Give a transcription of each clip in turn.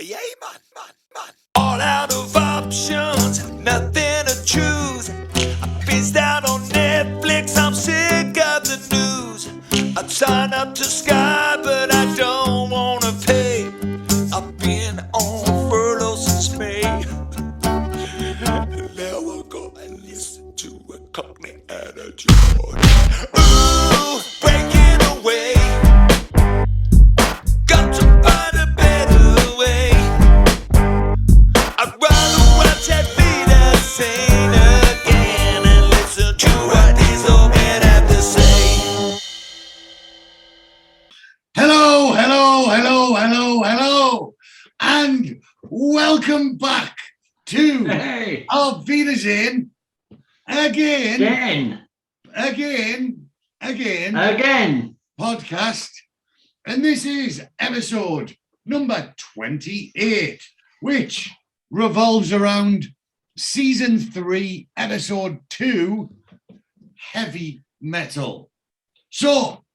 yay, man. All out of options, nothing to choose. I pissed out on Netflix, I'm sick of the news. I'd sign up to Sky, but I don't wanna pay. I've been on furlough since May. Never go and listen to a Cockney attitude. Ooh, breaking away. Got to find a better way. I'd rather watch Auf Wiedersehen again and listen to what these old men have to say. Hello, and welcome back to Auf Wiedersehen Again Podcast. And this is episode number 28, which revolves around season 3, episode 2, heavy metal. So,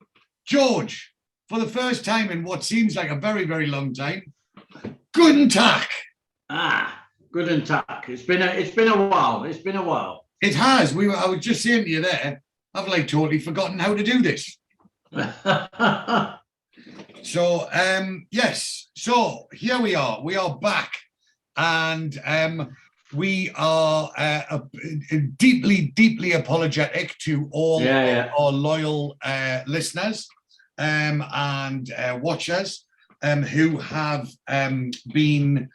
George, for the first time in what seems like a very, very long time, guten Tag. Guten Tag. It's been a while. It has. I was just saying to you there, I've like totally forgotten how to do this. So, yes. So here we are. We are back, and we are deeply, deeply apologetic to all our loyal listeners and watchers who have been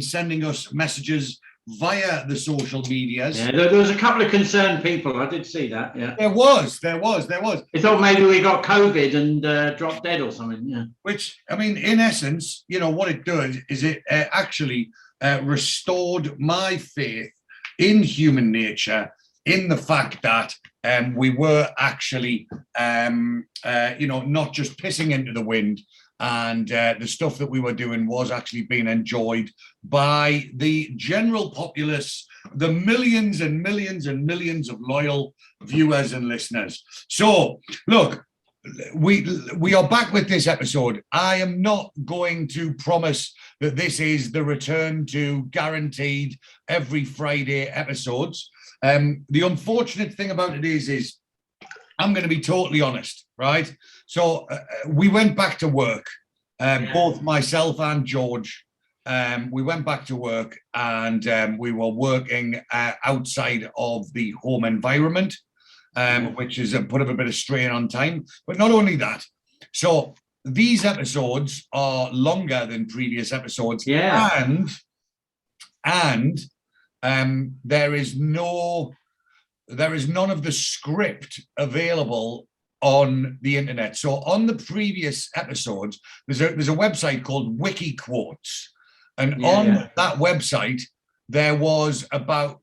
sending us messages via the social medias. Yeah, there was a couple of concerned people. I did see that. Yeah, there was. I thought maybe we got COVID and dropped dead or something. Yeah. Which, I mean, in essence, you know what it does is it actually restored my faith in human nature, in the fact that we were actually, not just pissing into the wind. And the stuff that we were doing was actually being enjoyed by the general populace, the millions and millions and millions of loyal viewers and listeners. So, look, we are back with this episode. I am not going to promise that this is the return to guaranteed every Friday episodes. The unfortunate thing about it is I'm going to be totally honest, right? So we went back to work, both myself and George. We went back to work, and we were working outside of the home environment, which has put a bit of strain on time. But not only that, so these episodes are longer than previous episodes, and there is none of the script available on the internet. So on the previous episodes, there's a website called WikiQuotes, and on that website there was about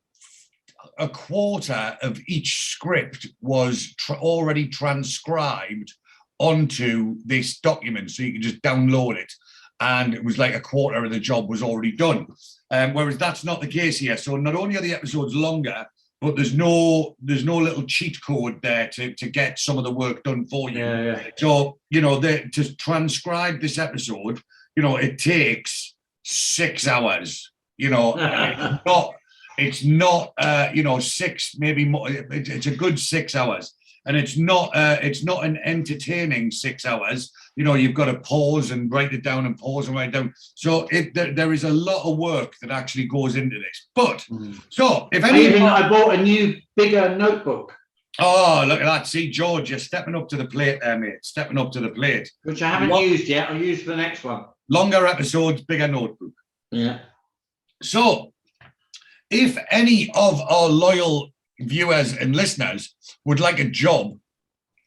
a quarter of each script was already transcribed onto this document, so you could just download it, and it was like a quarter of the job was already done. Whereas that's not the case here. So not only are the episodes longer, but there's no little cheat code there to get some of the work done for you. So, to transcribe this episode, it takes 6 hours. It's not 6, maybe more. It's a good 6 hours. And it's not an entertaining 6 hours. You've got to pause and write it down and pause and write it down. So there is a lot of work that actually goes into this. But so if anyone, I bought a new bigger notebook. Oh, look at that! See, George, you're stepping up to the plate there, mate. Stepping up to the plate. Which I haven't used yet. I'll use for the next one. Longer episodes, bigger notebook. Yeah. So, if any of our loyal viewers and listeners would like a job,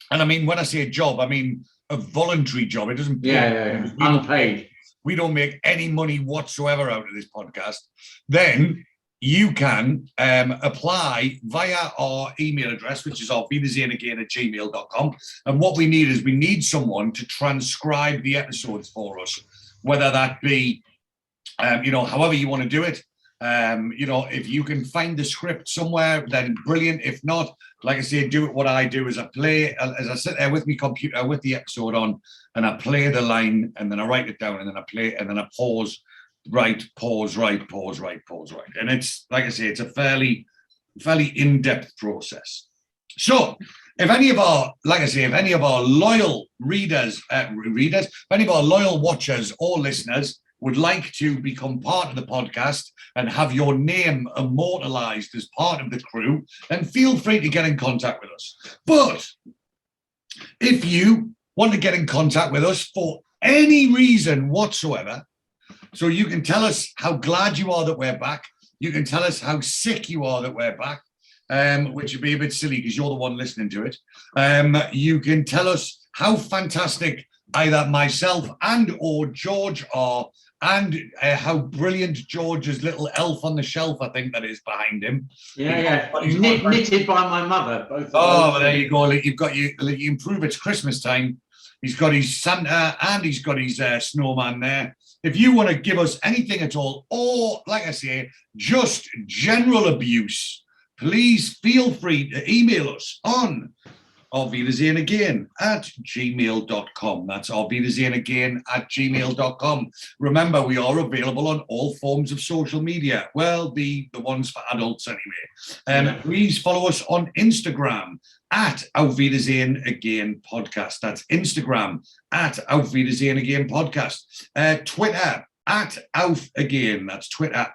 and I mean, when I say a job, I mean a voluntary job. It doesn't pay. Unpaid. We don't make any money whatsoever out of this podcast. Then you can apply via our email address, which is aufwiedersehenagain@gmail.com. And what we need someone to transcribe the episodes for us, whether that be, however you want to do it. If you can find the script somewhere, then brilliant. If not, like I say, do it. What I do is I sit there with my computer with the episode on, and I play the line, and then I write it down, and then I play, and then I pause, right, pause, right, pause, right, pause, right. And it's, like I say, it's a fairly in-depth process. So if any of our loyal readers, if any of our loyal watchers or listeners would like to become part of the podcast and have your name immortalized as part of the crew, then feel free to get in contact with us. But if you want to get in contact with us for any reason whatsoever, so you can tell us how glad you are that we're back, you can tell us how sick you are that we're back, which would be a bit silly because you're the one listening to it. You can tell us how fantastic either myself and or George are, and how brilliant George's little elf on the shelf, I think that is behind him. Yeah. Knitted by my mother. Both well, there you go. You improve. It's Christmas time. He's got his Santa and he's got his snowman there. If you want to give us anything at all, or like I say, just general abuse, please feel free to email us on Auf Wiedersehen Again @gmail.com. That's Auf Wiedersehen Again @gmail.com. Remember, we are available on all forms of social media. Well, the ones for adults anyway. Please follow us on Instagram @Auf Wiedersehen Again Podcast. That's Instagram @Auf Wiedersehen Again Podcast. Twitter @Auf Again. That's Twitter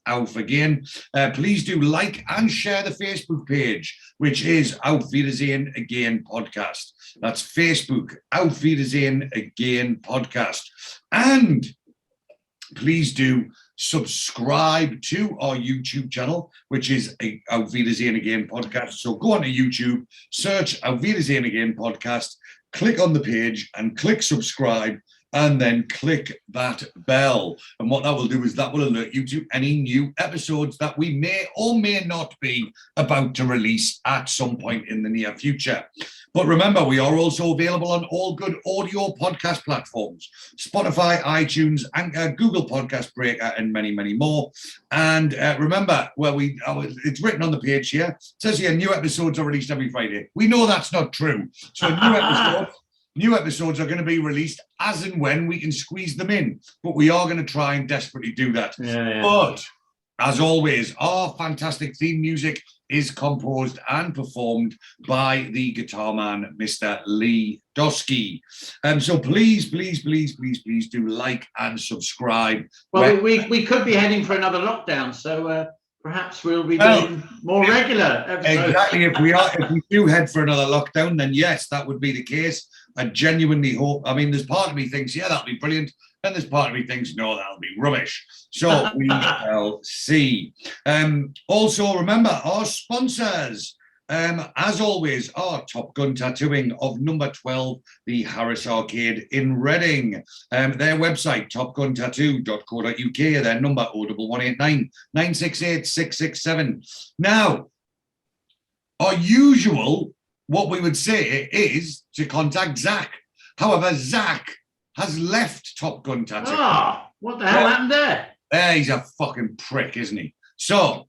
@Auf Again. Please do like and share the Facebook page, which is Auf Wiedersehen Again Podcast. That's Facebook, Auf Wiedersehen Again Podcast. And please do subscribe to our YouTube channel, which is Auf Wiedersehen Again Podcast. So go onto YouTube, search Auf Wiedersehen Again Podcast, click on the page and click subscribe, and then click that bell. And what that will do is that will alert you to any new episodes that we may or may not be about to release at some point in the near future. But remember, we are also available on all good audio podcast platforms: Spotify, iTunes, Anchor, Google Podcast Breaker, and many, many more. And remember, it's written on the page here. It says here, new episodes are released every Friday. We know that's not true. So new episodes are going to be released as and when we can squeeze them in. But we are going to try and desperately do that. Yeah. But as always, our fantastic theme music is composed and performed by the guitar man, Mr. Lee Dosky. So please do like and subscribe. Well, we could be heading for another lockdown, so perhaps we'll be doing more regular episodes. Exactly. If we do head for another lockdown, then yes, that would be the case. I genuinely hope. I mean, there's part of me thinks, yeah, that'll be brilliant. And there's part of me thinks, no, that'll be rubbish. So we shall see. Also, remember our sponsors. As always, our Top Gun Tattooing of number 12, the Harris Arcade in Reading. Their website, topguntattoo.co.uk. Their number 01189 968 667. Now, our usual, what we would say is to contact Zach. However, Zach has left Top Gun Tattoo. What the hell happened there? He's a fucking prick, isn't he? So,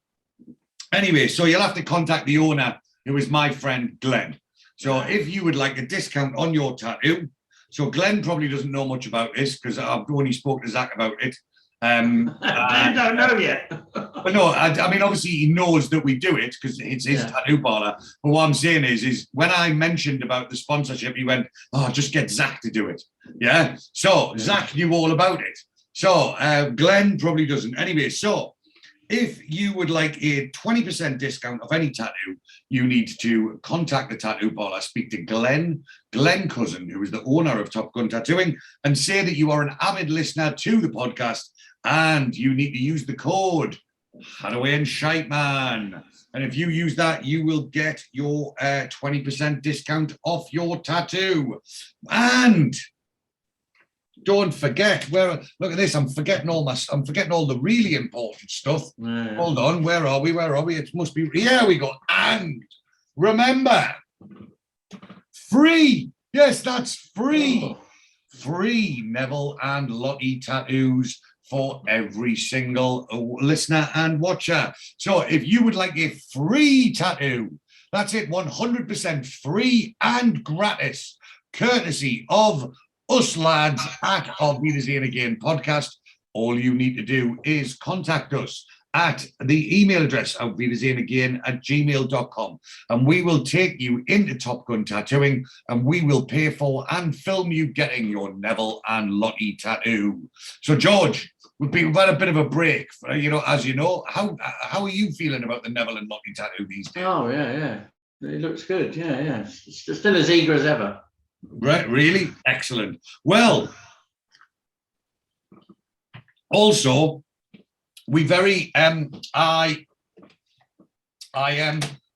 anyway, so you'll have to contact the owner, who is my friend Glenn. So if you would like a discount on your tattoo, so Glenn probably doesn't know much about this because I've only spoke to Zach about it. Glenn don't know yet. But no, I mean, obviously he knows that we do it because it's his tattoo parlor. But what I'm saying is when I mentioned about the sponsorship, he went, just get Zach to do it. Yeah. So Zach knew all about it. So Glenn probably doesn't. Anyway, so if you would like a 20% discount of any tattoo, you need to contact the tattoo parlor, speak to Glenn Cousin, who is the owner of Top Gun Tattooing, and say that you are an avid listener to the podcast, and you need to use the code Hadaway and Shite Man. And if you use that, you will get your 20% discount off your tattoo. And don't forget, look at this, I'm forgetting all the really important stuff. Yeah. Hold on, where are we? It must be, here we go. And remember, free. Yes, that's free. Free Neville and Lottie tattoos for every single listener and watcher. So if you would like a free tattoo, that's it, 100% free and gratis, courtesy of us lads at Auf Wiedersehen Again Podcast, all you need to do is contact us at the email address aufwiedersehenagain@gmail.com, and we will take you into Top Gun Tattooing, and we will pay for and film you getting your Neville and Lottie tattoo. So George, we've had a bit of a break, as you know. How are you feeling about the Neville and Lottie tattoo these days? Oh yeah, it looks good. Yeah, it's still as eager as ever. Right, really excellent. Well, also, we I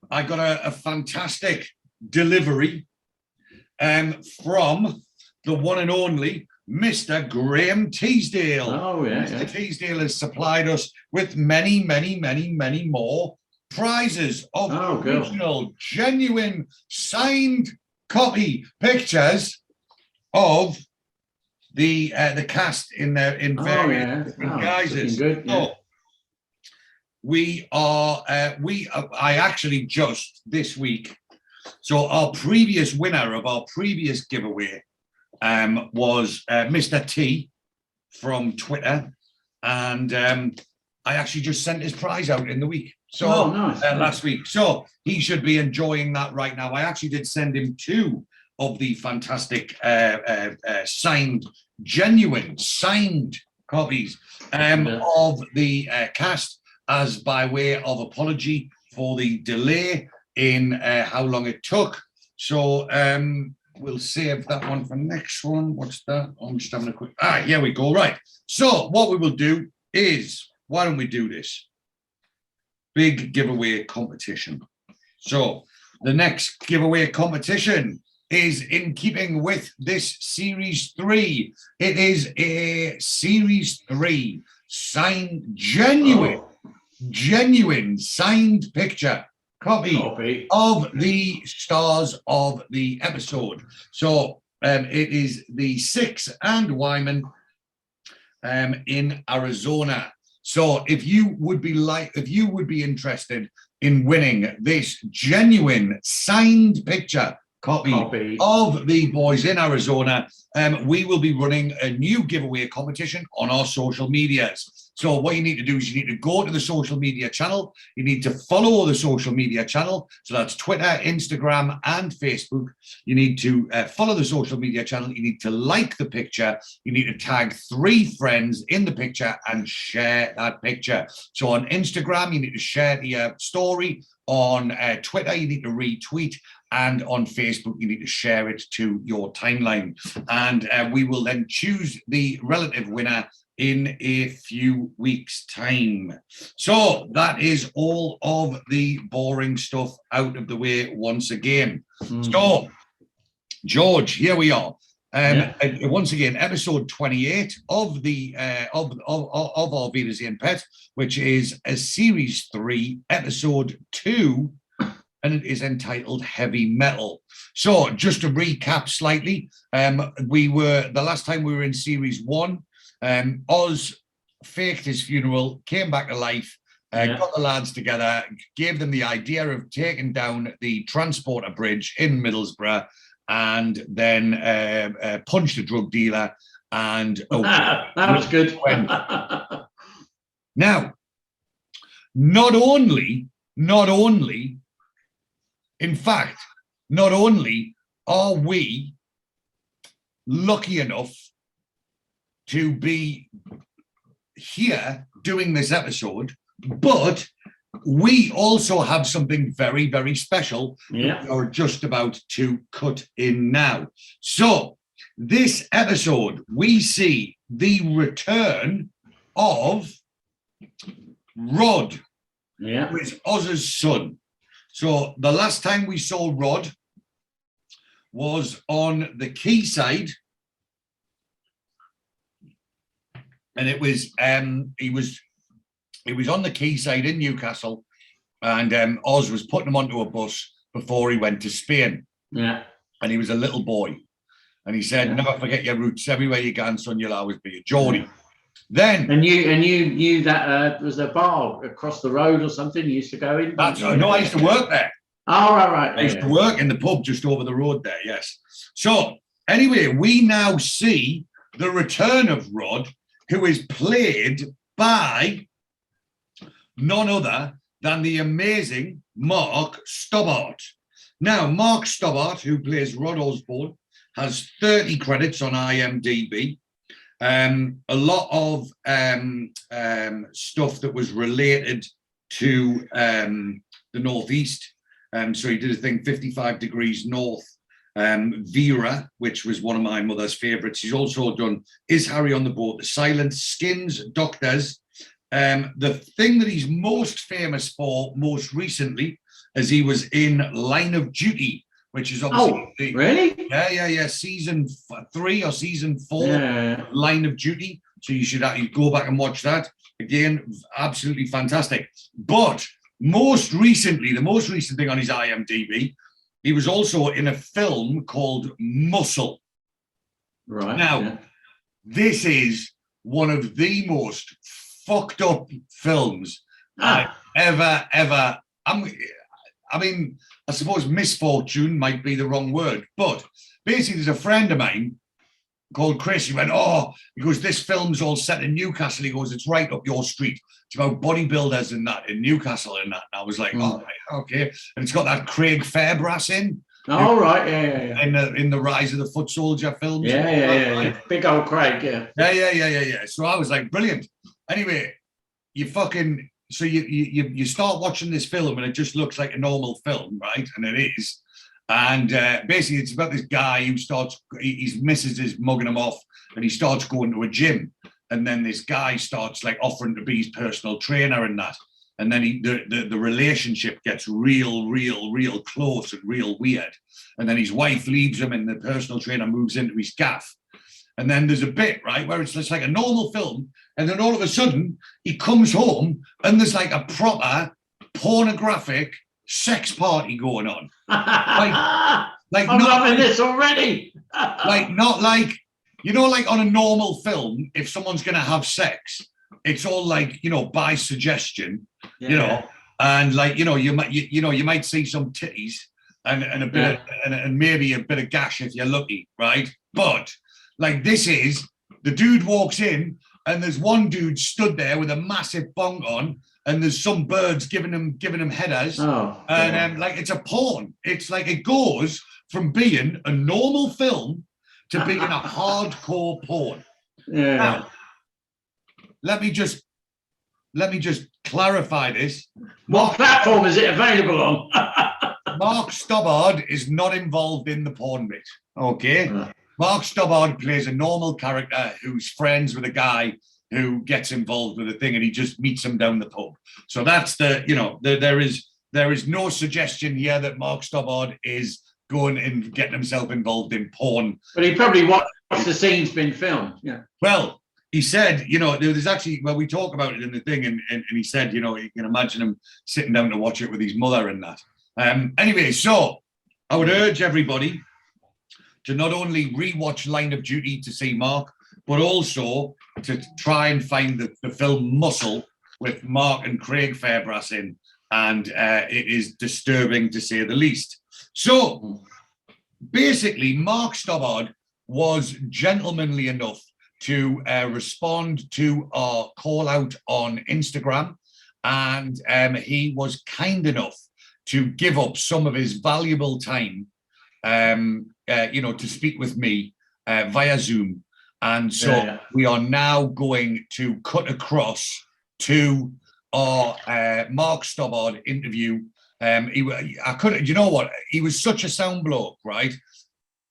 got a fantastic delivery from the one and only Mr. Graham Teasdale. Oh yeah, Mr. Teasdale has supplied us with many more prizes of original, genuine, signed copy pictures of the cast in various different guises. Good, yeah. So I actually just this week. So our previous winner of our previous giveaway was Mr. T from Twitter, and I actually just sent his prize out in the week. So nice. Last week. So he should be enjoying that right now. I actually did send him 2 of the fantastic genuine signed copies of the cast, as by way of apology for the delay in how long it took. So we'll save that one for next one. What's that? I'm just having a quick. Here we go. Right. So what we will do is, why don't we do this big giveaway competition? So the next giveaway competition is in keeping with this Series 3. It is a Series 3 signed, genuine signed picture copy of the stars of the episode. So it is the 6 and Wyman in Arizona. So if you would be interested in winning this genuine signed picture copy of the boys in Arizona, we will be running a new giveaway competition on our social medias. So what you need to do is you need to go to the social media channel. You need to follow the social media channel. So that's Twitter, Instagram, and Facebook. You need to follow the social media channel. You need to like the picture. You need to tag 3 friends in the picture and share that picture. So on Instagram, you need to share the story. On Twitter, you need to retweet. And on Facebook, you need to share it to your timeline. And we will then choose the relative winner in a few weeks' time. So that is all of the boring stuff out of the way once again. So, George, here we are. Once again, episode 28 of the of Auf Wiedersehen Pet, which is a Series 3, episode 2, and it is entitled Heavy Metal. So, just to recap slightly, the last time we were in Series 1, Oz faked his funeral, came back to life, got the lads together, gave them the idea of taking down the transporter bridge in Middlesbrough, and then punched a drug dealer. And that was good. Now, not only are we lucky enough to be here doing this episode, but we also have something very, very special that we are just about to cut in now. So this episode, we see the return of Rod, who is Oz's son. So the last time we saw Rod was on the quayside, and it was he was on the quayside in Newcastle, and Oz was putting him onto a bus before he went to Spain. Yeah. And he was a little boy, and he said, "Never forget your roots. Everywhere you go, son, you'll always be a Geordie." Then and you knew that was a bar across the road or something you used to go in. no, I used to work there. Oh, right. I used to work in the pub just over the road there. Yes. So anyway, we now see the return of Rod, who is played by none other than the amazing Mark Stobbart. Now, Mark Stobbart, who plays Rod Osbourne, has 30 credits on IMDb. A lot of stuff that was related to the Northeast. So he did a thing, 55 Degrees North, Vera, which was one of my mother's favourites. He's also done Is Harry on the Boat, The Silence, Skins, Doctors. The thing that he's most famous for most recently is he was in Line of Duty, which is obviously really? Yeah. Season 3 or season 4, Line of Duty. So you should actually go back and watch that. Again, absolutely fantastic. But most recently, the most recent thing on his IMDb, he was also in a film called Muscle. Right. Now, this is one of the most fucked up films I've ever. I mean, I suppose misfortune might be the wrong word, but basically, there's a friend of mine called Chris. He went, he goes, this film's all set in Newcastle. He goes, it's right up your street. It's about bodybuilders and that in Newcastle and that. And I was like, oh, okay. And it's got that Craig Fairbrass in. Oh, right, yeah. In the Rise of the Foot Soldier films. Yeah. Big old Craig, yeah. Yeah. So I was like, brilliant. Anyway, you start watching this film and it just looks like a normal film, right? And it is. And basically, it's about this guy who his missus is mugging him off, and he starts going to a gym. And then this guy starts like offering to be his personal trainer and that. And then the relationship gets real close and real weird. And then his wife leaves him, and the personal trainer moves into his gaff. And then there's a bit, right, where it's just like a normal film. And then all of a sudden, he comes home, and there's like a proper pornographic sex party going on. Like I'm loving this already. Not like, like on a normal film, if someone's going to have sex, it's all like, by suggestion, and like, you might see some titties and a bit and maybe a bit of gash if you're lucky, right? But like, this is, the dude walks in and there's one dude stood there with a massive bong on, and there's some birds giving him headers, and like, it's a porn. It's like, it goes from being a normal film to being a hardcore porn. Yeah. Now, let me just clarify this. What platform is it available on? Mark Stobbart is not involved in the porn bit. Okay. Mark Stobbart plays a normal character who's friends with a guy who gets involved with the thing, and he just meets him down the pub. So that's there is no suggestion here that Mark Stobbart is going and getting himself involved in porn. But he probably watched the scenes being filmed. Yeah. Well, he said, there's actually, we talk about it in the thing, and he said, you can imagine him sitting down to watch it with his mother and that. Anyway, so I would urge everybody to not only rewatch Line of Duty to see Mark, but also to try and find the film Muscle with Mark and Craig Fairbrass in. And it is disturbing, to say the least. So basically, Mark Stobbart was gentlemanly enough to respond to our call out on Instagram. And he was kind enough to give up some of his valuable time, to speak with me via Zoom. And so we are now going to cut across to our Mark Stobbart interview. I couldn't, he was such a sound bloke, right?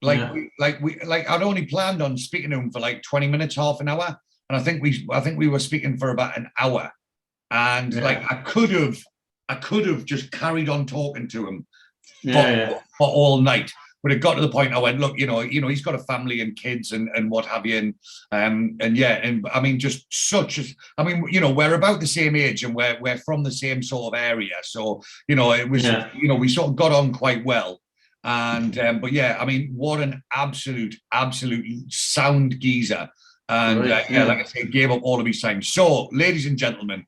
I'd only planned on speaking to him for like 20 minutes, half an hour. And I think we were speaking for about an hour. And I could have just carried on talking to him for all night. But it got to the point I went, look, he's got a family and kids and what have you. And I mean, just we're about the same age, and we're from the same sort of area. So, it was, we sort of got on quite well. And, but yeah, I mean, what an absolute sound geezer. And like I say, gave up all of his time. So, ladies and gentlemen,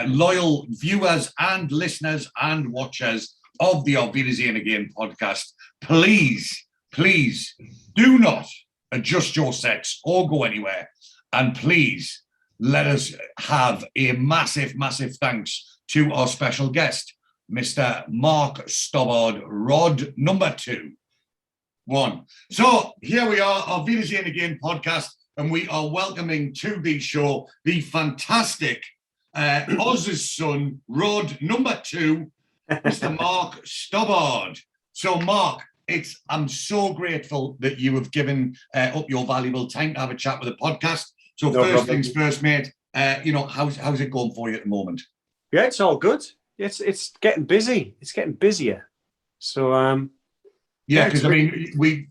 loyal viewers and listeners and watchers of the Auf Wiedersehen Again podcast, please do not adjust your sets or go anywhere. And please let us have a massive thanks to our special guest, Mr. Mark Stobbart, Rod number 2. So here we are, Auf Wiedersehen Again podcast, and we are welcoming to the show the fantastic Oz's son, Rod number 2, Mr. Mark Stobbart. So, Mark, I'm so grateful that you have given up your valuable time to have a chat with the podcast. So, first things first, mate. How's it going for you at the moment? Yeah, it's all good. It's getting busy. It's getting busier. So, yeah, because I mean, we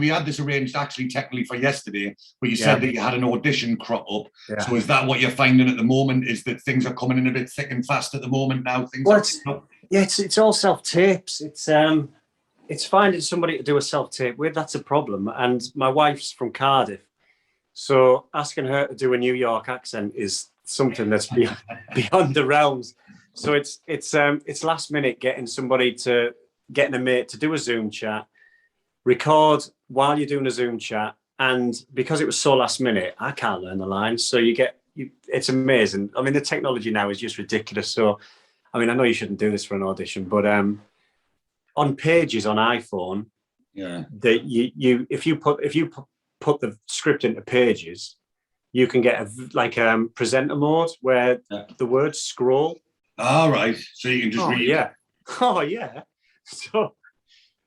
had this arranged actually technically for yesterday, but you said that you had an audition crop up. Yeah. So is that what you're finding at the moment? Is that things are coming in a bit thick and fast at the moment now? It's all self tapes. It's finding somebody to do a self tape with. That's a problem. And my wife's from Cardiff, so asking her to do a New York accent is something that's beyond the realms. So it's last minute getting a mate to do a Zoom chat, record while you're doing a Zoom chat. And because it was so last minute, I can't learn the lines. So it's amazing. I mean, the technology now is just ridiculous. So, I mean, I know you shouldn't do this for an audition, but on Pages on iPhone, that if you put the script into Pages, you can get a presenter mode where the words scroll. All right. So you can just read. Yeah. Oh, yeah. So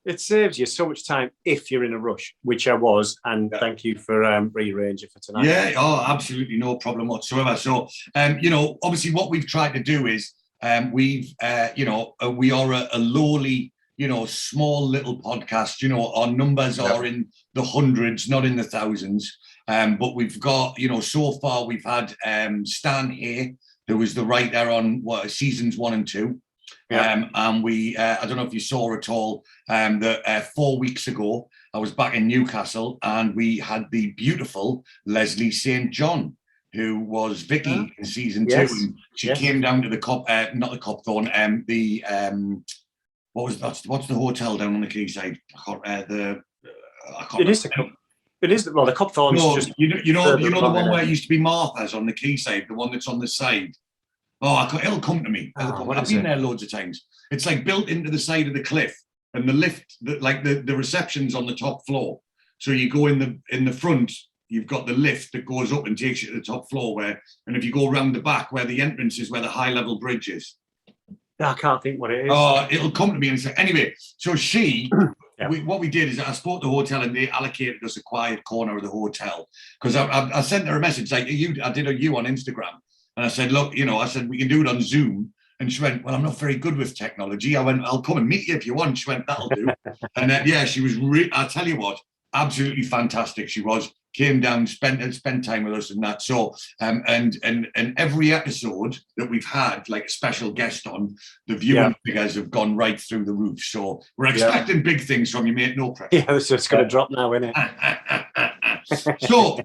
it saves you so much time if you're in a rush, which I was. And thank you for rearranging for tonight. Yeah, absolutely no problem whatsoever. So, obviously what we've tried to do is we are a lowly, small little podcast. Our numbers are in the hundreds, not in the thousands. But we've got, so far we've had Stan here, who was the writer on seasons 1 and 2. Yeah. And we, I don't know if you saw at all, that 4 weeks ago, I was back in Newcastle and we had the beautiful Leslie St. John, who was Vicky in season 2. And she came down to the not the Copthorne, what's the hotel down on the quayside? The Copthorne's just... You know the one where it used to be Martha's on the quayside, the one that's on the side? It'll come to me. I've been there loads of times. It's like built into the side of the cliff, and the lift, the reception's on the top floor. So you go in the front, you've got the lift that goes up and takes you to the top floor and if you go around the back where the entrance is, where the high level bridge is. I can't think what it is. It'll come to me and say, anyway, so she... what we did is I spoke to the hotel and they allocated us a quiet corner of the hotel, because I sent her a message like I did on Instagram. And I said, look, I said, we can do it on Zoom. And she went, well, I'm not very good with technology. I went, I'll come and meet you if you want. She went, that'll do. And then, she was, I'll tell you what, absolutely fantastic. She was, came down, spent time with us and that. So, and every episode that we've had, like a special guest on, the viewing figures have gone right through the roof. So we're expecting big things from you, mate. No pressure. Yeah, so it's going to drop now, isn't it? So,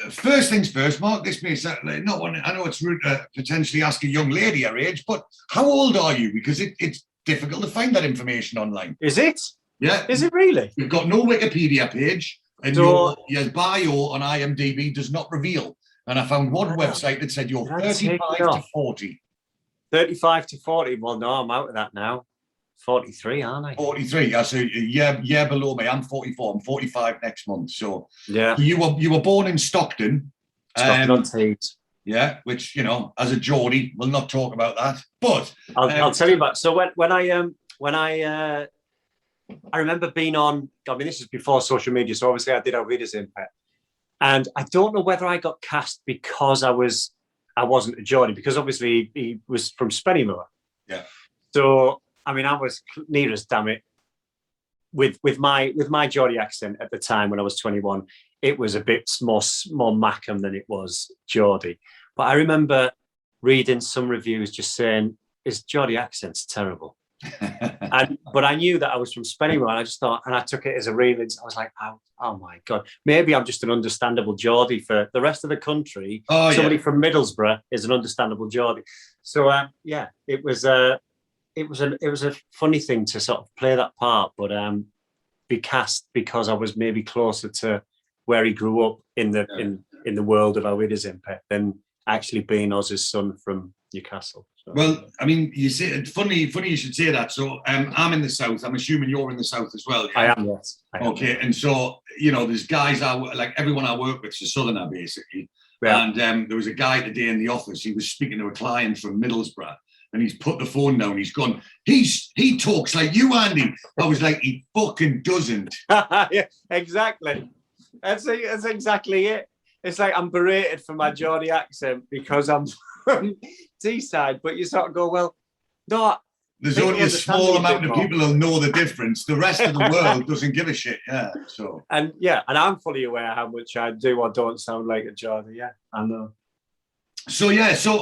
first things first, Mark, this may certainly not one. I know it's rude to potentially ask a young lady her age, but how old are you? Because it's difficult to find that information online. Is it? Yeah. Is it really? We've got no Wikipedia page, and your bio on IMDb does not reveal. And I found one website that said you're 35 to 40. 35 to 40? Well, no, I'm out of that now. 43, aren't I? 43. Yeah, so yeah, below me. I'm 44. I'm 45 next month. So yeah, you were born in Stockton. Stockton-on-Tees. Yeah, which as a Geordie, we'll not talk about that. But I'll tell you about. So when I remember being on. I mean, this is before social media, so obviously I did Auf Wiedersehen Pet, and I don't know whether I got cast because I wasn't a Geordie, because obviously he was from Spennymoor. Yeah. So. I mean, I was near as damn it with my Geordie accent at the time when I was 21. It was a bit more Mackham than it was Geordie. But I remember reading some reviews just saying his Geordie accent's terrible. But I knew that I was from Spennymoor, and I just thought, and I took it as a real. I was like, oh my God, maybe I'm just an understandable Geordie for the rest of the country. Somebody from Middlesbrough is an understandable Geordie. So it was a funny thing to sort of play that part, but be cast because I was maybe closer to where he grew up in the world of Auf Wiedersehen Pet than actually being Oz's son from Newcastle. So. Well, I mean, you see, it's funny you should say that. So I'm in the south. I'm assuming you're in the south as well. Yeah? I am, yes. Okay, and so there's guys like everyone I work with is a southerner basically. Yeah. And there was a guy today in the office. He was speaking to a client from Middlesbrough, and he's put the phone down. He's gone. He talks like you, Andy. I was like, he fucking doesn't. Yeah, exactly. That's exactly it. It's like I'm berated for my Geordie accent because I'm from Teesside, but you sort of go, well, no. There's only a small amount of people who'll know the difference. The rest of the world doesn't give a shit. Yeah. So. And I'm fully aware how much I do or don't sound like a Geordie. Yeah, I know. So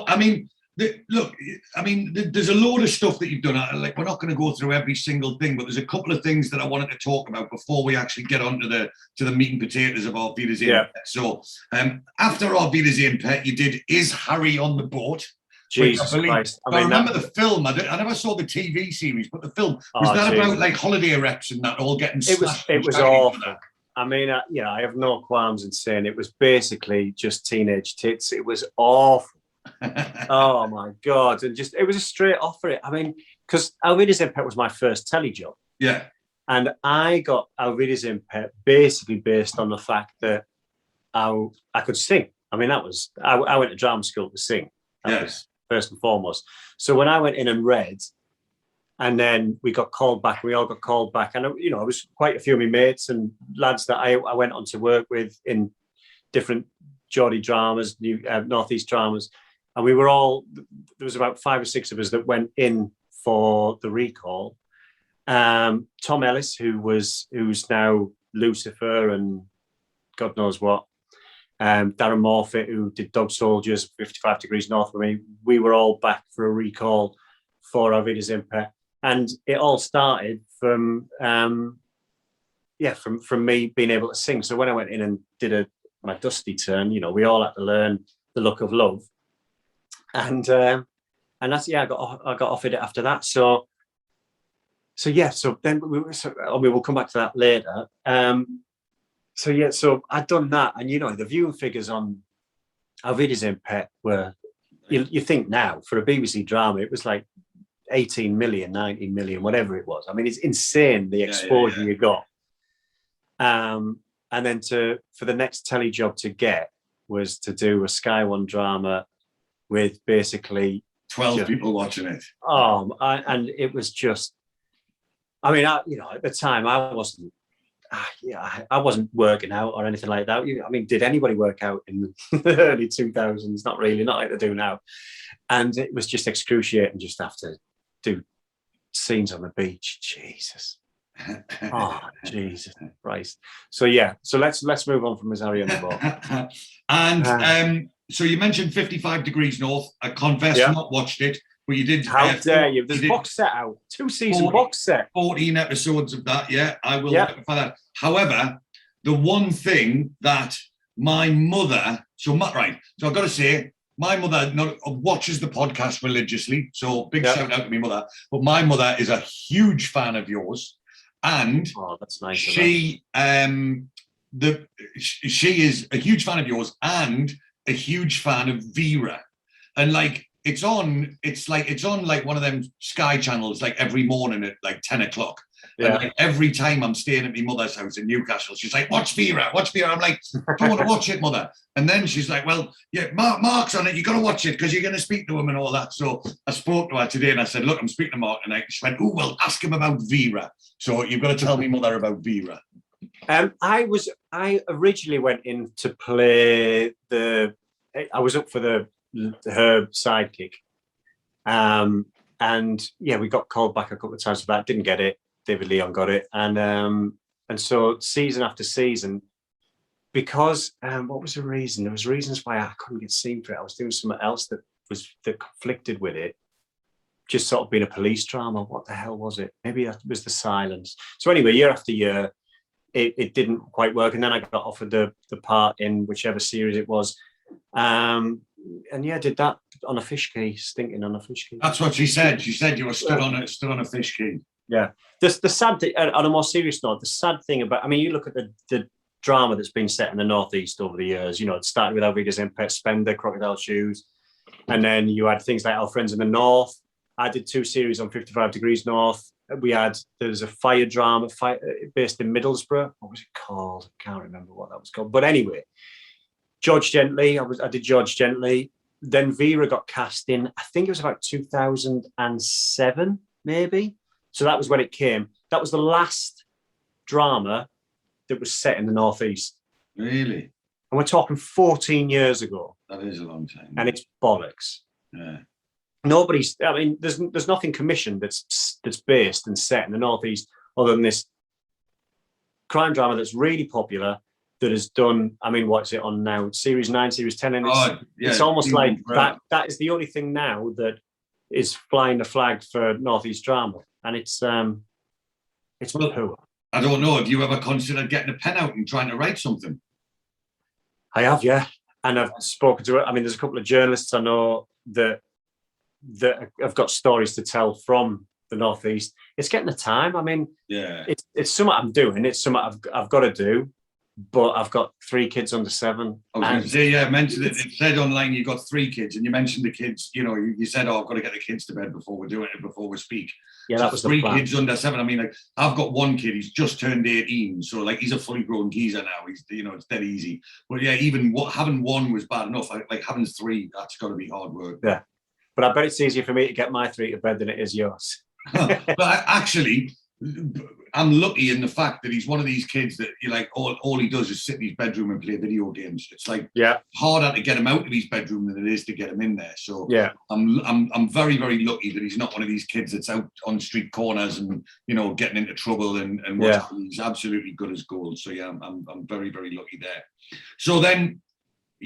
I mean, there's a load of stuff that you've done. Like, we're not going to go through every single thing, but there's a couple of things that I wanted to talk about before we actually get on to the meat and potatoes of Auf Wiedersehen Pet. So, after Auf Wiedersehen Pet, you did Is Harry on the Boat? Jesus Christ! I remember the film. I never saw the TV series, but the film was that about like holiday reps and that all getting smashed. It was awful. I mean, I have no qualms in saying it was basically just teenage tits. It was awful. Oh my God. And it was a straight offer. I mean, because Auf Wiedersehen Pet was my first telly job. Yeah. And I got Auf Wiedersehen Pet basically based on the fact that I could sing. I mean, I went to drama school to sing. That was first and foremost. So when I went in and read, and then we got called back, we all got called back. And, it was quite a few of my mates and lads that I went on to work with in different Geordie dramas, Northeast dramas. And we were there was about 5 or 6 of us that went in for the recall. Tom Ellis, who's now Lucifer and God knows what. Darren Morfitt, who did Dog Soldiers, 55 Degrees North for me. We were all back for a recall for Auf Wiedersehen Pet. And it all started from me being able to sing. So when I went in and did my dusty turn, we all had to learn The Look of Love. And that's, I got offered it after that. So then we'll come back to that later. So I'd done that, and the viewing figures on Auf Wiedersehen Pet were, you think now for a BBC drama it was like 18 million, 19 million, whatever it was. I mean, it's insane the exposure you got. And then for the next telly job to get was to do a Sky One drama with basically 12 people watching it. And it was just, I mean, at the time I wasn't working out or anything like that. I mean, did anybody work out in the early 2000s? Not really, not like they do now. And it was just excruciating just to have to do scenes on the beach. Jesus. Oh, Jesus Christ. So let's move on from Is Harry on the Boat. And so you mentioned 55 Degrees North. I confess not watched it, but you did. How dare you? There's a box set out, 2-season box set. 14 episodes of that, I will look for that. However, the one thing that my mother, so I've got to say, my mother watches the podcast religiously, so big shout out to my mother. But my mother is a huge fan of yours, and that's nice. She is a huge fan of yours and a huge fan of Vera, and it's on like one of them Sky channels like every morning at like 10 o'clock. Yeah. And every time I'm staying at my mother's house in Newcastle, she's like, watch Vera. I'm like, I don't want to watch it, mother. And then she's like, well, Mark's on it. You got to watch it because you're going to speak to him and all that. So I spoke to her today and I said, look, I'm speaking to Mark. And she went, oh, well, ask him about Vera. So you've got to tell me, mother, about Vera. I originally went in to play I was up for her sidekick. And we got called back a couple of times for that. Didn't get it. David Leon got it. And so season after season, because what was the reason? There was reasons why I couldn't get seen for it. I was doing something else that conflicted with it. just sort of been a police drama. What the hell was it? Maybe it was The Silence. So anyway, year after year, it didn't quite work. And then I got offered the part in whichever series it was. And yeah, did that on a fish key, stinking on a fish key. That's what she said. She said you were stood on a fish key. Yeah. The sad thing, on a more serious note, the sad thing about, I mean, you look at the drama that's been set in the Northeast over the years, you know, it started with Auf Wiedersehen Pet, Spender, Crocodile Shoes. And then you had things like Our Friends in the North. I did 2 series on 55 Degrees North. There's a fire drama based in Middlesbrough. What was it called? I can't remember what that was called. But anyway, George Gently, I did George Gently. Then Vera got cast in, I think it was about 2007, maybe. So that was when it came. That was the last drama that was set in the Northeast. Really? And we're talking 14 years ago. That is a long time. And it's bollocks. Yeah. There's nothing commissioned that's based and set in the Northeast other than this crime drama that's really popular, that has done, I mean, what's it on now? Series 9, Series 10, and it's almost like that is the only thing now that is flying the flag for Northeast drama. And it's poor. I don't know. Have you ever considered getting a pen out and trying to write something? I have, yeah. And I've spoken to it. I mean, there's a couple of journalists I know that have got stories to tell from the Northeast. It's getting the time. I mean, yeah, it's something I'm doing. It's something I've got to do. But I've got 3 kids under 7. I was going to say, yeah, I mentioned it. It said online you got 3 kids, and you mentioned the kids. You know, you said, "Oh, I've got to get the kids to bed before we're doing it, before we speak." Yeah, so that was 3 the plan. kids under 7. I mean, like, I've got 1 kid. He's just turned 18, so like he's a fully grown geezer now. He's, you know, it's dead easy. But yeah, even having 1 was bad enough. Like having 3, that's got to be hard work. Yeah, but I bet it's easier for me to get my 3 to bed than it is yours. But actually, I'm lucky in the fact that he's one of these kids that you like. All he does is sit in his bedroom and play video games. It's like harder to get him out of his bedroom than it is to get him in there. So yeah, I'm very, very lucky that he's not one of these kids that's out on street corners and, you know, getting into trouble and he's absolutely good as gold. So yeah, I'm very, very lucky there. So then,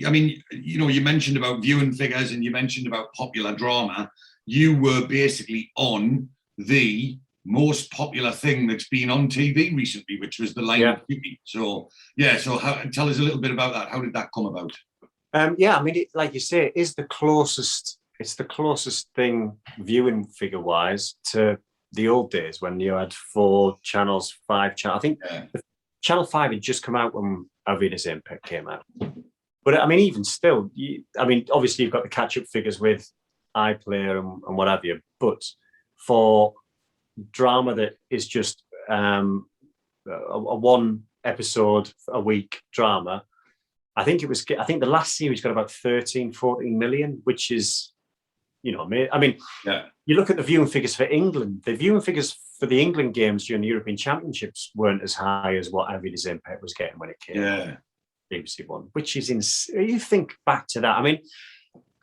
I mean, you know, you mentioned about viewing figures and you mentioned about popular drama. You were basically on the most popular thing that's been on TV recently, which was The Line of Duty. So yeah, so tell us a little bit about that. How did that come about? Yeah, I mean, like you say, it is the closest. It's the closest thing viewing figure wise to the old days when you had 4 channels, 5 channels. I think Channel 5 had just come out when Auf Wiedersehen Pet came out. But I mean, even still, obviously you've got the catch-up figures with iPlayer and what have you. But for drama that is just a 1 episode a week drama, I think the last series got about 13-14 million, which is, you know, I mean, you look at the viewing figures for England. The viewing figures for the England games during the European Championships weren't as high as what Auf Wiedersehen Pet was getting when it came out. BBC One, which is insane. You think back to that. I mean,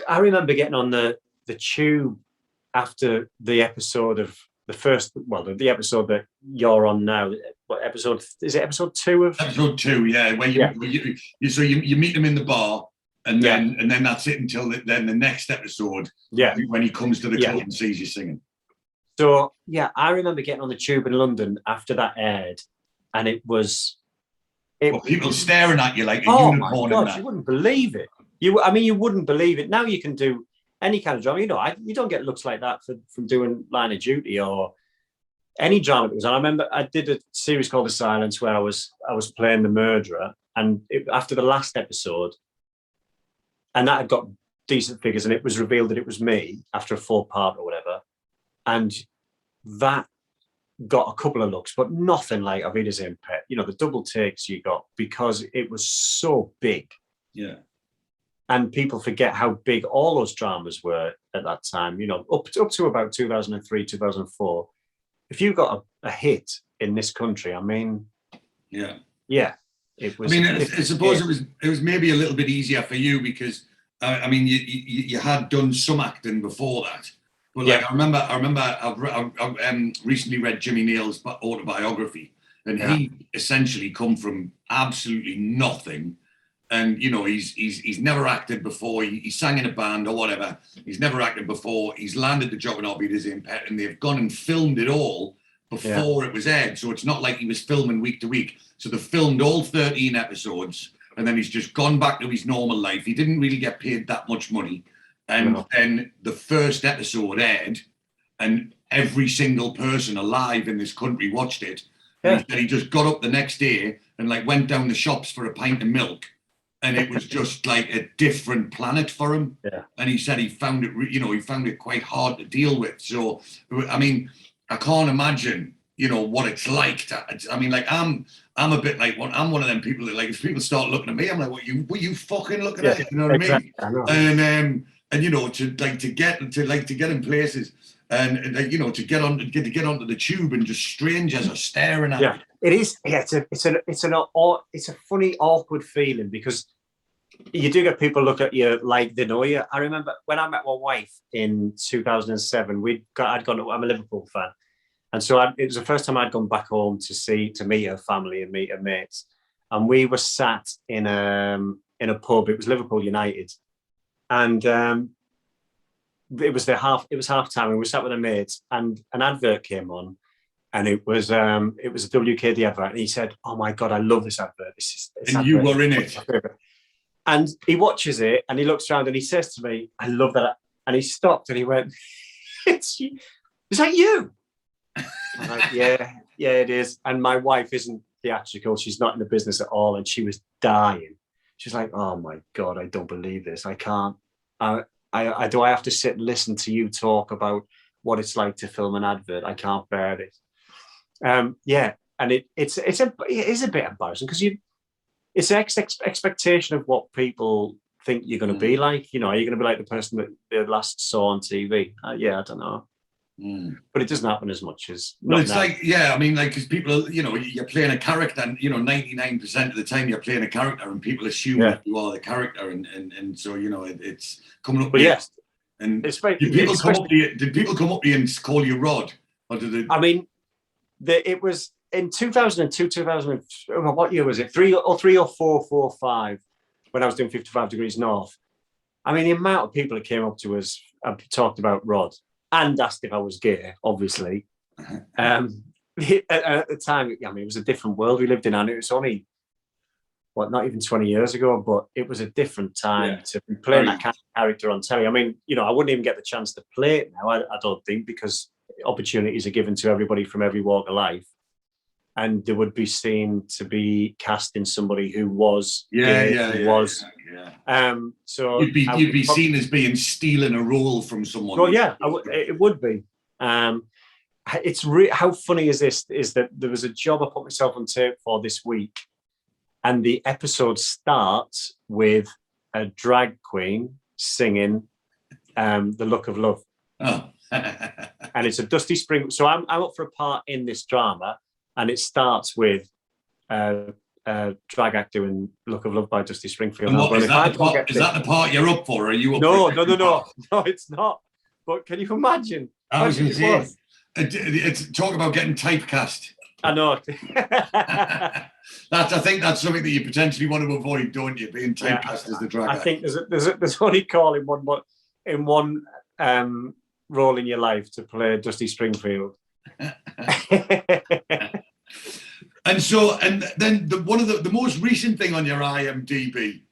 I remember getting on the tube after the episode of the episode that you're on now. What episode is it? Episode 2 of episode 2, yeah. Where you meet him in the bar, and then that's it until then the next episode. Yeah, when he comes to the club and sees you singing. So yeah, I remember getting on the tube in London after that aired, and it was. People staring at you like a unicorn. Oh my God, you wouldn't believe it. You wouldn't believe it. Now you can do any kind of drama. You know, you don't get looks like that from doing Line of Duty or any drama that was on. I remember I did a series called The Silence where I was playing the murderer, and after the last episode, and that had got decent figures, and it was revealed that it was me after a 4-part or whatever, and that got a couple of looks, but nothing like Auf Wiedersehen Pet. You know, the double takes you got because it was so big. Yeah. And people forget how big all those dramas were at that time. You know, up to about 2003, 2004. If you got a hit in this country, I mean, it was. I mean, I suppose it was maybe a little bit easier for you because I mean, you had done some acting before that. But like I remember I've recently read Jimmy Nail's autobiography, and he essentially come from absolutely nothing and you know he's never acted before. He sang in a band or whatever. He's never acted before. He's landed the job in Auf Wiedersehen Pet, and they've gone and filmed it all before it was aired. So it's not like he was filming week to week. So they filmed all 13 episodes, and then he's just gone back to his normal life. He didn't really get paid that much money, and then the first episode aired, and every single person alive in this country watched it. And he just got up the next day and like went down the shops for a pint of milk, and it was just like a different planet for him. And he said he found it, he found it quite hard to deal with. So, I mean, I can't imagine, what it's like to, I mean, like I'm a bit like I'm one of them people that like, if people start looking at me, I'm like, what you fucking looking at? You know what I mean? And to get in places. And to get onto the tube and just strangers are staring at you. It is. Yeah, it's a funny, awkward feeling because you do get people look at you like they know you. I remember when I met my wife in 2007. I'm a Liverpool fan, and so it was the first time I'd gone back home to meet her family and meet her mates, and we were sat in a pub. It was Liverpool United, and. It was half time, and we sat with our mates, and an advert came on, and it was a WKD advert, and he said, "Oh my God, I love this advert. This and advert, you were in it." And he watches it, and he looks around, and he says to me, "I love that." And he stopped, and he went, "Is that you?" I'm like, yeah, it is. And my wife isn't theatrical; she's not in the business at all, and she was dying. She's like, "Oh my God, I don't believe this. I can't." Do I have to sit and listen to you talk about what it's like to film an advert? I can't bear it. And it is a bit embarrassing because it's an expectation of what people think you're going to be like. Are you going to be like the person that they last saw on TV? I don't know. But it doesn't happen as much as. Well, it's now. Because people, you're playing a character, and 99% of the time you're playing a character, and people assume that you are the character, and so it's coming up. But yes, and did people come up to you and call you Rod, or did they? I mean, it was in 2002, 2000. What year was it? 3 or 4, 4, 5. When I was doing 55 Degrees North. I mean, the amount of people that came up to us and talked about Rod. And asked if I was gay, obviously. At the time, it was a different world we lived in, and it was only, not even 20 years ago, but it was a different time to be playing that kind of character on telly. I mean, I wouldn't even get the chance to play it now, I don't think, because opportunities are given to everybody from every walk of life. And they would be seen to be casting somebody who was so you'd be seen as being stealing a role from someone. Well, it would be. It's how funny is this? Is that there was a job I put myself on tape for this week, and the episode starts with a drag queen singing "The Look of Love," and it's a Dusty Spring. So I'm up for a part in this drama. And it starts with drag actor in "Look of Love" by Dusty Springfield. Is that the part you're up for? Or are you up No, it's not. But can you imagine? I was going to say, it's talk about getting typecast. I know. I think that's something that you potentially want to avoid, don't you? Being typecast as the drag actor. I think there's only call in one role in your life to play Dusty Springfield. And then one of the most recent thing on your IMDb,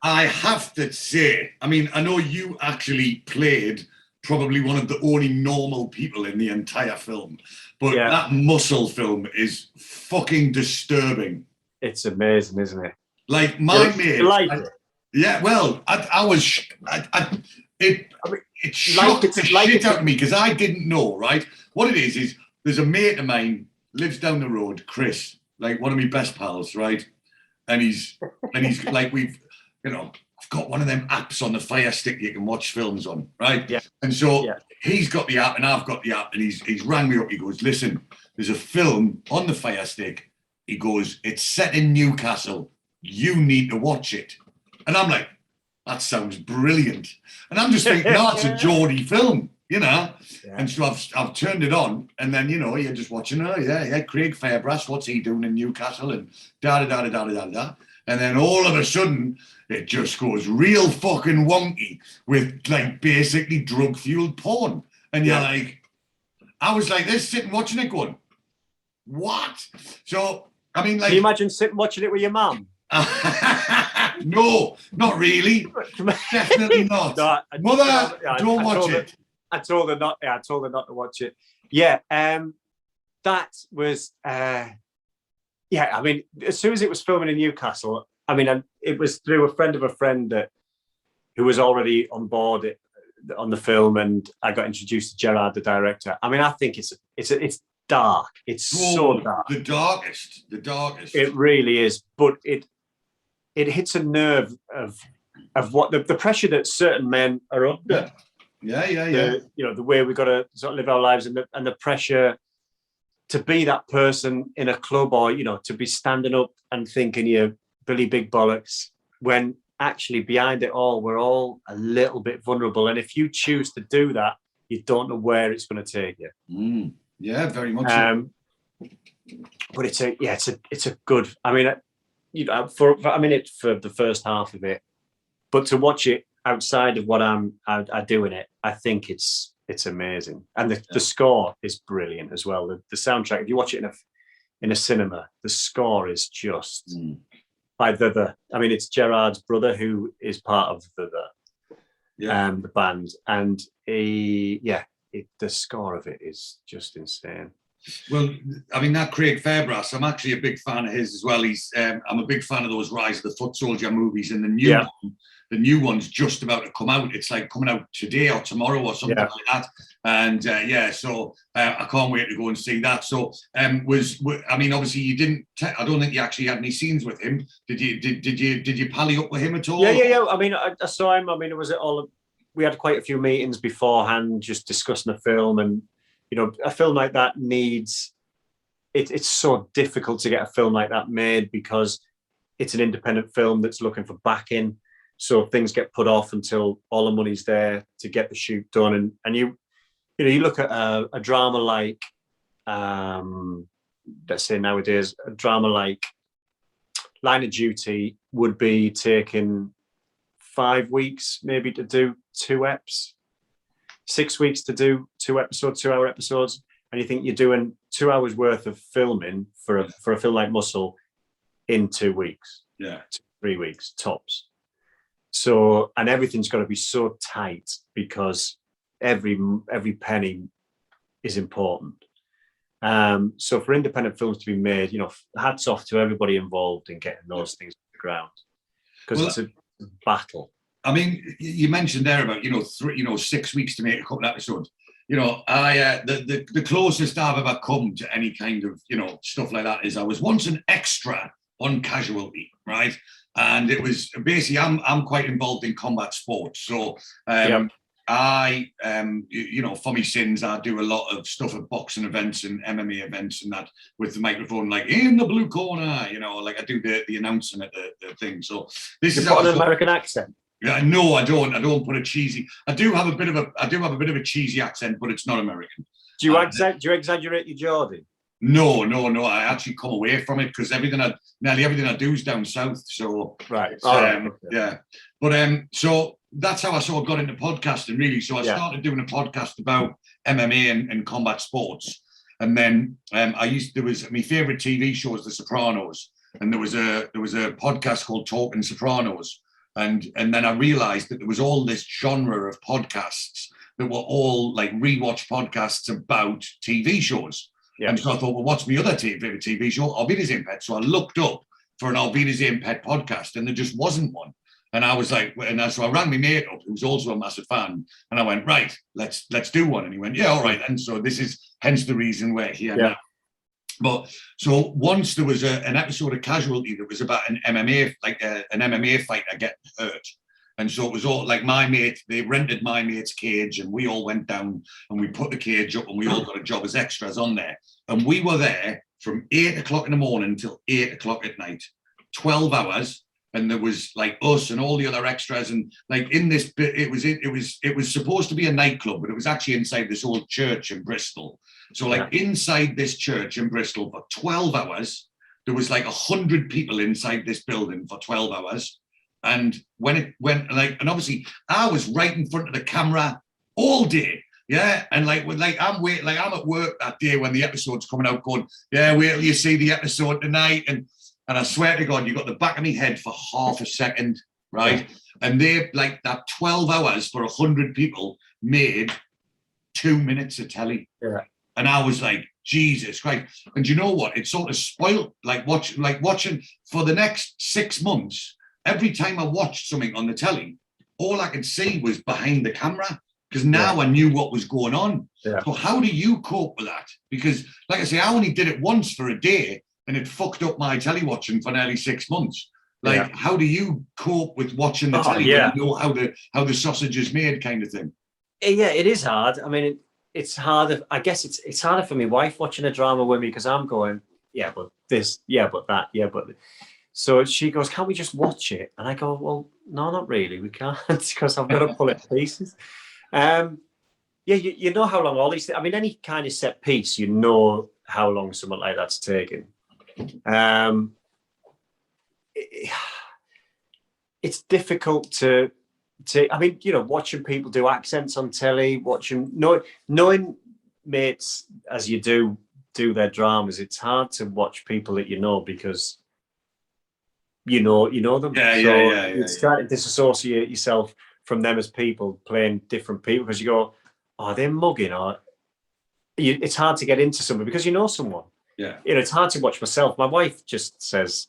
I have to say, I mean, I know you actually played probably one of the only normal people in the entire film, but that muscle film is fucking disturbing. It's amazing, isn't it? Like my mate, it shocked the shit out of me because I didn't know, right? What it is there's a mate of mine lives down the road, Chris, like one of my best pals, right? And he's like, I've got one of them apps on the Fire Stick you can watch films on, right? Yeah. And so he's got the app and I've got the app, and he's rang me up. He goes, "Listen, there's a film on the Fire Stick." He goes, "It's set in Newcastle. You need to watch it." And I'm like, that sounds brilliant. And I'm just thinking, no, it's a Geordie film, Yeah. And so I've turned it on, and then, you're just watching, Craig Fairbrass, what's he doing in Newcastle, and da-da-da-da-da-da-da. And then all of a sudden, it just goes real fucking wonky with like basically drug-fueled porn. And you're like, I was like this, sitting watching it going, what? So, I mean, like... Can you imagine sitting watching it with your mum? No, not really. Definitely not. No, Mother, don't watch it. I told her not. Yeah, I told her not to watch it. Yeah, that was. Yeah, I mean, as soon as it was filming in Newcastle, I mean, it was through a friend of a friend who was already on board on the film, and I got introduced to Gerard, the director. I mean, I think it's dark. It's so dark. The darkest. It really is, but it hits a nerve of what the pressure that certain men are under. Yeah. The way we've got to sort of live our lives, and the pressure to be that person in a club, or to be standing up and thinking you're Billy Big Bollocks, when actually behind it all, we're all a little bit vulnerable. And if you choose to do that, you don't know where it's going to take you. Yeah, very much. So. But it's a good. I mean, for the first half of it, but to watch it outside of what I do in it, I think it's amazing, and the score is brilliant as well. The soundtrack, if you watch it in a cinema, the score is just by the. I mean, it's Gerard's brother who is part of the band, and the score of it is just insane. Well, I mean, that Craig Fairbrass, I'm actually a big fan of his as well. I'm a big fan of those Rise of the Foot Soldier movies, and the new one's just about to come out. It's like coming out today or tomorrow or something like that. And so I can't wait to go and see that. So I mean, obviously you didn't. I don't think you actually had any scenes with him. Did you pally up with him at all? Yeah. I mean, I saw him. I mean, we had quite a few meetings beforehand, just discussing the film. And a film like that needs. It's so difficult to get a film like that made because it's an independent film that's looking for backing. So things get put off until all the money's there to get the shoot done. And you look at a drama like, let's say nowadays, a drama like Line of Duty would be taking 5 weeks maybe to do 2 eps, 6 weeks to do 2 episodes, 2 hour episodes. And you think you're doing 2 hours worth of filming for a film like Muscle in 2 weeks. Yeah. 3 weeks tops. So, and everything's got to be so tight because every penny is important. So for independent films to be made, hats off to everybody involved in getting those things off the ground, because it's a battle. I mean, you mentioned there about 6 weeks to make a couple of episodes. The closest I've ever come to any kind of stuff like that is I was once an extra on Casualty, right? And it was basically, I'm quite involved in combat sports. So I, for my sins, I do a lot of stuff at boxing events and MMA events and that with the microphone, like in the blue corner, like I do the announcing at the thing. So this is an American accent. Yeah, no, I don't. I don't put a cheesy. I do have a bit of a cheesy accent, but it's not American. Do you exaggerate your Geordie? No. I actually come away from it because nearly everything I do is down south. So right, yeah. But so that's how I sort of got into podcasting, really. So I started doing a podcast about MMA and combat sports, and then there was my favorite TV show was The Sopranos, and there was a podcast called Talking Sopranos, and then I realized that there was all this genre of podcasts that were all like rewatch podcasts about TV shows. Yeah. And so I thought, well, what's my other favorite TV show? Auf Wiedersehen Pet. So I looked up for an Auf Wiedersehen Pet podcast, and there just wasn't one. And I was like, so I rang my mate up, who's also a massive fan, and I went, right, let's do one. And he went, yeah, all right. And so this is hence the reason we're here now. But so once there was an episode of Casualty that was about an MMA, like an MMA fighter getting hurt. And so it was all like they rented my mate's cage, and we all went down and we put the cage up, and we all got a job as extras on there. And we were there from 8 o'clock in the morning till 8 o'clock at night, 12 hours. And there was like us and all the other extras. And like in this bit, it was supposed to be a nightclub, but it was actually inside this old church in Bristol. So like inside this church in Bristol for 12 hours, there was like 100 people inside this building for 12 hours. And when it went, like, and obviously I was right in front of the camera all day. Yeah. And I'm at work that day when the episode's coming out going, yeah, wait till you see the episode tonight. And I swear to God, you got the back of my head for half a second, right? And they, like, that 12 hours for 100 people made 2 minutes of telly. Yeah. And I was like, Jesus Christ. And you know what? It sort of spoiled, watching for the next 6 months. Every time I watched something on the telly, all I could see was behind the camera, because now I knew what was going on. Yeah. So how do you cope with that? Because, like I say, I only did it once for a day, and it fucked up my telly watching for nearly 6 months. Like, how do you cope with watching the telly when you know how the sausage is made, kind of thing? Yeah, it is hard. I mean, it's harder. I guess it's harder for my wife watching a drama with me, because I'm going, yeah, but this, yeah, but that, yeah, but. So she goes, can't we just watch it? And I go, well, no, not really. We can't, because I've got to pull it to pieces. Yeah, you know how long all these things, I mean, any kind of set piece, you know how long something like that's taken. It's difficult to, I mean, you know, watching people do accents on telly, knowing mates as you do their dramas, it's hard to watch people that you know, because you know them. It's trying to disassociate yourself from them as people playing different people, because you go, oh, they're mugging, or it's hard to get into somebody because you know someone. Yeah. You know, it's hard to watch myself. My wife just says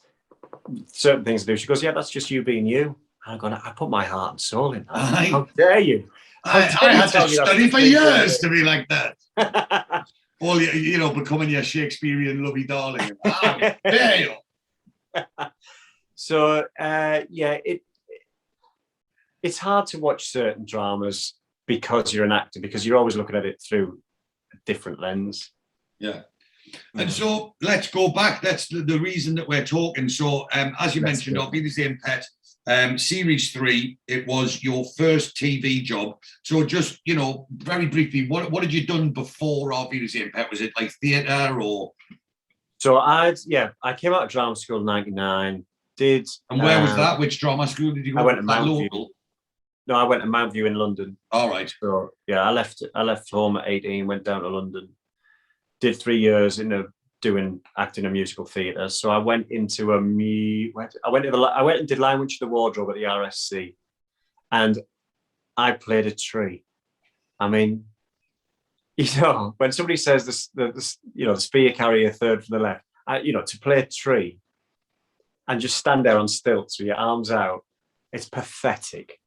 certain things to do. She goes, yeah, that's just you being you. And I'm going, I put my heart and soul in that. How dare you? I had to study for years to be like that. All you know, becoming your Shakespearean lovey darling. How dare you? So it's hard to watch certain dramas because you're an actor, because you're always looking at it through a different lens. Yeah. And so let's go back. That's the reason that we're talking. So as you mentioned, Auf Wiedersehen Pet, series 3, it was your first TV job. So just, you know, very briefly, what had you done before Auf Wiedersehen Pet? Was it like theatre or? So I came out of drama school in '99. And where was that? Which drama school did you go? I went to Mount View. No, I went to Mount View in London. All right. So yeah, I left home at 18, went down to London, did 3 years doing acting and musical theatre. So I went into I went and did Lion Witch of the Wardrobe at the RSC, and I played a tree. I mean, you know, when somebody says the spear carrier third from the left, to play a tree and just stand there on stilts with your arms out, it's pathetic.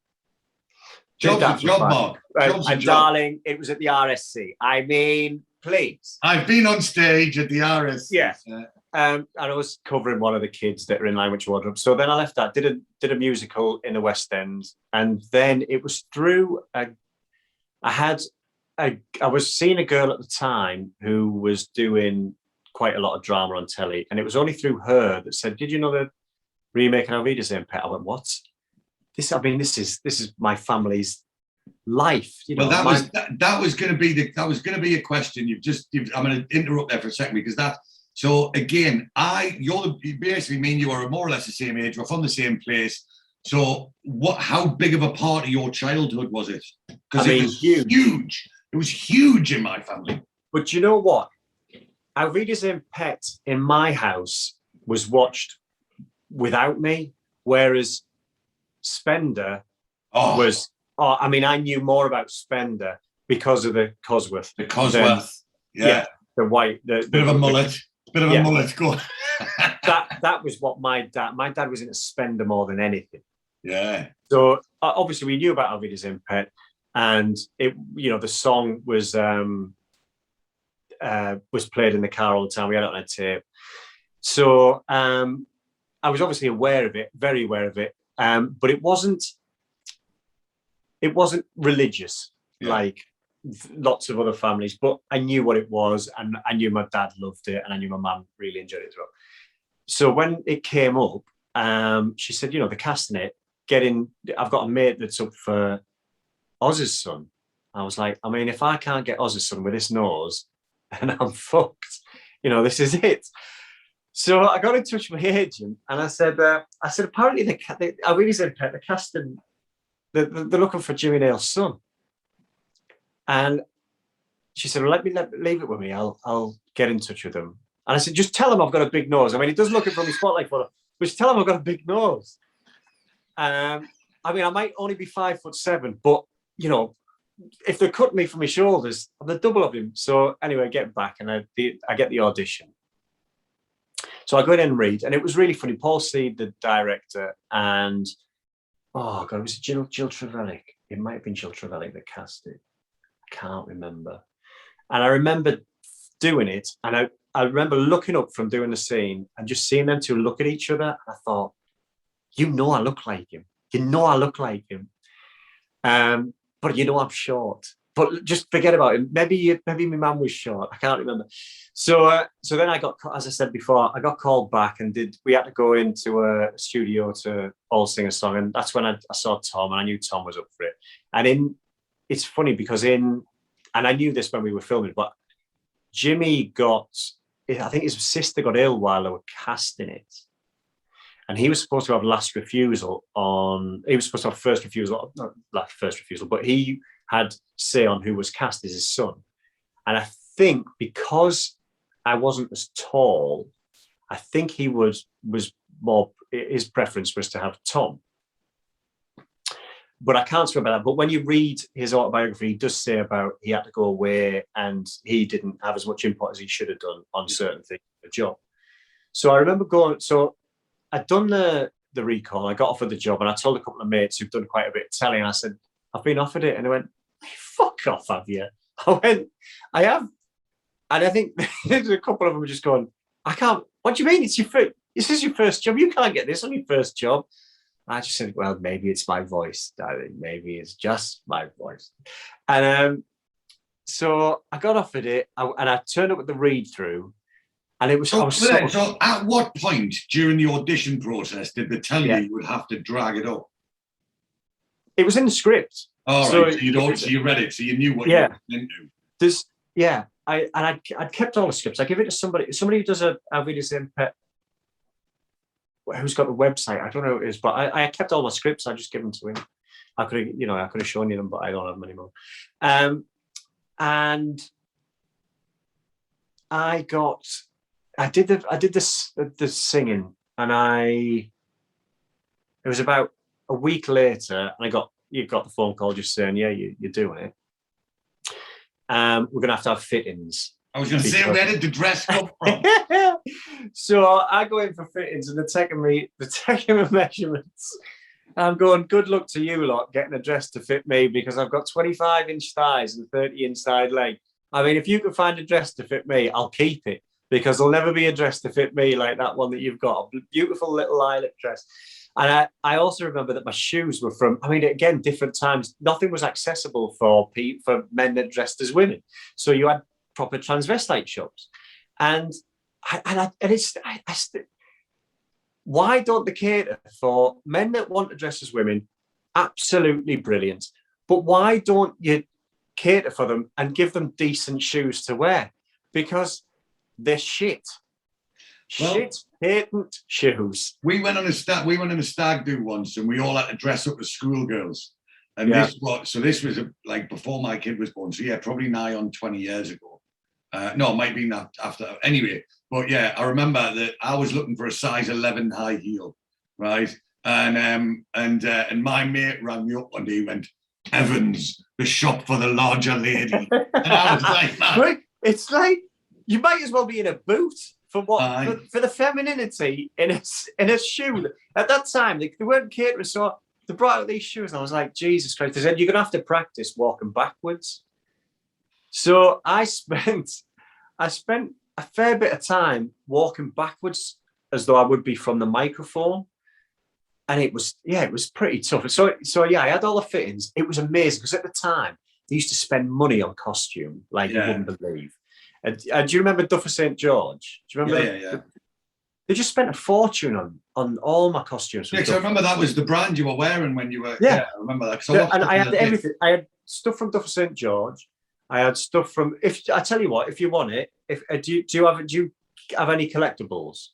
Job's a job, Mark. And darling, it was at the RSC. I mean, please. I've been on stage at the RSC. Yeah. And I was covering one of the kids that are in Lion Witch Wardrobe. So then I left that, did a musical in the West End, and then it was through I was seeing a girl at the time who was doing quite a lot of drama on telly, and it was only through her that said, "Did you know the remake of Auf Wiedersehen Pet?" I went, "What? This is my family's life." You know, well, that was going to be a question. I'm going to interrupt there for a second, because that. So again, basically me and you are more or less the same age. We're from the same place. So how big of a part of your childhood was it? Because it was huge. It was huge in my family. But you know what? Auf Wiedersehen Pet in my house was watched without me, whereas Spender was. Oh, I mean, I knew more about Spender because of the Cosworth. The Cosworth, yeah. The white, bit of a mullet. Bit of a mullet. Go on. that was what my dad was into Spender more than anything. Yeah. So obviously we knew about Auf Wiedersehen Pet, and it, the song was played in the car all the time. We had it on a tape. So I was obviously aware of it, very aware of it, but it wasn't religious like lots of other families. But I knew what it was, and I knew my dad loved it, and I knew my mum really enjoyed it as well. So when it came up, she said, they're casting it. I've got a mate that's up for Oz's son. I was like, I mean, if I can't get Oz's son with this nose, then I'm fucked. This is it. So I got in touch with my agent and I said, apparently I really said, Pet, the casting, they're looking for Jimmy Nail's son. And she said, well, leave it with me. I'll get in touch with them. And I said, just tell him I've got a big nose. I mean, he does look it from his spotlight photo, but just tell him I've got a big nose. I mean, I might only be 5'7", but you know, if they cut me from my shoulders, I'm the double of him. So anyway, I get back and I get the audition. So I go in and read, and it was really funny. Paul Seed, the director, and oh god, it was Jill Trevelyan. It might have been Jill Trevelyan that cast it. I can't remember. And I remember doing it, and I remember looking up from doing the scene and just seeing them two look at each other. And I thought, you know, I look like him. You know, I look like him. But you know, I'm short. But just forget about it. Maybe my mum was short. I can't remember. So then I got, as I said before, I got called back and we had to go into a studio to all sing a song. And that's when I saw Tom, and I knew Tom was up for it. And it's funny because and I knew this when we were filming, but Jimmy I think his sister got ill while they were casting it. And he was supposed to have last refusal he was supposed to have first refusal, not first refusal, but he had say on who was cast as his son. And I think because I wasn't as tall, I think he was more, his preference was to have Tom. But I can't swear about that. But when you read his autobiography, he does say about he had to go away and he didn't have as much input as he should have done on certain things in the job. So I remember I'd done the recall, I got offered the job, and I told a couple of mates who've done quite a bit of telly, and I said, I've been offered it. And they went, fuck off, have you? I went, I have. And I think there's a couple of them were just going, I can't, what do you mean? This is your first job. You can't get this on your first job. I just said, well, maybe it's my voice, darling. Maybe it's just my voice. And so I got offered it, and I turned up at the read through. And it was so at what point during the audition process did they tell you would have to drag it up? It was in the script. All right, so you read it, so you knew what you were into. I'd kept all the scripts. I give it to somebody who does a Auf Wiedersehen Pet, who's got the website. I don't know who it is, but I kept all my scripts. I just give them to him. I could have shown you them, but I don't have them anymore. And I did the singing, and it was about a week later, and you got the phone call just saying, yeah, you're doing it. We're gonna have to have fittings. I was gonna say, where did the dress come from? So I go in for fittings, and they're taking my measurements. I'm going, good luck to you lot getting a dress to fit me, because I've got 25-inch thighs and 30 inside leg. I mean, if you can find a dress to fit me, I'll keep it, because there'll never be a dress to fit me like that one that you've got. A beautiful little lilac dress. And I also remember that my shoes were from, I mean, again, different times. Nothing was accessible for men that dressed as women. So you had proper transvestite shops. And why don't they cater for men that want to dress as women? Absolutely brilliant. But why don't you cater for them and give them decent shoes to wear? Because they're shit. Shit, patent shoes. We went on a stag do once, and we all had to dress up as schoolgirls. And this was like before my kid was born. So yeah, probably nigh on 20 years ago. No, it might be not after. Anyway, but yeah, I remember that I was looking for a size 11 high heel, right? And my mate rang me up one day. He went, Evans, the shop for the larger lady. And I was like, man. It's like you might as well be in a boot. For what? For the femininity in a shoe. At that time, they weren't catering, so they brought out these shoes, and I was like, Jesus Christ! They said you're gonna have to practice walking backwards. So I spent a fair bit of time walking backwards as though I would be from the microphone, and it was pretty tough. So I had all the fittings. It was amazing because at the time they used to spend money on costume like you wouldn't believe. Do you remember Duffer St. George? Do you remember? Yeah. They just spent a fortune on all my costumes. Yeah, because I remember that was the brand you were wearing when you were. Yeah, I remember that. And I had everything. I had stuff from Duffer St. George. I had stuff from. If I tell you what, if you want it, do you have any collectibles?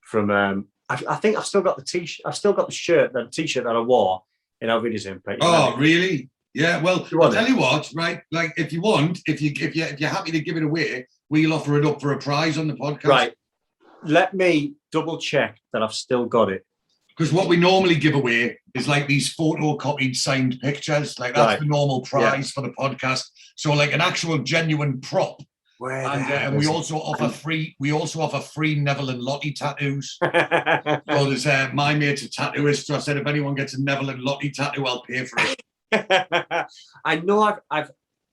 from. I think I've still got the t-shirt. I've still got the t-shirt that I wore in Auf Wiedersehen Pet. Oh, really? Yeah. Well, I'll tell it? you what, right? Like, if you want, if you're happy to give it away, we'll offer it up for a prize on the podcast. Right. Let me double check that I've still got it. Because what we normally give away is like these photocopied signed pictures. Like that's the normal prize for the podcast. So like an actual genuine prop. And we also offer free. We also offer free Neville and Lottie tattoos. So there's my mate's a tattooist. So I said if anyone gets a Neville and Lottie tattoo, I'll pay for it. I know I've.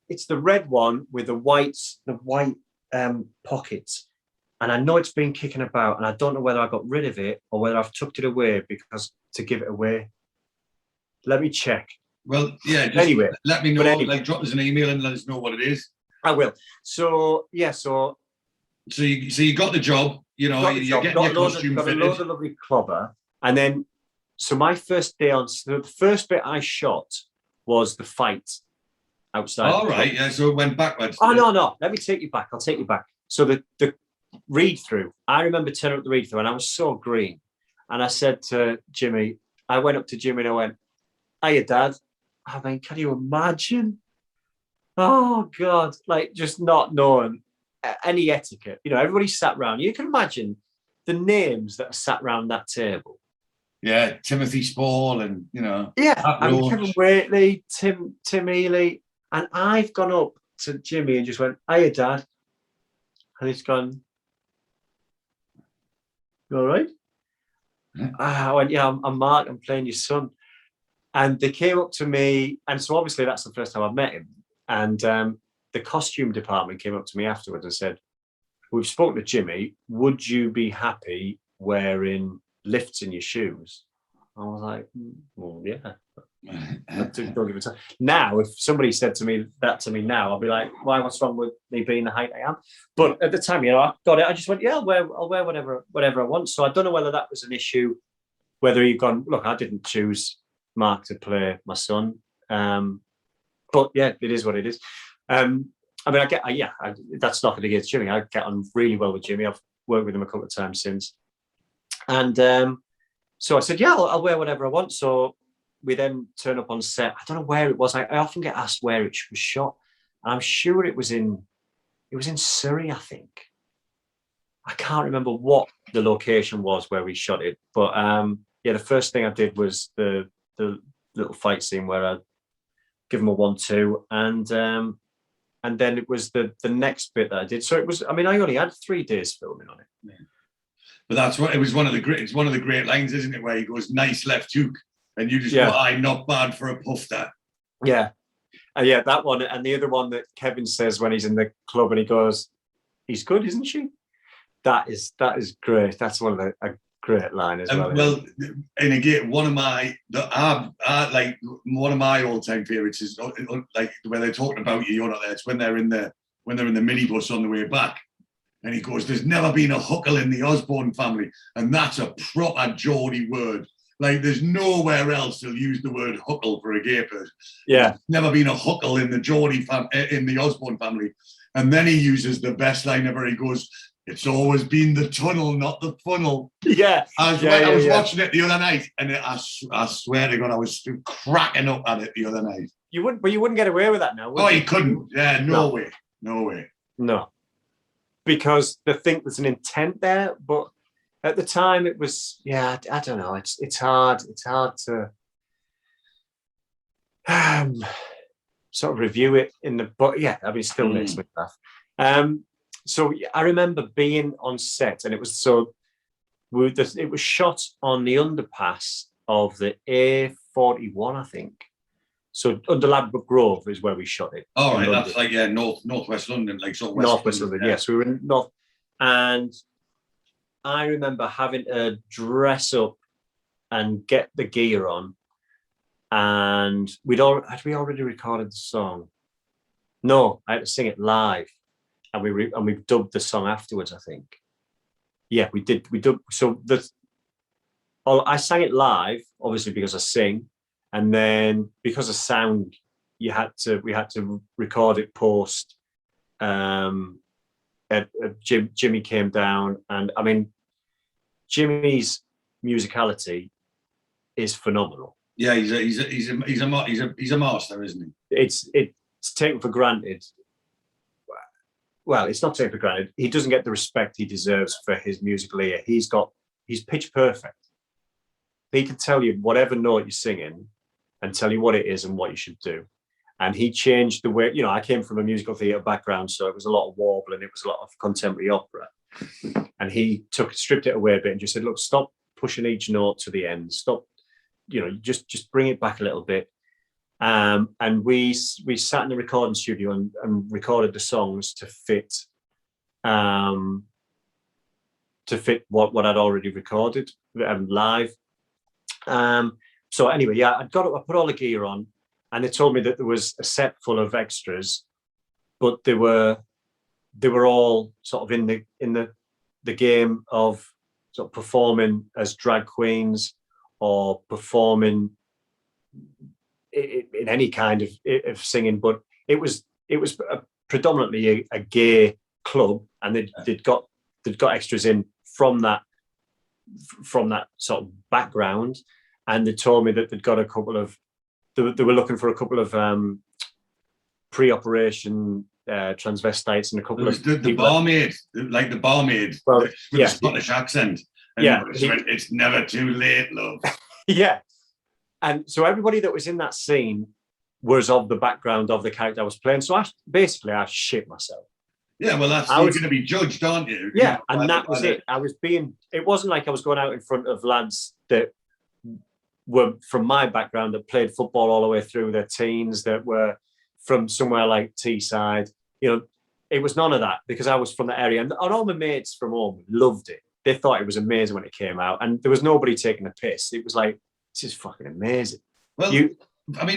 It's the red one with the white pockets, and I know it's been kicking about, and I don't know whether I got rid of it or whether I've tucked it away because to give it away. Let me check. Well, yeah. Anyway, let me know. Anyway, like drop us an email and let us know what it is. I will. So yeah. So you got the job. You know, you're getting your costume fitted. Got a load of lovely clobber, and then so my first day on. So the first bit I shot was the fight outside. All right. Yeah. So it went backwards. Oh no. Let me take you back. I'll take you back. So the read through. I remember turning up the read through, and I was so green. And I said to Jimmy, I went up to Jimmy and I went, "Hiya, Dad." I mean, can you imagine? Oh God, like just not knowing any etiquette. You know, everybody sat round. You can imagine the names that are sat round that table. Yeah, Timothy Spall and, you know. Yeah, I mean, Kevin Waitley, Tim Ely. And I've gone up to Jimmy and just went, "Hiya, Dad." And he's gone, "You all right?" Yeah. I went, "Yeah, I'm Mark. I'm playing your son." And they came up to me. And so obviously that's the first time I've met him. And the costume department came up to me afterwards and said, "We've spoken to Jimmy. Would you be happy wearing lifts in your shoes?" I was like, "Well, yeah." Don't give it time. Now, if somebody said to me now, I'll be like, "Why? What's wrong with me being the height I am?" But at the time, you know, I got it. I just went, "Yeah, I'll wear whatever I want." So I don't know whether that was an issue. Whether you've gone, look, I didn't choose Mark to play my son. But yeah, it is what it is. I mean, that's nothing against Jimmy. I get on really well with Jimmy. I've worked with him a couple of times since. And so I said, "Yeah, I'll wear whatever I want." So we then turn up on set. I don't know where it was. I often get asked where it was shot. And I'm sure it was in Surrey, I think. I can't remember what the location was where we shot it. But yeah, the first thing I did was the little fight scene where I give him a 1-2, and then it was the next bit that I did. So it was. I mean, I only had 3 days filming on it. Yeah. But that's what it was. One of the great lines, isn't it? Where he goes, "Nice left hook," and you just go, "I'm not bad for a puffer." Yeah, yeah, that one, and the other one that Kevin says when he's in the club and he goes, "He's good, isn't she?" That is great. That's one of a great line as well. Well, and again, one of my all-time favorites is like when they're talking about you're not there. It's when they're in the minibus on the way back, and he goes, "There's never been a huckle in the Osbourne family," and that's a proper Geordie word. Like, there's nowhere else they'll use the word huckle for a gay person. Yeah, there's never been a huckle in the in the Osbourne family, and then he uses the best line ever. He goes, "It's always been the tunnel, not the funnel." Yeah. I was watching it the other night, and I swear to God, I was cracking up at it the other night. You wouldn't get away with that now. Oh, you couldn't. Yeah, no way. No, because they think there's an intent there, but at the time it was. Yeah, I don't know. It's hard. It's hard to sort of review it but yeah, I mean, it still makes me laugh. So I remember being on set, and it was shot on the underpass of the A41, I think. So under Ladbroke Grove is where we shot it. Oh, right, that's like northwest London, like sort of northwest London. Yes, we were in north, and I remember having to dress up and get the gear on, and had we already recorded the song? No, I had to sing it live. And we dubbed the song afterwards, I think. Yeah, we did. We dubbed. So I sang it live, obviously because I sing, and then because of sound, we had to record it post. Jimmy came down, and I mean, Jimmy's musicality is phenomenal. Yeah, he's a master, isn't he? It's taken for granted. Well, it's not taken for granted. He doesn't get the respect he deserves for his musical ear. He's pitch perfect. He can tell you whatever note you're singing and tell you what it is and what you should do. And he changed the way, I came from a musical theatre background, so it was a lot of warbling, it was a lot of contemporary opera. And he stripped it away a bit and just said, look, stop pushing each note to the end. Stop, just bring it back a little bit. And we sat in the recording studio and recorded the songs to fit what I'd already recorded live. So anyway, I put all the gear on, and they told me that there was a set full of extras, but they were all sort of in the game of sort of performing as drag queens or performing in any kind of singing. But it was predominantly a gay club, and they'd got extras in from that sort of background. And they told me that they'd got they were looking for a couple of pre-operation transvestites and a couple of the barmaid, like the barmaid, with a Scottish accent. And it's never too late, love. Yeah. And so everybody that was in that scene was of the background of the character I was playing. So I shit myself. Yeah, well, you're going to be judged, aren't you? Yeah, and that was it. It wasn't like I was going out in front of lads that were from my background that played football all the way through their teens, that were from somewhere like Teesside. It was none of that, because I was from the area, and all my mates from home loved it. They thought it was amazing when it came out, and there was nobody taking a piss. It was like, this is fucking amazing. Well,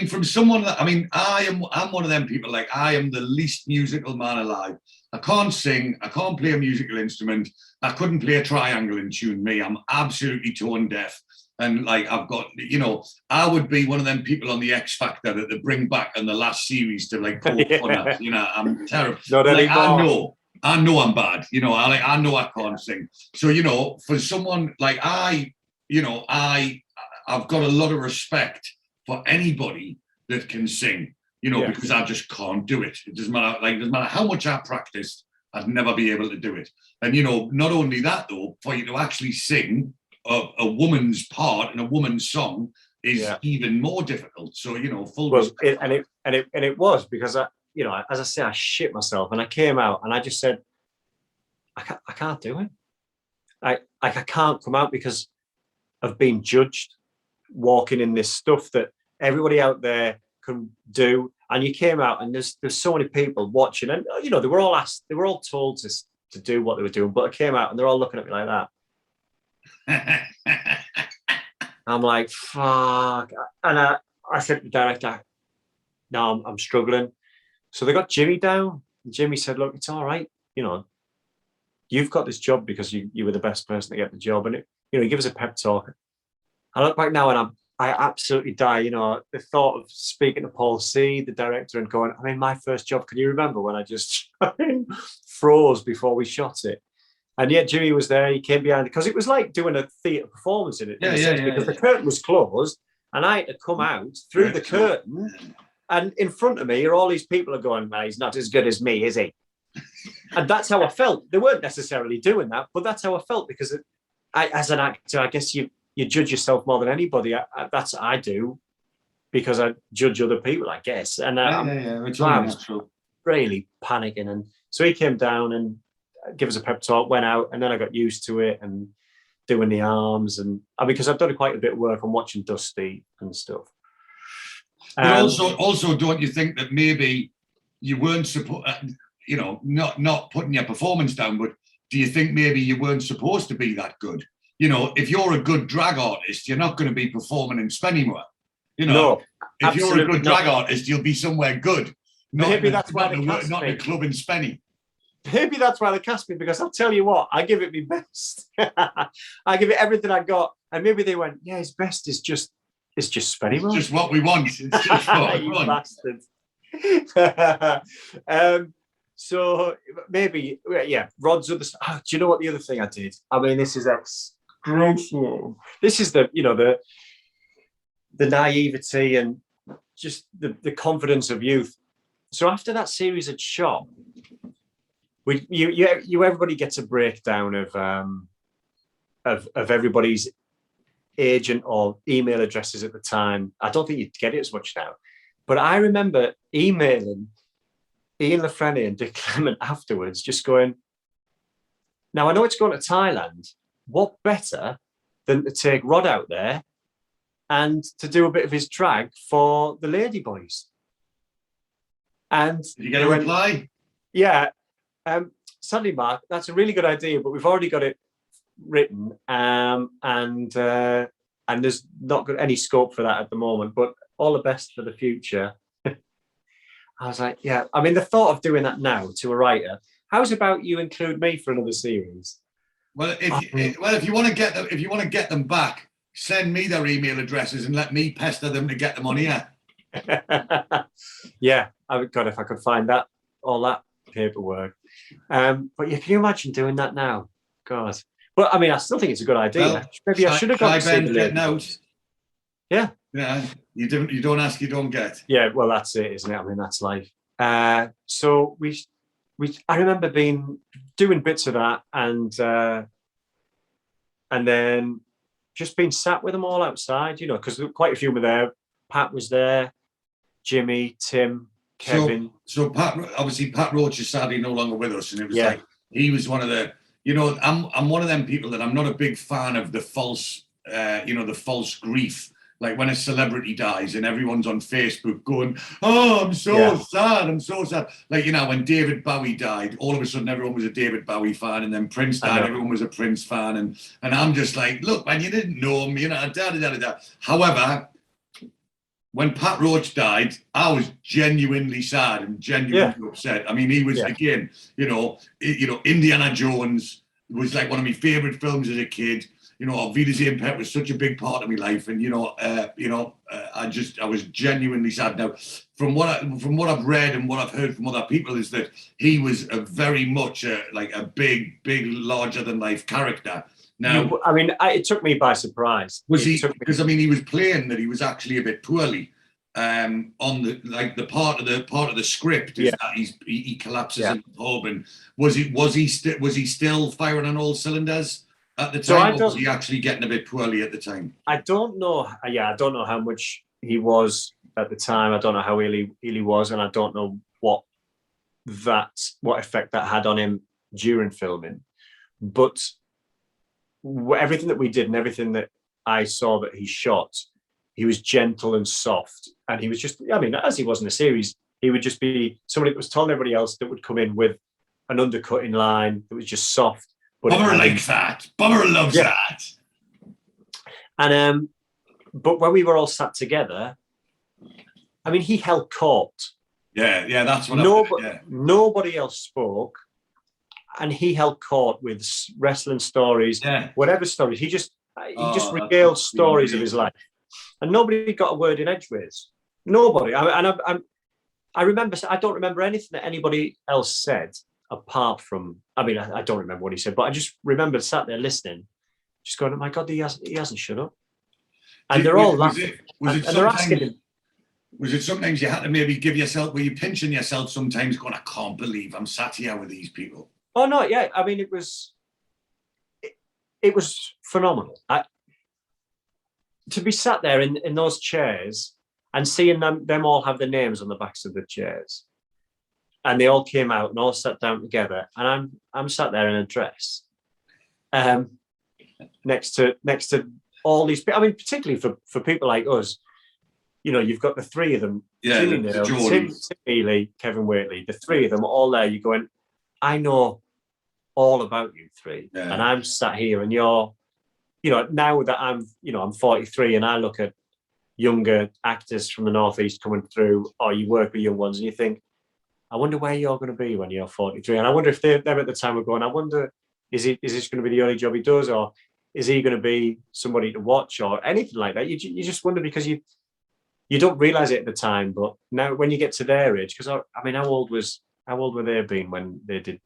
from someone that, I'm one of them people, like, I am the least musical man alive. I can't sing, I can't play a musical instrument, I couldn't play a triangle in tune. Me, I'm absolutely tone deaf. And like, I've got, I would be one of them people on the X Factor that they bring back in the last series to like poke fun at. I'm terrible. Like, I know I'm bad. I know I can't sing. So, for someone like I've got a lot of respect for anybody that can sing, because I just can't do it. It doesn't matter how much I practiced, I'd never be able to do it. And, not only that though, for you to actually sing a woman's part in a woman's song is even more difficult. So, full respect. It was, because as I say, I shit myself, and I came out and I just said, I can't do it. I can't come out because of being judged, walking in this stuff that everybody out there can do. And you came out, and there's so many people watching, and they were all told to do what they were doing, but I came out and they're all looking at me like that. I'm like, fuck. And I said to the director, no, I'm struggling. So they got Jimmy down. And Jimmy said, look, it's all right. You've got this job because you were the best person to get the job. And he gives us a pep talk. I look back now and I absolutely die. The thought of speaking to Paul C, the director, and going, my first job, can you remember when I just froze before we shot it? And yet Jimmy was there. He came behind, because it was like doing a theatre performance in it. Because the curtain was closed, and I had to come out through the curtain, and in front of me are all these people are going, man, he's not as good as me, is he? And that's how I felt. They weren't necessarily doing that, but that's how I felt, because as an actor, I guess you judge yourself more than anybody. That's what I do, because I judge other people, I guess. And it's true. Really panicking. And so he came down and give us a pep talk, went out, and then I got used to it and doing the arms, and because I've done quite a bit of work on watching Dusty and stuff. But also, don't you think that maybe you weren't not putting your performance down, but do you think maybe you weren't supposed to be that good? If you're a good drag artist, you're not going to be performing in Spennymoor. No, if you're a good drag artist, you'll be somewhere good. Maybe that's why they cast not me. in a club in Spenny. Maybe that's why they cast me, because I'll tell you what, I give it my best. I give it everything I got, and maybe they went, yeah, his best is just Spennymoor. It's just what we want. It's just what we want. Bastard. So maybe, Rod's other. Do you know what the other thing I did? This is disgraceful. This is the naivety and just the confidence of youth. So after that series had shot, everybody gets a breakdown of everybody's agent or email addresses at the time. I don't think you'd get it as much now, but I remember emailing Ian LaFreniere and Dick Clement afterwards, just going, now I know it's going to Thailand. What better than to take Rod out there and to do a bit of his drag for the Ladyboys? And did you get a reply? Yeah. Sadly, Mark, that's a really good idea, but we've already got it written, and there's not got any scope for that at the moment. But all the best for the future. I was like, yeah. I mean, the thought of doing that now to a writer. How's about you include me for another series? Well, if you want to get them back, send me their email addresses and let me pester them to get them on here. Yeah, I would. God, if I could find all that paperwork. But yeah, can you imagine doing that now? God. But I mean, I still think it's a good idea. Well, maybe I should have gone to see the getting out. Yeah. Yeah. You don't ask, you don't get. Yeah. Well, that's it, isn't it? I mean, that's life. So I remember doing bits of that, and then just being sat with them all outside, because quite a few were there. Pat was there, Jimmy, Tim, Kevin. So Pat Roach is sadly no longer with us, and it was like he was one of the. I'm one of them people that I'm not a big fan of the false, the false grief. Like when a celebrity dies and everyone's on Facebook going, "Oh, I'm so sad, I'm so sad." Like, when David Bowie died, all of a sudden everyone was a David Bowie fan, and then Prince died, everyone was a Prince fan, and I'm just like, look, man, you didn't know him, da. However, when Pat Roach died, I was genuinely sad and genuinely upset. I mean, he was again, Indiana Jones was like one of my favorite films as a kid. Auf Wiedersehen Pet was such a big part of my life, and I was genuinely sad. Now, from what I've read and what I've heard from other people is that he was a very much a big, larger than life character. Now, I mean, it took me by surprise. Because he was playing that he was actually a bit poorly. On the part of the script is that he collapses in the pub, and was he still firing on all cylinders at the time, or was he actually getting a bit poorly at the time? I don't know. I don't know how much he was at the time. I don't know how ill he was, and I don't know what effect that had on him during filming. But everything that we did and everything that I saw that he shot, he was gentle and soft, and he was just, as he was in the series, he would just be somebody that was telling everybody else that would come in with an undercutting line that was just soft. Bummer likes that. Bummer loves that. And but when we were all sat together, he held court. Yeah, that's what nobody else spoke, and he held court with wrestling stories, whatever stories. He just regaled stories of his life. And nobody got a word in edgeways. Nobody. I remember. I don't remember anything that anybody else said apart from. I don't remember what he said, but I just remember sat there listening, just going, "Oh my God, he hasn't shut up." And they're all laughing. And they're asking him. Was it sometimes you had to maybe give yourself? Were you pinching yourself sometimes, going, "I can't believe I'm sat here with these people"? Oh no, yeah. It was phenomenal. To be sat there in those chairs and seeing them all have their names on the backs of the chairs, and they all came out and all sat down together, and I'm sat there in a dress, next to all these people. Particularly for people like us, you've got the three of them, Jimmy Neville, Tim Healy, Kevin Waitley, the three of them all there. You're going, I know all about you three, and I'm sat here, and you're. Now that I'm 43 and I look at younger actors from the Northeast coming through, or you work with young ones, and you think, I wonder where you're going to be when you're 43. And I wonder if them at the time were going, I wonder, is this going to be the only job he does, or is he going to be somebody to watch, or anything like that? You just wonder, because you don't realize it at the time, but now when you get to their age, because how old were they been when they did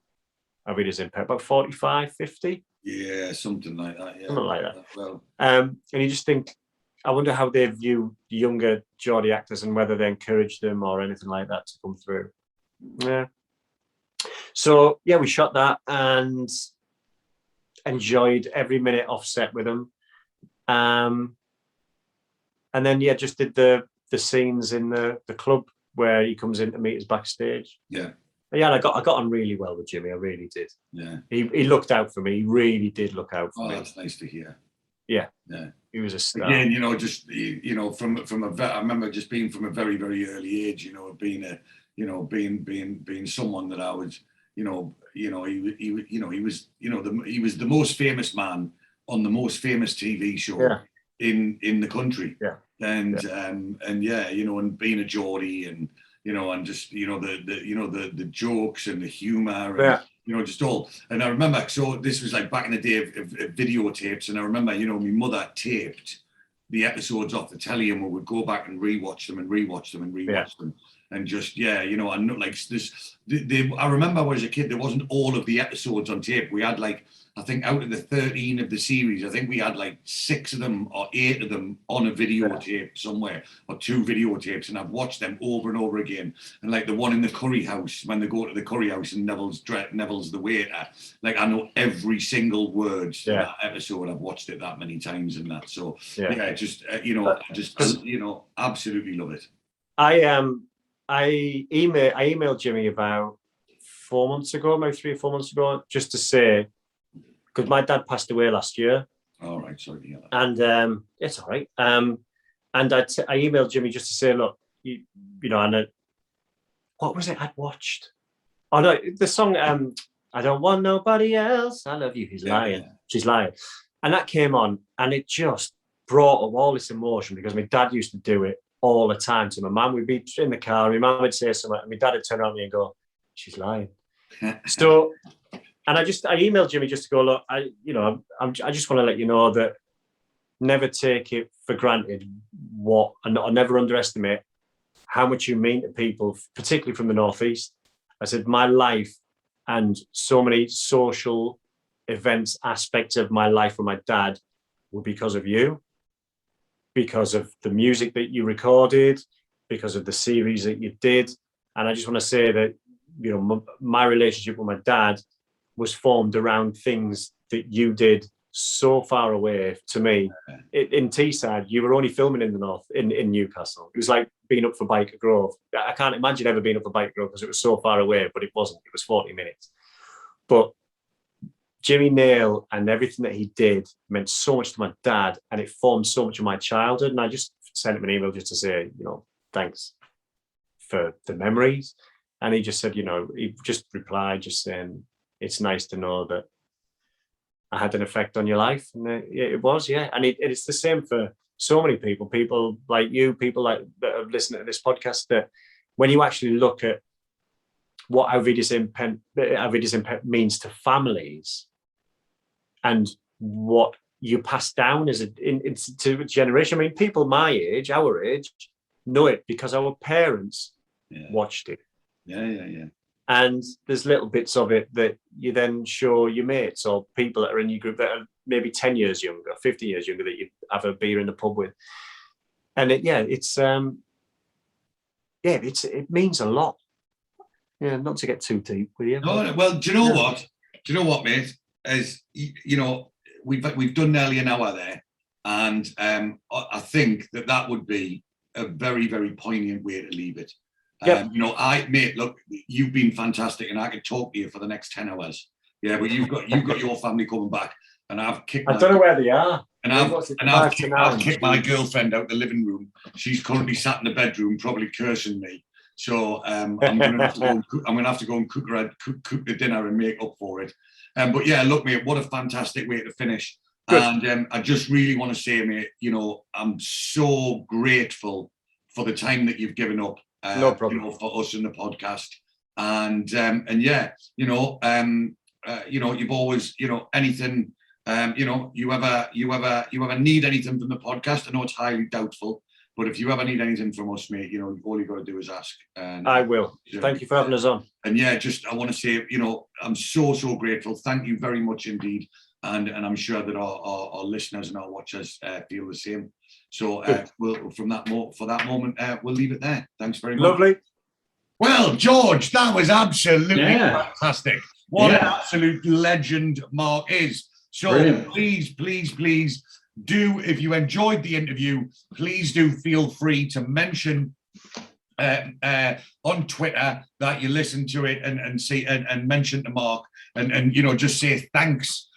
Auf Wiedersehen Pet? About 45, 50? Yeah, something like that. Yeah, Something like that. Well, and you just think, I wonder how they view younger Geordie actors and whether they encourage them or anything like that to come through. Yeah. So yeah, we shot that and enjoyed every minute off set with them. And then just did the scenes in the club where he comes in to meet us backstage. Yeah. Yeah, I got on really well with Jimmy. I really did. Yeah. He looked out for me. He really did look out for me. That's nice to hear. Yeah. Yeah. He was a star. Again, just I remember just being from a very, very early age, being someone that I was, he was the most famous man on the most famous TV show in the country. Yeah. And and being a Geordie and and just the jokes and the humor and just all. And I remember, so this was like back in the day of videotapes, and I remember my mother taped the episodes off the telly, and we would go back and rewatch them and just and not like this. I remember when I was a kid, there wasn't all of the episodes on tape. We had like, I think out of the 13 of the series, I think we had like 6 of them or 8 of them on a videotape somewhere, or 2 videotapes, and I've watched them over and over again. And like the one in the curry house, when they go to the curry house and Neville's the waiter, like I know every single word to that episode. I've watched it that many times and that. So I just absolutely love it. I emailed Jimmy about 4 months ago, maybe 3 or 4 months ago, just to say, because my dad passed away last year. All right, sorry to hear that. And it's all right. And I emailed Jimmy just to say, look, what was it I'd watched? Oh no, the song I Don't Want Nobody Else, I Love You, He's Lying. She's Lying. And that came on, and it just brought up all this emotion, because my dad used to do it all the time to my mum. We'd be in the car, and my mum would say something, and my dad would turn around me and go, she's lying. So, and I emailed Jimmy just to go, look, I just want to let you know that never take it for granted or never underestimate how much you mean to people, particularly from the Northeast. I said, my life and so many social events, aspects of my life with my dad were because of you, because of the music that you recorded, because of the series that you did. And I just want to say that, my relationship with my dad was formed around things that you did so far away to me. In Teesside, you were only filming in the north, in Newcastle. It was like being up for Biker Grove. I can't imagine ever being up for Biker Grove because it was so far away, but it wasn't. It was 40 minutes. But Jimmy Nail and everything that he did meant so much to my dad, and it formed so much of my childhood. And I just sent him an email just to say, thanks for the memories. And he just said, he just replied, just saying, it's nice to know that I had an effect on your life. And it was, yeah. And it's the same for so many people like you, people like that have listened to this podcast, that when you actually look at what Auf Wiedersehen Pet means to families and what you pass down to a generation. I mean, people my age, our age, know it because our parents watched it. Yeah. And there's little bits of it that you then show your mates or people that are in your group that are maybe 10 years younger, 50 years younger, that you have a beer in the pub with. And it means a lot. Yeah, not to get too deep with you. No, well, do you know what? Do you know what, mate? As we've done nearly an hour there, and I think that would be a very, very poignant way to leave it. Yep. Mate, look, you've been fantastic, and I could talk to you for the next 10 hours. Yeah, but you've got your family coming back, and I've kicked. I don't know where they are. And I've kicked my girlfriend out the living room. She's currently sat in the bedroom, probably cursing me. So I'm going to have to go and cook the dinner and make up for it. But yeah, look, mate, what a fantastic way to finish. Good. And I just really want to say, mate, I'm so grateful for the time that you've given up. No problem. For us in the podcast. And you've always, anything, you ever need anything from the podcast. I know it's highly doubtful. But if you ever need anything from us, mate, all you got to do is ask. And I will. Thank you for having us on. And yeah, I want to say, I'm so, so grateful. Thank you very much indeed and I'm sure that our listeners and our watchers feel the same. So for that moment, we'll leave it there. Thanks very much. Lovely. Well, George, that was absolutely fantastic. What an absolute legend Mark is. So Brilliant. please do, if you enjoyed the interview, please do feel free to mention on Twitter that you listened to it and mention to Mark and just say thanks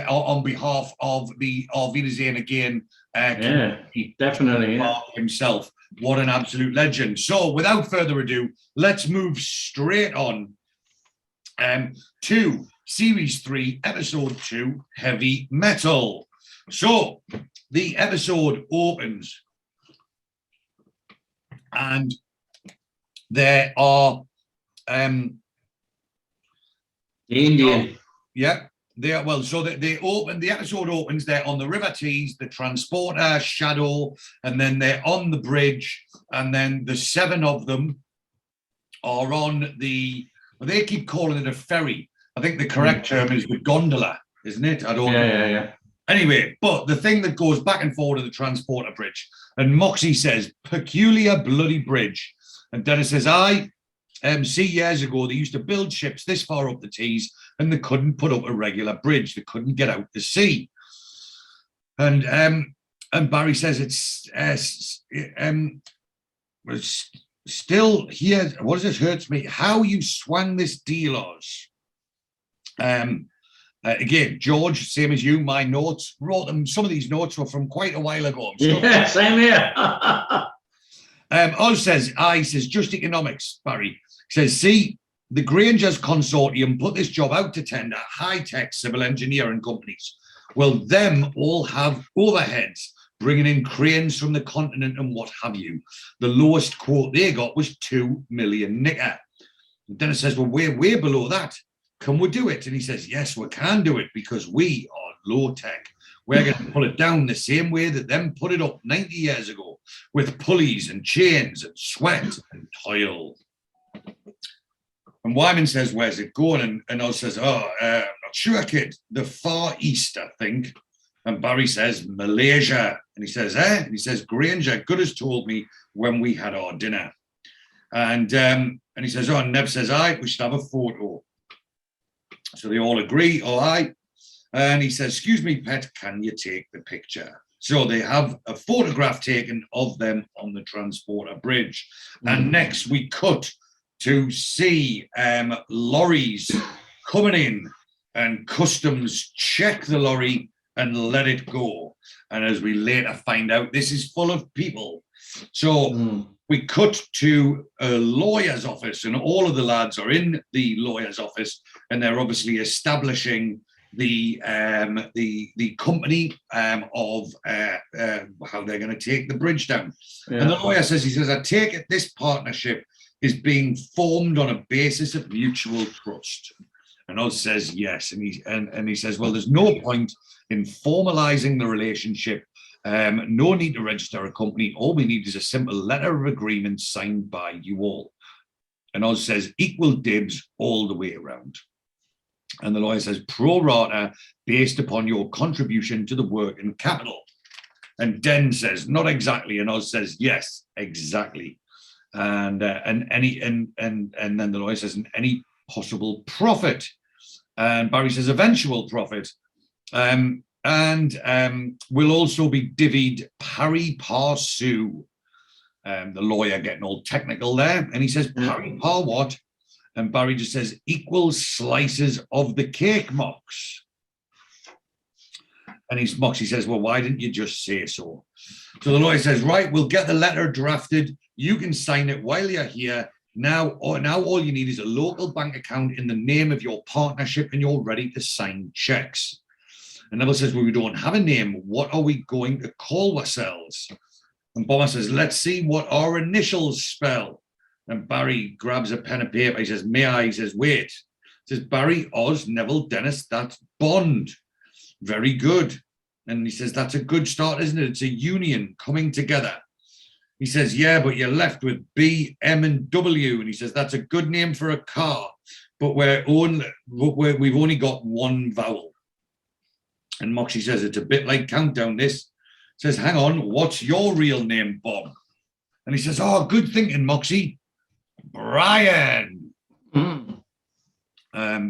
on behalf of the Auf Wiedersehen Again community. Definitely. Mark himself. What an absolute legend. So without further ado, let's move straight on to Series 3, Episode 2, Heavy Metal. So the episode opens and there are The Indian. The episode opens, they're on the River Tees, the transporter, Shadow, and then they're on the bridge, and then the 7 of them are on they keep calling it a ferry. I think the correct term is the gondola, isn't it? I don't know. Yeah. Anyway, but the thing that goes back and forward to the transporter bridge, and Moxey says, peculiar bloody bridge. And Dennis says, see, years ago, they used to build ships this far up the Tees and they couldn't put up a regular bridge. They couldn't get out to sea. And Barry says it's still here. What does it hurts me? How you swung this dealers. Again, George, same as you, my notes, wrote them. Some of these notes were from quite a while ago. Yeah, same here. Oz says, says, just economics, Barry. Says, see, the Granger's consortium put this job out to tender, high-tech civil engineering companies. Well, them all have overheads, bringing in cranes from the continent and what have you. The lowest quote they got was 2 million nicker. And Dennis says, well, we're way below that. Can we do it? And he says, yes, we can do it because we are low-tech. We're going to pull it down the same way that them put it up 90 years ago with pulleys and chains and sweat and toil. And Wyman says, where's it going? And Oz says, I'm not sure, kid. The Far East, I think. And Barry says, Malaysia. And he says, And he says, Granger, good as told me when we had our dinner. And he says, and Nev says, we should have a photo. So they all agree, And he says, excuse me, Pet, can you take the picture? So they have a photograph taken of them on the transporter bridge. And next we cut to see lorries coming in and customs check the lorry and let it go. And as we later find out, this is full of people. So we cut to a lawyer's office and all of the lads are in the lawyer's office and they're obviously establishing the company of how they're going to take the bridge down. Yeah. And the lawyer says, I take it this partnership is being formed on a basis of mutual trust. And Oz says yes. And he says, well, there's no point in formalizing the relationship. No need to register a company. All we need is a simple letter of agreement signed by you all. And Oz says equal dibs all the way around. And the lawyer says pro rata based upon your contribution to the work and capital. And Den says not exactly. And Oz says yes, exactly. And then the lawyer says any possible profit. And Barry says eventual profit. And will also be divvied pari passu. The lawyer getting all technical there. And he says, pari par what? And Barry just says, equal slices of the cake, Mox. And Moxey says, well, why didn't you just say so? So the lawyer says, right, we'll get the letter drafted. You can sign it while you're here. Now all you need is a local bank account in the name of your partnership and you're ready to sign checks. And Neville says, well, we don't have a name. What are we going to call ourselves? And Bomber says, let's see what our initials spell. And Barry grabs a pen and paper. He says, may I? He says, wait. He says, Barry, Oz, Neville, Dennis, that's Bond. Very good. And he says, that's a good start, isn't it? It's a union coming together. He says, yeah, but you're left with B, M, and W. And he says, that's a good name for a car, but we've only got one vowel. And Moxey says, it's a bit like Countdown, this. Says, hang on, what's your real name, Bob? And he says, oh, good thinking, Moxey. Brian.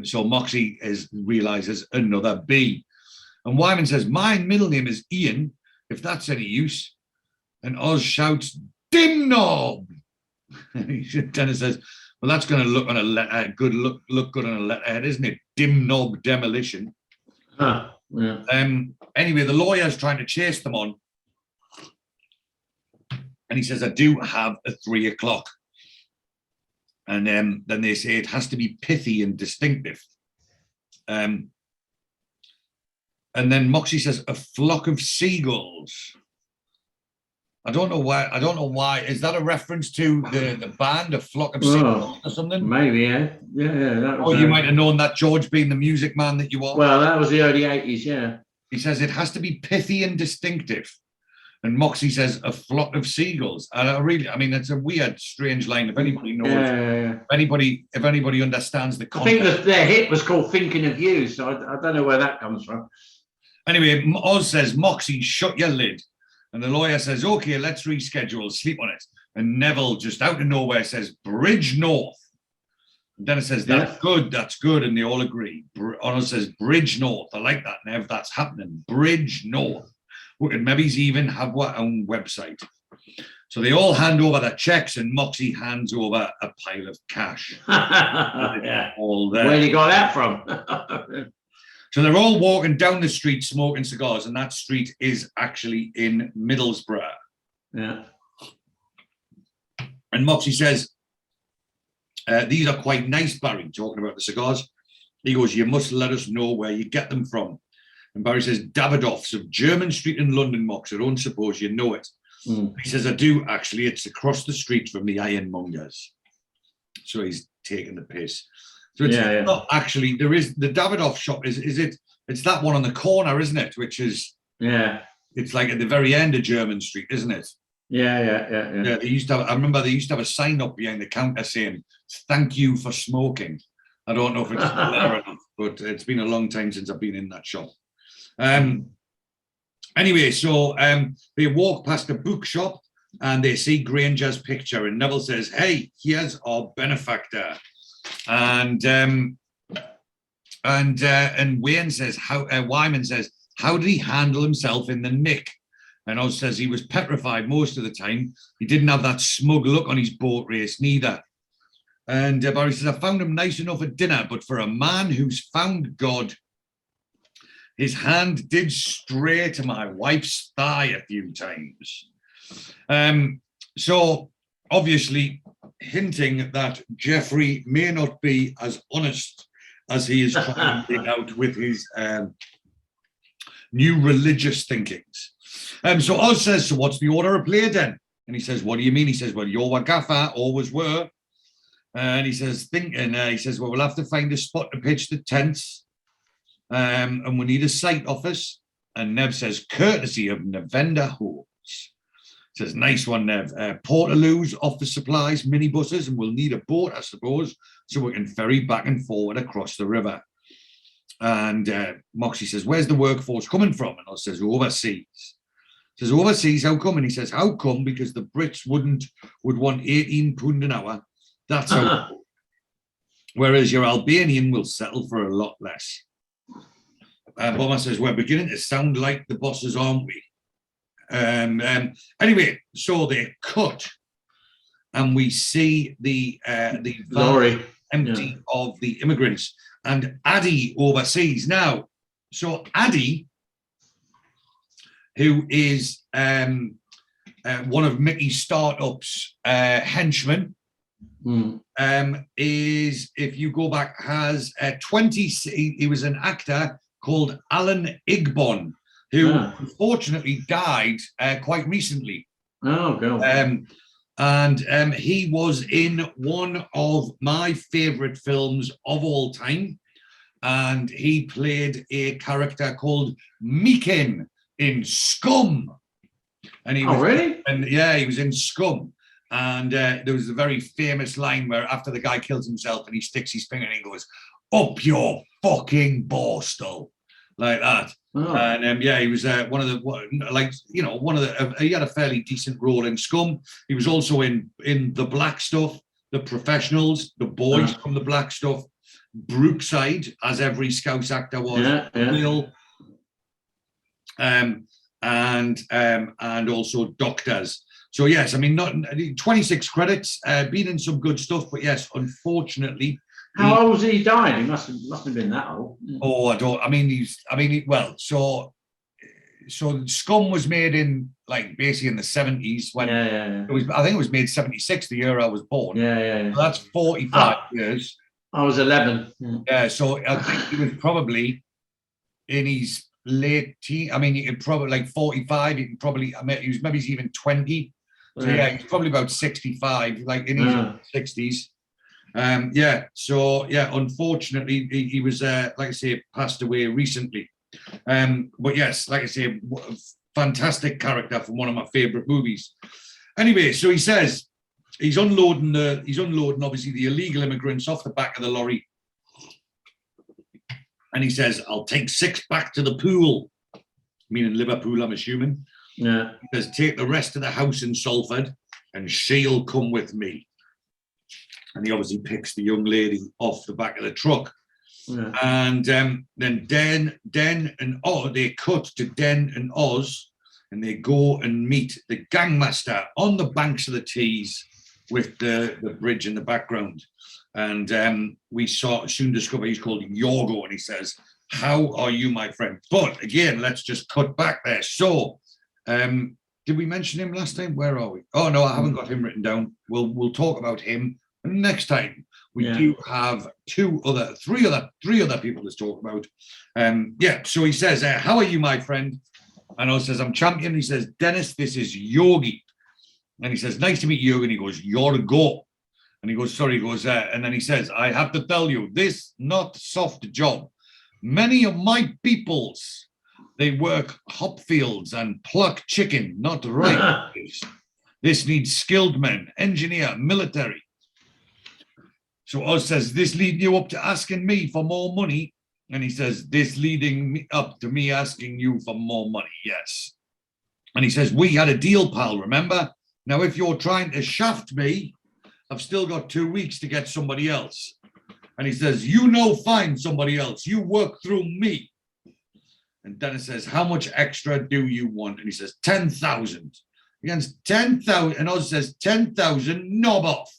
So Moxey realizes another B. And Wyman says, my middle name is Ian, if that's any use. And Oz shouts, dim knob. And Dennis says, well, that's going to look on a look good on a letterhead, isn't it? Dim knob demolition. Huh. Yeah. Anyway, the lawyer's trying to chase them on. And he says, I do have a 3 o'clock. And then they say it has to be pithy and distinctive. And then Moxey says, a flock of seagulls. I don't know why. Is that a reference to the band, a flock of seagulls or something? Maybe, yeah. Yeah. Or you might have known that, George, being the music man that you are. Well, that was the early 80s, yeah. He says it has to be pithy and distinctive. And Moxey says, a flock of seagulls. And it's a weird, strange line. If anybody knows, if anybody understands the context. I think their hit was called Thinking of You, so I don't know where that comes from. Anyway, Oz says, Moxey, shut your lid. And the lawyer says, okay, let's reschedule, sleep on it. And Neville, just out of nowhere, says, Bridge North. And Dennis says, that's good. And they all agree. Oz says, Bridge North. I like that, Nev. That's happening. Bridge North. We could maybe even have our own website. So they all hand over their checks and Moxey hands over a pile of cash. Yeah. All there. Where you got that from? So they're all walking down the street smoking cigars, and that street is actually in Middlesbrough. Yeah. And Moxey says, these are quite nice, Barry, talking about the cigars. He goes, you must let us know where you get them from. And Barry says, Davidoff's of German Street in London, Mox. I don't suppose you know it. He says, I do, actually. It's across the street from the ironmongers. So he's taking the piss. So it's not actually, there is the Davidoff shop, it's that one on the corner, isn't it? Which is, it's like at the very end of German Street, isn't it? Yeah, they used to have, I remember they used to have a sign up behind the counter saying, thank you for smoking. I don't know if it's still there or not, but it's been a long time since I've been in that shop. Anyway, so they walk past a bookshop and they see Granger's picture, and Neville says, hey, here's our benefactor. And Wyman says, how did he handle himself in the nick? And Oz says he was petrified most of the time. He didn't have that smug look on his boat race neither. And Barry says, I found him nice enough at dinner, but for a man who's found God, his hand did stray to my wife's thigh a few times. So obviously hinting that Geoffrey may not be as honest as he is trying to bring out with his new religious thinkings. So Oz says, so what's the order of play then? And he says, what do you mean? He says, well, you're a gaffer, always were. And he says, well, we'll have to find a spot to pitch the tents. And we need a site office. And Nev says, courtesy of Nevenda Homes. Says, nice one, Nev. Portaloos office supplies, minibuses, and we'll need a boat, I suppose, so we can ferry back and forward across the river. And Moxey says, where's the workforce coming from? And I says, overseas. Says, overseas, how come? And he says, how come? Because the Brits would want £18 an hour. That's how. Whereas your Albanian will settle for a lot less. Bomber says, we're beginning to sound like the bosses, aren't we? Anyway, so they cut, and we see the lorry empty of the immigrants, and Addy overseas now. So Addy, who is one of Mickey's startups henchmen, is, if you go back, has 20. He was an actor called Alan Igbon, who unfortunately died quite recently. Oh, God. And he was in one of my favourite films of all time. And he played a character called Meekin in Scum. And he was, really? And yeah, he was in Scum. And there was a very famous line where after the guy kills himself and he sticks his finger and he goes, up your fucking borstal. like that. Oh. And yeah, he was one of the, he had a fairly decent role in Scum. He was also in the Black Stuff, The Professionals, The Boys from the Black Stuff, Brookside, as every Scouse actor was, Will, and also Doctors. So yes, I mean, not 26 credits, been in some good stuff, but yes, unfortunately. How old was he dying? He must have been that old. Oh, so Scum was made in basically in the 70s when it was. I think it was made 76, the year I was born. Yeah. So that's 45 years. I was 11. Yeah, so I think he was probably in his late teen. I mean, he could probably 45. He can probably. He was maybe even 20. So yeah, he's probably about 65, in his 60s. So unfortunately, he was like I say, passed away recently. But yes, like I say, fantastic character from one of my favorite movies. Anyway, so he says he's unloading obviously the illegal immigrants off the back of the lorry, and he says, "I'll take 6 back to the pool," meaning Liverpool, I'm assuming. Yeah. He says, "Take the rest of the house in Salford, and she'll come with me." And he obviously picks the young lady off the back of the truck. Yeah. And then Den and Oz, they cut to Den and Oz, and they go and meet the gangmaster on the banks of the Tees with the bridge in the background. And we soon discover he's called Yorgo, and he says, "How are you, my friend?" But again, let's just cut back there. So, did we mention him last time? Where are we? Oh no, I haven't got him written down. We'll talk about him next time. We do have three other people to talk about. So he says, "How are you, my friend?" And I says, "I'm champion." He says, "Dennis, this is Yogi." And he says, "Nice to meet you." And he goes, "Yorgo." And he goes, "Sorry." He goes, and then he says, "I have to tell you, this not soft job. Many of my peoples, they work hop fields and pluck chicken, not right. This needs skilled men, engineer, military." So Oz says, "This leading you up to asking me for more money?" And he says, "This leading me up to me asking you for more money, yes." And he says, "We had a deal, pal, remember? Now, if you're trying to shaft me, I've still got 2 weeks to get somebody else." And he says, "Find somebody else. You work through me." And Dennis says, "How much extra do you want?" And he says, 10,000. Against 10,000. And Oz says, 10,000, knob off.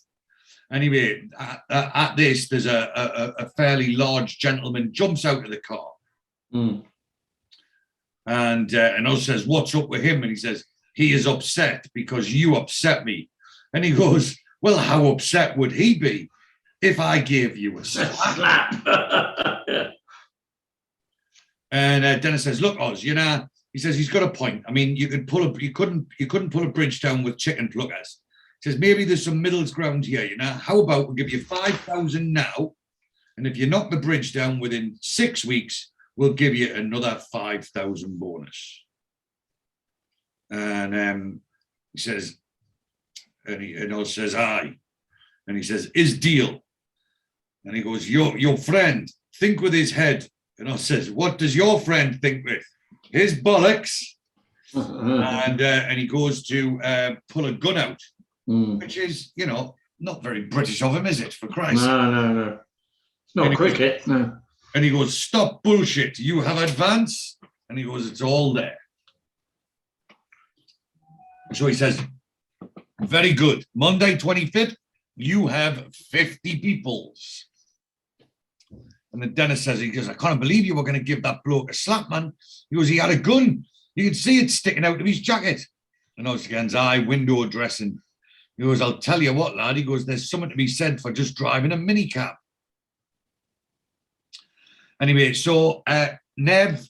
Anyway, at this, there's a fairly large gentleman jumps out of the car. And Oz says, "What's up with him?" And he says, "He is upset because you upset me." And he goes, "Well, how upset would he be if I gave you a slap?" And Dennis says, "Look, Oz, he says he's got a point. I mean, you couldn't pull a bridge down with chicken pluckers. He says, maybe there's some middle ground here, How about we'll give you 5,000 now, and if you knock the bridge down within 6 weeks, we'll give you another 5,000 bonus." And he says, and Oz says, "Aye." And he says, "Is deal." And he goes, your friend, think with his head." And Oz says, "What does your friend think with? His bollocks." And he goes to pull a gun out. Which is, not very British of him, is it? For Christ. No. It's not cricket. No. And he goes, "Stop bullshit. You have advance." And he goes, "It's all there." So he says, "Very good. Monday 25th, you have 50 peoples." And then Dennis says, he goes, "I can't believe you were going to give that bloke a slap, man." He goes, "He had a gun. You could see it sticking out of his jacket." And Oz again's eye window dressing. He goes, "I'll tell you what, lad." He goes, "There's something to be said for just driving a minicab." Anyway, so Nev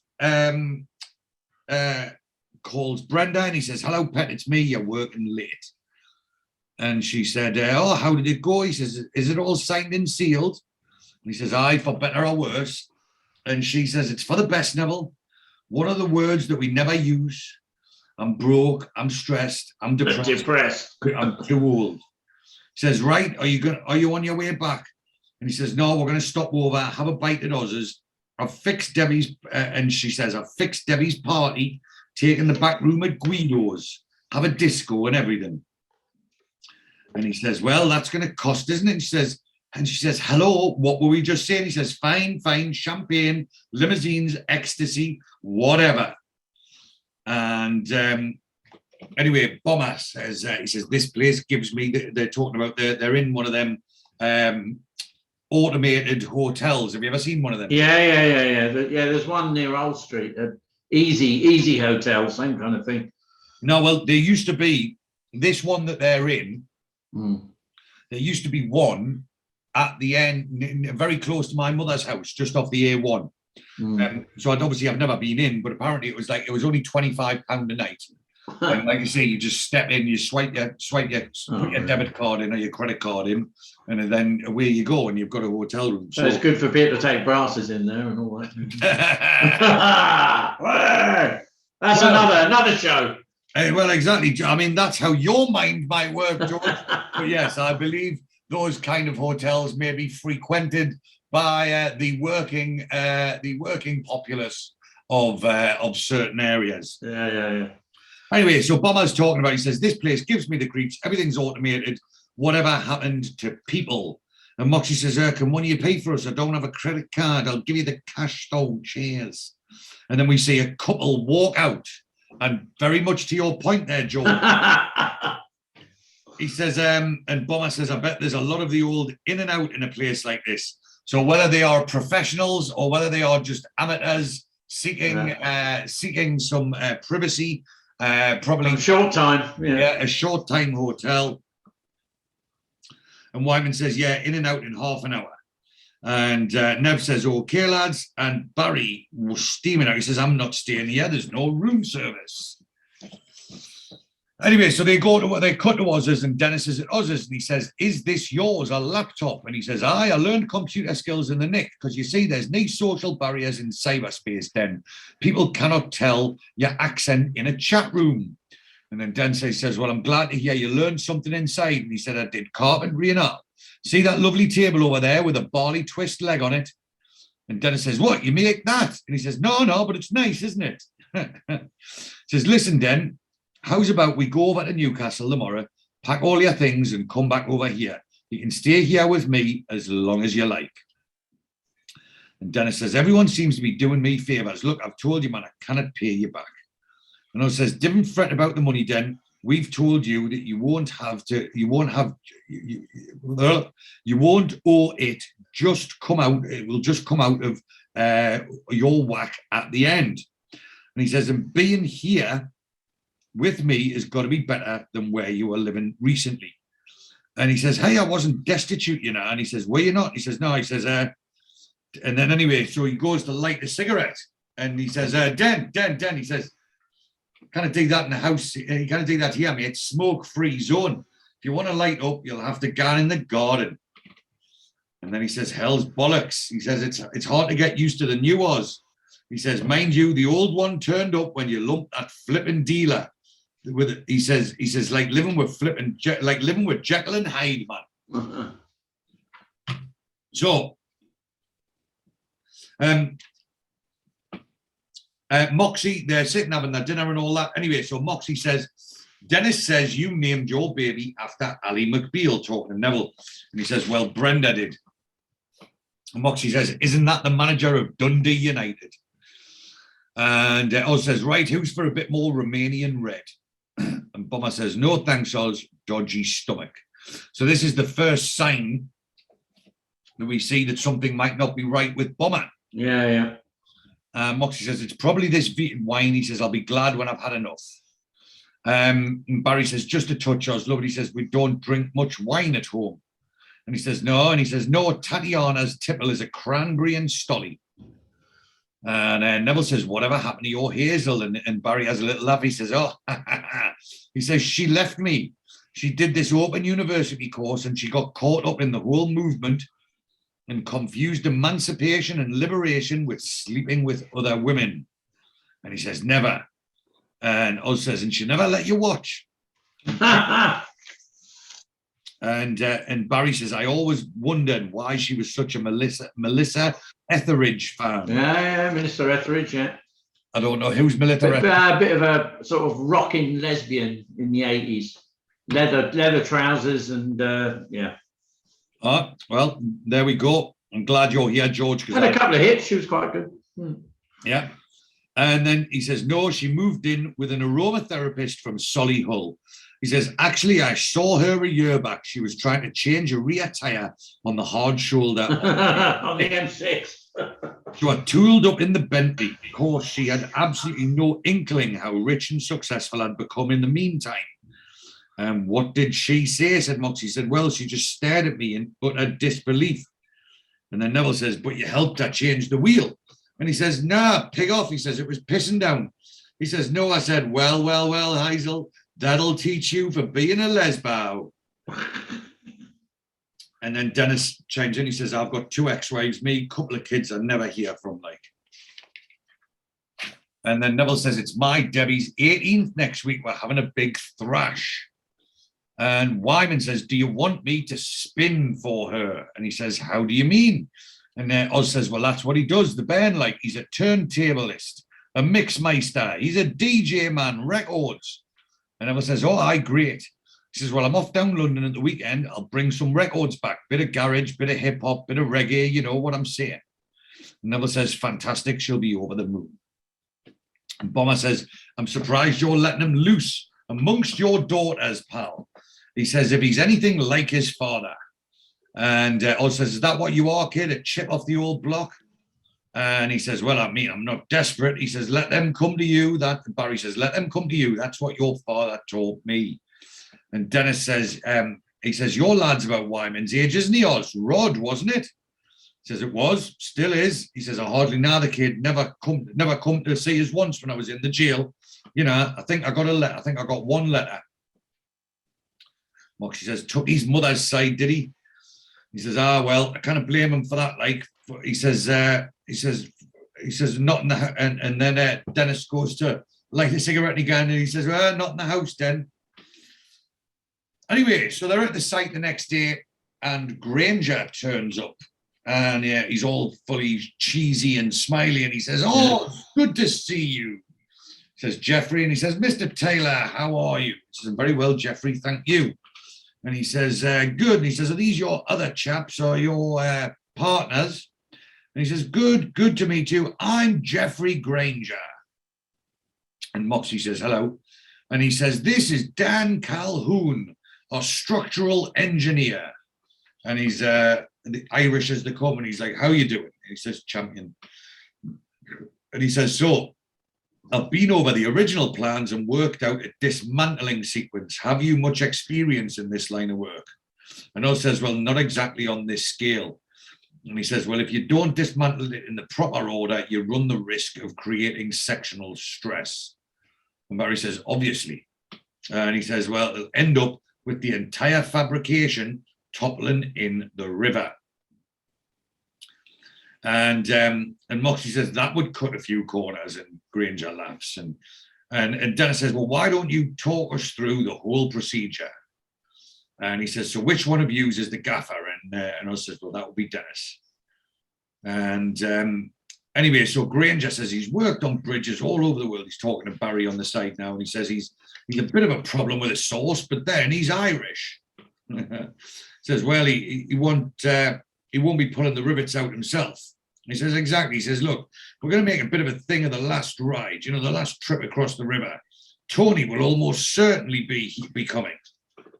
calls Brenda and he says, "Hello, Pet, it's me. You're working late." And she said, "Oh, how did it go?" He says, "Is it all signed and sealed?" And he says, "Aye, for better or worse." And she says, "It's for the best, Neville. One of the words that we never use. I'm broke, I'm stressed, I'm depressed. I'm too old." He says, "Right, are you on your way back?" And he says, "No, we're going to stop over, have a bite at Oz's, I've fixed Debbie's, and she says, I've fixed Debbie's party, taken the back room at Guido's, have a disco and everything. And he says, well, that's going to cost, isn't it? And she says, hello, what were we just saying? He says, fine, champagne, limousines, ecstasy, whatever. And anyway, Bomber says, he says, this place gives me, they're talking about, they're in one of them automated hotels. Have you ever seen one of them? Yeah. There's one near Old Street, Easy Hotel, same kind of thing. No, well, there used to be this one that they're in. There used to be one at the end, very close to my mother's house, just off the A1. So I've never been in, but apparently it was only £25 a night. And like you say, you just step in, you swipe your put your debit card in or your credit card in, and then away you go, and you've got a hotel room. So it's good for people to take brasses in there and all that. That's another show. Well, exactly. I mean, that's how your mind might work, George. But yes, I believe those kind of hotels may be frequented by the working populace of certain areas. Yeah. Anyway, so Bomber's talking about, he says, this place gives me the creeps. Everything's automated. Whatever happened to people? And Moxey says, can one of you pay for us? I don't have a credit card. I'll give you the cash though. Cheers. And then we see a couple walk out. And very much to your point there, Joe. He says, and Bomber says, I bet there's a lot of the old in and out in a place like this. So whether they are professionals or whether they are just amateurs seeking some privacy, probably a short time. Yeah, a short time hotel. And Wyman says, yeah, in and out in half an hour. And Nev says, okay, lads. And Barry was steaming out. He says, I'm not staying here. There's no room service. Anyway, so they cut to Ozzers, and Dennis is at Ozzers, and he says, is this yours, a laptop? And he says, I learned computer skills in the Nick, because you see, there's no social barriers in cyberspace then. People cannot tell your accent in a chat room. And then Dennis says, well, I'm glad to hear you learned something inside. And he said, I did carpentry and art. See that lovely table over there with a barley twist leg on it? And Dennis says, what, you make that? And he says, no, but it's nice, isn't it? He says, listen, Den, how's about we go over to Newcastle tomorrow, pack all your things and come back over here. You can stay here with me as long as you like. And Dennis says, everyone seems to be doing me favours. Look, I've told you, man, I cannot pay you back. And I says, don't fret about the money, Den. We've told you that you won't owe it. It will just come out of your whack at the end. And he says, and being here with me has got to be better than where you were living recently. And he says, hey, I wasn't destitute, you know. And he says, were you not? He says, no. He says, and then anyway, so he goes to light a cigarette. And he says, Den, he says, kind of dig that in the house. You kind of dig that here, mate. Smoke-free zone. If you want to light up, you'll have to go in the garden. And then he says, hell's bollocks. He says, it's hard to get used to the new Oz. He says, mind you, the old one turned up when you lumped that flipping dealer. He says, like living with Jekyll and Hyde, man. So, Moxey, they're sitting having their dinner and all that. Anyway, so Moxey says, Dennis says you named your baby after Ally McBeal, talking to Neville. And he says, well, Brenda did. And Moxey says, isn't that the manager of Dundee United? And Oz says, right, who's for a bit more Romanian red? And Bomber says, no, thanks, Oz, dodgy stomach. So this is the first sign that we see that something might not be right with Bomber. Yeah. Moxey says, it's probably this wine. He says, I'll be glad when I've had enough. And Barry says, just a touch, Oz. Lovely says, we don't drink much wine at home. And he says, no. And he says, no, Tatiana's tipple is a cranberry and stolly. And Neville says, whatever happened to your Hazel? And Barry has a little laugh. He says, oh, he says, she left me. She did this open university course and she got caught up in the whole movement and confused emancipation and liberation with sleeping with other women. And he says, never. And Oz says, and she never let you watch. And Barry says, I always wondered why she was such a Melissa Etheridge fan. Yeah, Minister Etheridge, yeah. I don't know who's Melissa Etheridge. A bit of a sort of rocking lesbian in the 80s. Leather trousers and, yeah. Oh, well, there we go. I'm glad you're here, George. Had a couple of hits. She was quite good. Yeah. And then he says, no, she moved in with an aromatherapist from Solihull. He says, actually, I saw her a year back. She was trying to change a rear tyre on the hard shoulder. On the M6. She was tooled up in the Bentley. Of course, she had absolutely no inkling how rich and successful I'd become in the meantime. What did she say? Said Moxey. He said, well, she just stared at me in utter disbelief. And then Neville says, but you helped her change the wheel. And he says, nah, pig off. He says, it was pissing down. He says, no. I said, well, Heisel, that'll teach you for being a lesbo. And then Dennis chimes in. He says, I've got 2 ex-wives, me, couple of kids I never hear from, like. And then Neville says, it's my Debbie's 18th next week. We're having a big thrash. And Wyman says, do you want me to spin for her? And he says, how do you mean? And Oz says, well, that's what he does, the band, like. He's a turntablist, a mixmeister. He's a DJ man, records. And Neville says, oh, aye, great. He says, well, I'm off down London at the weekend. I'll bring some records back. Bit of garage, bit of hip-hop, bit of reggae, you know what I'm saying. And Neville says, fantastic, she'll be over the moon. And Bomber says, I'm surprised you're letting him loose amongst your daughters, pal. He says, if he's anything like his father. And Oz says, is that what you are, kid? A chip off the old block? And he says, well, I mean, I'm not desperate. He says, let them come to you. Barry says, let them come to you. That's what your father taught me. And Dennis says, he says, your lad's about Wyman's age, isn't he, Oz? Rod, wasn't it? He says, it was, still is. He says, I hardly know the kid, never come to see us once when I was in the jail. You know, I think I got a letter. I think I got 1 letter. Moxey says, took his mother's side, did he? He says, well, I kind of blame him for that. Like, he says, not in the and then Dennis goes to light a cigarette again, and he says, well, not in the house then. Anyway, so they're at the site the next day, and Granger turns up, and yeah, he's all fully cheesy and smiley, and he says, oh, good to see you. He says, Jeffrey, and he says, Mr. Taylor, how are you? He says, very well, Jeffrey, thank you. And he says, good. And he says, are these your other chaps or your partners? And he says, good to meet you. I'm Jeffrey Granger. And Moxey says, hello. And he says, this is Dan Calhoun, a structural engineer. And he's the Irish as the come, and he's like, how you doing? And he says, champion. And he says, so I've been over the original plans and worked out a dismantling sequence. Have you much experience in this line of work? And Oz says, well, not exactly on this scale. And he says, well, if you don't dismantle it in the proper order, you run the risk of creating sectional stress. And Barry says, obviously. And he says, well, it'll end up with the entire fabrication toppling in the river. And Moxey says that would cut a few corners, and Granger laughs. And Dennis says, well, why don't you talk us through the whole procedure? And he says, so which one of you is the gaffer? And Oz says, well, that would be Dennis. And anyway, so Granger says he's worked on bridges all over the world. He's talking to Barry on the side now, and he says he's a bit of a problem with his sauce, but then he's Irish. Says, well, he won't be pulling the rivets out himself. And he says, exactly. He says, look, we're going to make a bit of a thing of the last ride, you know, the last trip across the river. Tony will almost certainly be coming.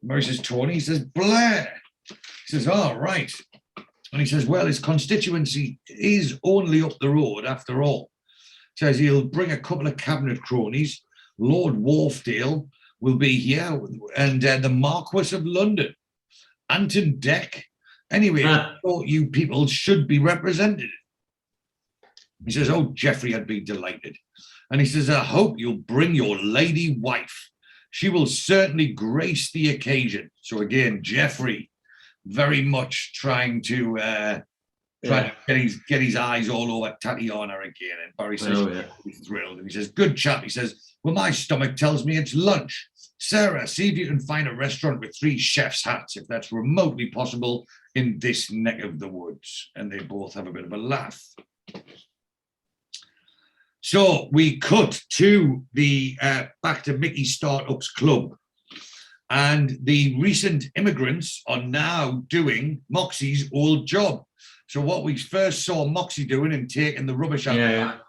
Murray says, Tony? He says, Blair. He says, oh, right. And he says, well, his constituency is only up the road after all. Says he'll bring a couple of cabinet cronies. Lord Wharfdale will be here, and the Marquis of London, Anton Deck. Anyway, I thought you people should be represented. He says, oh, Jeffrey, I'd be delighted. And he says, I hope you'll bring your lady wife. She will certainly grace the occasion. So again, Jeffrey, very much trying to get his eyes all over Tatiana again. And Barry says, he's thrilled. And he says, good chap. He says, well, my stomach tells me it's lunch. Sarah, see if you can find a restaurant with 3 chef's hats, if that's remotely possible in this neck of the woods. And they both have a bit of a laugh. So we cut to the back to Mickey Startups Club. And the recent immigrants are now doing Moxey's old job. So what we first saw Moxey doing and taking the rubbish out of that,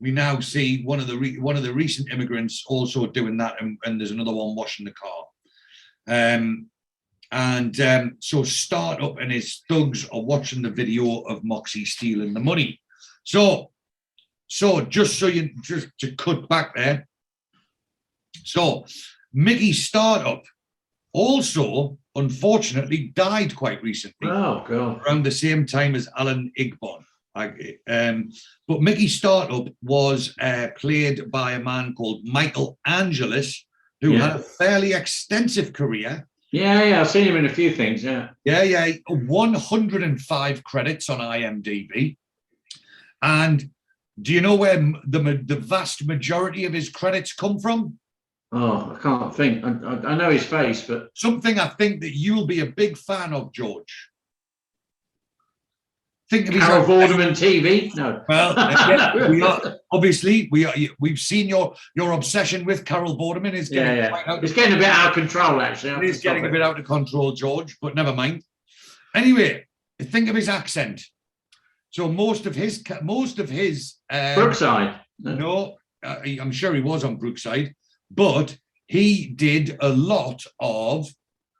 we now see one of the recent immigrants also doing that, and there's another one washing the car. So Startup and his thugs are watching the video of Moxey stealing the money. So just to cut back there. So Mickey Startup also, unfortunately, died quite recently. Oh, God. Around the same time as Alan Igbon. But Mickey Startup was played by a man called Michael Angelis, who had a fairly extensive career. Yeah, I've seen him in a few things, yeah. 105 credits on IMDb. And do you know where the vast majority of his credits come from? Oh, I can't think. I know his face, but... Something I think that you'll be a big fan of, George. Think of Carol Vorderman TV? No. Well, we've seen your obsession with Carol Vorderman is getting it's getting a bit out of control, actually. It is getting a bit out of control, George, but never mind. Anyway, think of his accent. So most of his Brookside. No, I'm sure he was on Brookside, but he did a lot of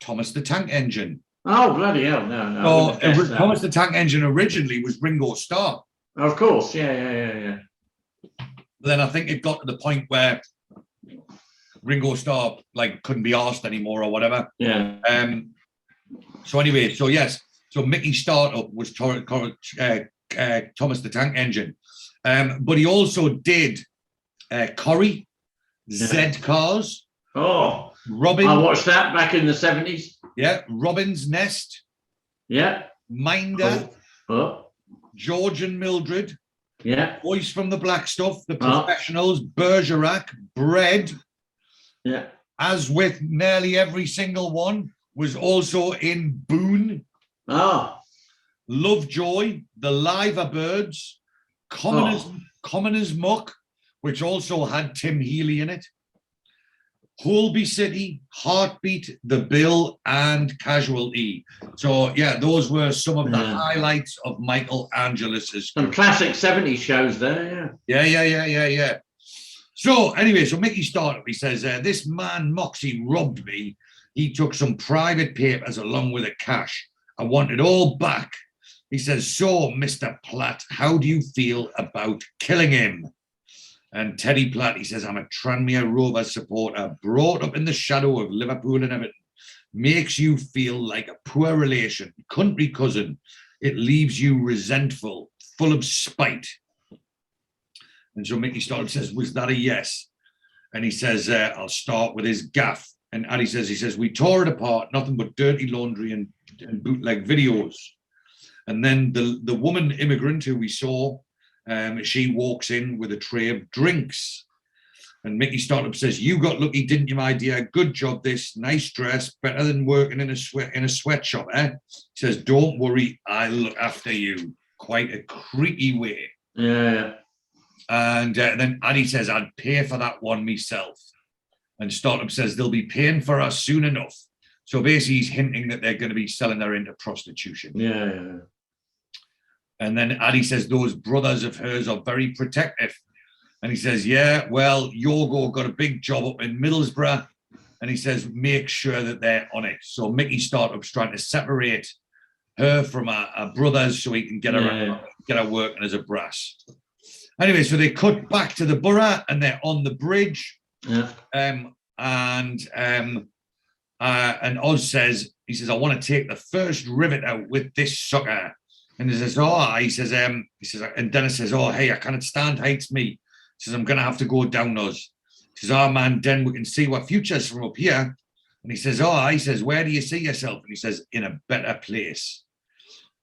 Thomas the Tank Engine. Oh, bloody hell, no. Thomas the Tank Engine originally was Ringo Starr. Of course, yeah. But then I think it got to the point where Ringo Starr couldn't be asked anymore or whatever. Yeah. So Mickey Startup was Thomas the Tank Engine. But he also did Corrie, Z Cars. Oh, Robin. I watched that back in the 70s. Yeah, Robin's Nest. Yeah. Minder. Oh. George and Mildred. Yeah. Boys from the Black Stuff, The Professionals, Bergerac, Bread. Yeah. As with nearly every single one, was also in Boone. Oh. Lovejoy, The Liver Birds, Commoners Muck, which also had Tim Healy in it. Holby City, Heartbeat, The Bill, and Casualty. So, those were some of the highlights of Michael Angelis's some classic 70s shows there, Yeah. So, anyway, Mickey Startup, he says, this man Moxey robbed me. He took some private papers along with the cash. I want it all back. He says, so, Mr. Platt, how do you feel about killing him? And Teddy Platt, he says, I'm a Tranmere Rovers supporter, brought up in the shadow of Liverpool and Everton. Makes you feel like a poor relation, country cousin. It leaves you resentful, full of spite. And so Mickey Startup says, was that a yes? And he says, I'll start with his gaff. And Addy says, we tore it apart, nothing but dirty laundry and bootleg videos. And then the woman immigrant who we saw, she walks in with a tray of drinks. And Mickey Startup says, you got lucky, didn't you, my dear? Good job, this. Nice dress. Better than working in a sweatshop, eh? He says, don't worry, I'll look after you. Quite a creepy way. Yeah. And then Addy says, I'd pay for that one myself. And Startup says, they'll be paying for us soon enough. So basically, he's hinting that they're going to be selling her into prostitution. Yeah. And then Addy says, those brothers of hers are very protective. And he says, yeah, well, Yogo got a big job up in Middlesbrough. And he says, make sure that they're on it. So Mickey Startup's trying to separate her from her brothers so he can get her working as a brass. Anyway, so they cut back to the borough and they're on the bridge. Yeah. And Oz says, I want to take the first rivet out with this sucker. And he says, and Dennis says, oh, hey, I can't stand heights, me. He says, I'm going to have to go down those. He says, oh, man, Den, we can see what future's from up here. And he says, where do you see yourself? And he says, in a better place.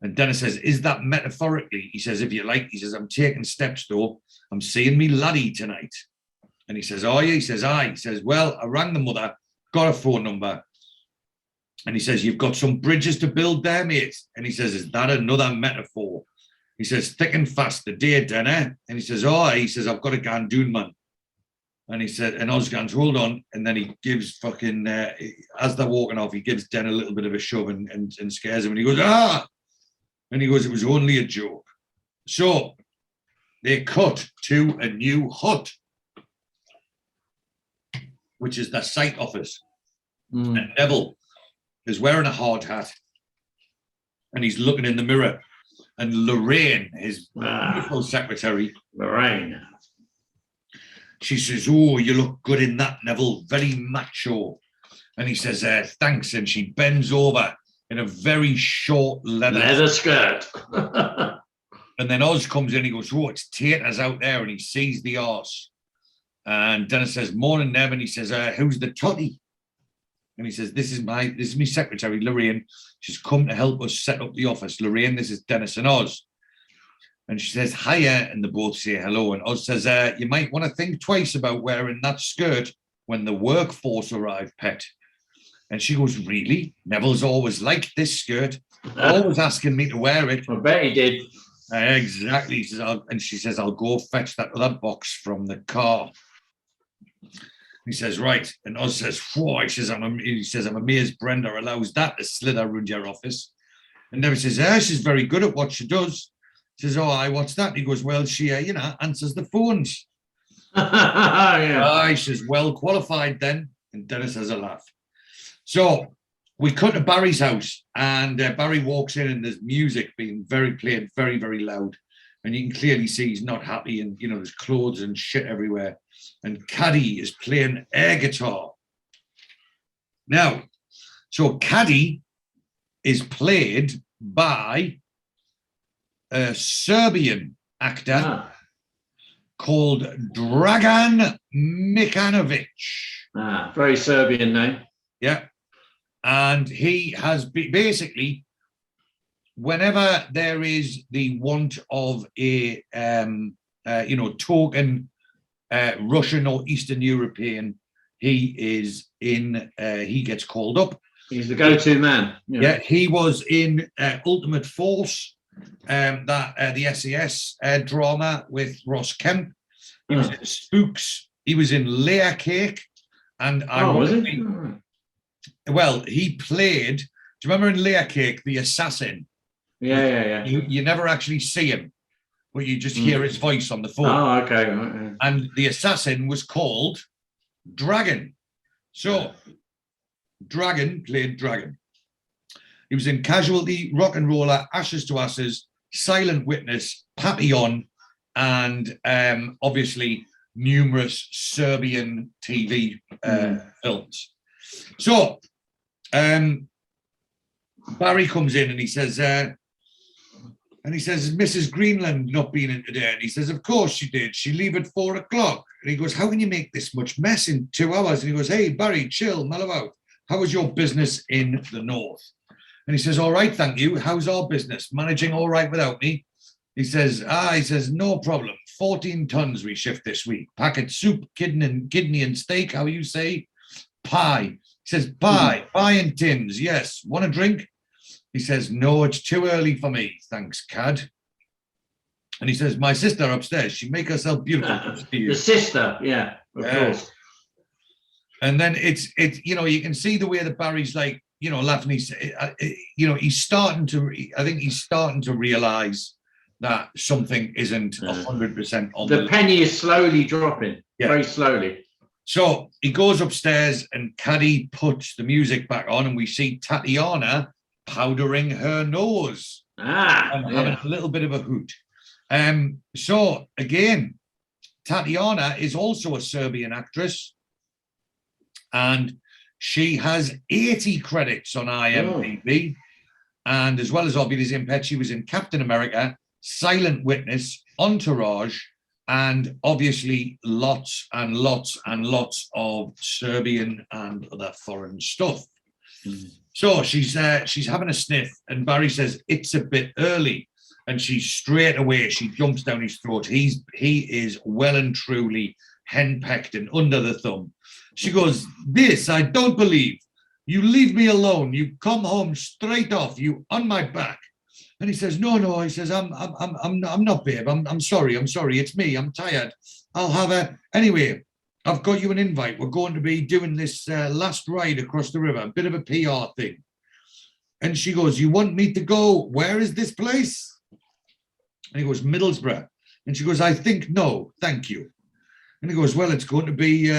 And Dennis says, is that metaphorically? He says, if you like. He says, I'm taking steps, though. I'm seeing me laddie tonight. And he says, oh, yeah. He says, aye. He says, well, I rang the mother got a phone number. And he says, you've got some bridges to build there, mate. And he says, is that another metaphor? He says, thick and fast, the day of dinner. And he says, I've got a Gandoon, man. And he said, and Ozgan's, hold on. And then he gives fucking, as they're walking off, he gives Den a little bit of a shove and scares him. And he goes, ah! And he goes, it was only a joke. So they cut to a new hut, which is the site office. And Neville is wearing a hard hat and he's looking in the mirror. And Lorraine, his beautiful secretary, Lorraine, she says, oh, you look good in that, Neville, very macho. And he says, thanks. And she bends over in a very short leather skirt. And then Oz comes in, he goes, oh, it's taters out there. And he sees the arse. And Dennis says, morning, Nev. And he says, who's the toddy? And he says, this is my secretary, Lorraine. She's come to help us set up the office. Lorraine, this is Dennis and Oz. And she says, hiya. And they both say hello. And Oz says, you might want to think twice about wearing that skirt when the workforce arrive, Pet. And she goes, really? Neville's always liked this skirt. Always asking me to wear it. I bet he did. Exactly. She says, I'll go fetch that other box from the car. He says, right. And Oz says, whoa. He says, I'm amazed Brenda allows that to slither around your office. And Neville says, she's very good at what she does. He says, what's that? He goes, well, she, answers the phones. Yeah. He says, well qualified then. And Dennis has a laugh. So we cut to Barry's house and Barry walks in and there's music being played very, very loud. And you can clearly see he's not happy and, there's clothes and shit everywhere. And Caddy is playing air guitar. Now, so Caddy is played by a Serbian actor called Dragan Mikanovic. Very Serbian name. Yeah. And he has basically, whenever there is the want of a, token Russian or Eastern European, he gets called up. He's the go-to man. Yeah, he was in Ultimate Force, the SAS drama with Ross Kemp. He was in Spooks. He was in Layer Cake. And ironically, well, he played, do you remember in Layer Cake, the assassin? Yeah. You never actually see him, but you just hear his voice on the phone. Oh, okay. And the assassin was called Dragon. So Dragon played Dragon. He was in Casualty, Rock and Roller, Ashes to Ashes, Silent Witness, Papillon, and obviously numerous Serbian TV films. So Barry comes in and he says, Mrs. Greenland not been in today? And he says, of course she did. She leave at 4 o'clock. And he goes, how can you make this much mess in 2 hours? And he goes, hey, Barry, chill, mellow out. How was your business in the north? And he says, all right, thank you. How's our business? Managing all right without me? He says, no problem. 14 tons we shift this week. Packet soup, kidney and steak, how you say? Pie. He says, pie in tins. Yes. Want a drink? He says, no, it's too early for me. Thanks, Cad. And he says, my sister upstairs, she make herself beautiful. The sister, yeah, of course. And then it's you can see the way that Barry's like, laughing. He's starting to realize that something isn't 100% on the penny is slowly dropping, very slowly. So he goes upstairs and Caddy puts the music back on and we see Tatiana powdering her nose and having a little bit of a hoot. So again, Tatiana is also a Serbian actress and she has 80 credits on IMDb. And as well as Auf Wiedersehen Pet, she was in Captain America, Silent Witness, Entourage, and obviously lots and lots and lots of Serbian and other foreign stuff. So she's having a sniff, and Barry says it's a bit early, and she jumps down his throat. He is well and truly henpecked and under the thumb. She goes, this I don't believe. You leave me alone. You come home straight off. You on my back. And he says, no. He says, I'm not, babe. I'm sorry. It's me. I'm tired. I'll have a anyway. I've got you an invite. We're going to be doing this last ride across the river, a bit of a PR thing. And she goes, you want me to go? Where is this place? And he goes, Middlesbrough. And she goes, I think no, thank you. And he goes, well, it's going to be,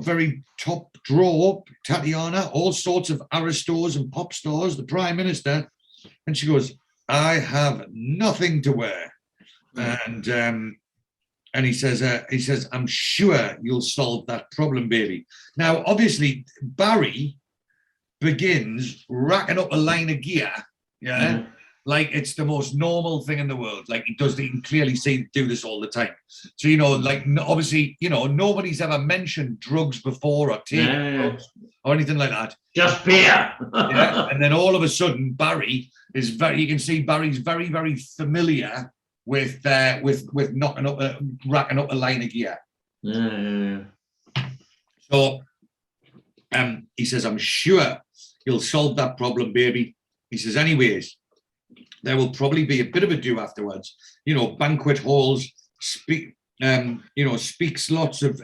very top draw, Tatiana, all sorts of aristos and pop stars, the Prime Minister. And she goes, I have nothing to wear. And he says, I'm sure you'll solve that problem, baby. Now, obviously, Barry begins racking up a line of gear, like it's the most normal thing in the world. Like he can clearly see do this all the time. So, obviously, nobody's ever mentioned drugs before or taking drugs or anything like that. Just beer. And then all of a sudden, Barry is you can see Barry's very, very familiar with racking up a line of gear. So he says, I'm sure you'll solve that problem, baby. He says, anyways, there will probably be a bit of a do afterwards. Banquet halls speaks lots of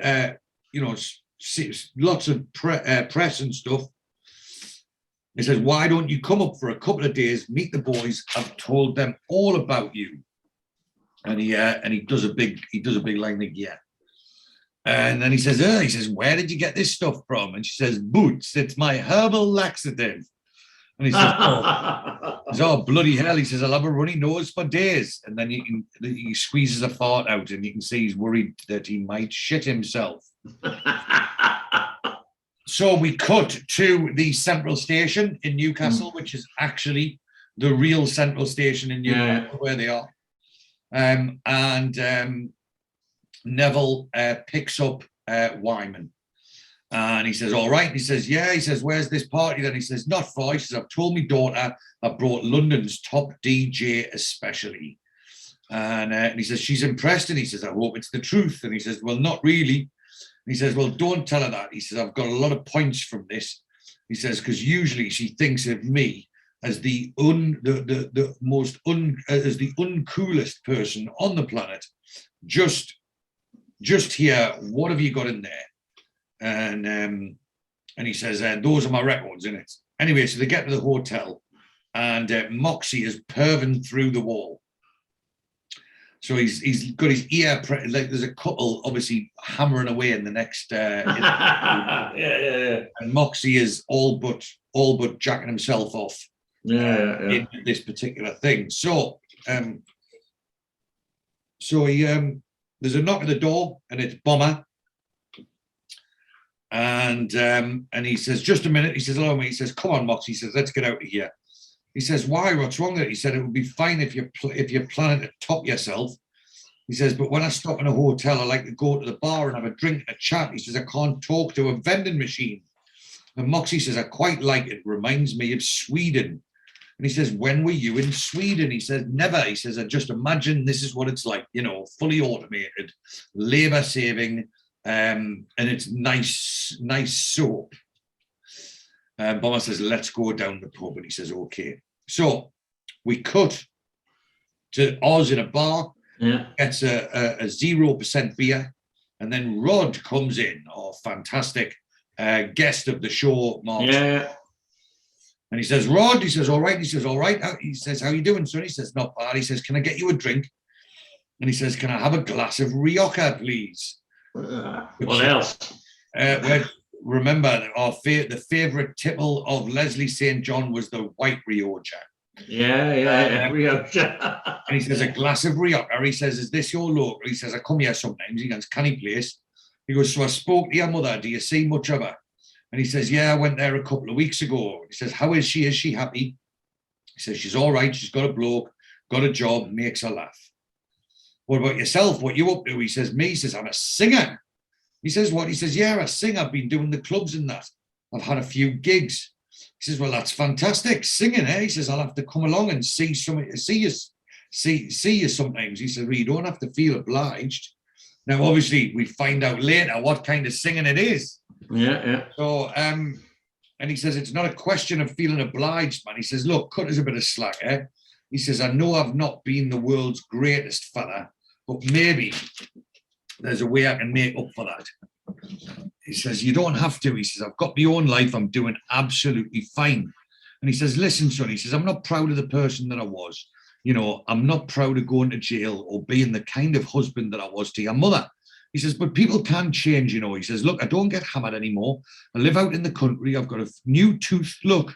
press and stuff. He says, why don't you come up for a couple of days, meet the boys? I've told them all about you. And he does a big line of gear. And then he says, where did you get this stuff from? And she says, Boots, it's my herbal laxative. And he says, oh, bloody hell. He says, I'll have a runny nose for days. And then he squeezes a fart out and you can see he's worried that he might shit himself. So we cut to the central station in Newcastle, which is actually the real central station in Newcastle where they are. And Neville picks up Wyman. And he says, all right. He says, yeah. He says, where's this party then? He says, not far. He says, I've told my daughter I brought London's top DJ especially. And he says, she's impressed. And he says, I hope it's the truth. And he says, well, not really. And he says, well, don't tell her that. He says, I've got a lot of points from this. He says, because usually she thinks of me as the uncoolest person on the planet. Just here, what have you got in there? And he says, those are my records, innit? Anyway, so they get to the hotel and Moxey is perving through the wall. So he's got his ear, like there's a couple obviously hammering away in the next. And Moxey is all but jacking himself off in this particular thing. So he there's a knock at the door and it's Bomber. And he says, just a minute. He says, hello, mate. He says, come on, Moxey. He says, let's get out of here. He says, why? What's wrong with it? He said, it would be fine if you're planning to top yourself. He says, but when I stop in a hotel, I like to go to the bar and have a drink and a chat. He says, I can't talk to a vending machine. And Moxey says, I quite like it. Reminds me of Sweden. And he says, when were you in Sweden? He says, never. He says, I just imagine this is what it's like, fully automated, labor saving, and it's nice soap. Bomber says, let's go down the pub. And he says, okay. So we cut to Oz in a bar, gets a 0% beer, and then Rod comes in, fantastic guest of the show, Mark. And he says, Rod, he says, all right. He says, all right. He says, how you doing, son? He says, not bad. He says, can I get you a drink? And he says, can I have a glass of Rioja, please? What else? Remember, the favourite tipple of Leslie St. John was the white Rioja. Rioja. And he says, a glass of Rioja. He says, is this your local? He says, I come here sometimes. He goes, canny place. He goes, so I spoke to your mother. Do you see much of her? And he says, yeah, I went there a couple of weeks ago. He says, how is she? Is she happy? He says, she's all right. She's got a bloke, got a job, makes her laugh. What about yourself? What you up to? He says, me. He says, I'm a singer. He says, what? He says, yeah, I sing. I've been doing the clubs and that. I've had a few gigs. He says, well, that's fantastic. Singing, eh? He says, I'll have to come along and see you sometimes. He says, well, you don't have to feel obliged. Now, obviously, we find out later what kind of singing it is. Yeah. So, and he says, it's not a question of feeling obliged, man. He says, look, cut us a bit of slack, eh? He says, I know I've not been the world's greatest fella, but maybe there's a way I can make up for that. He says, you don't have to. He says, I've got my own life. I'm doing absolutely fine. And he says, listen, son, he says, I'm not proud of the person that I was. You know, I'm not proud of going to jail or being the kind of husband that I was to your mother. He says, but people can change, you know. He says, look, I don't get hammered anymore. I live out in the country. I've got a new tooth, look.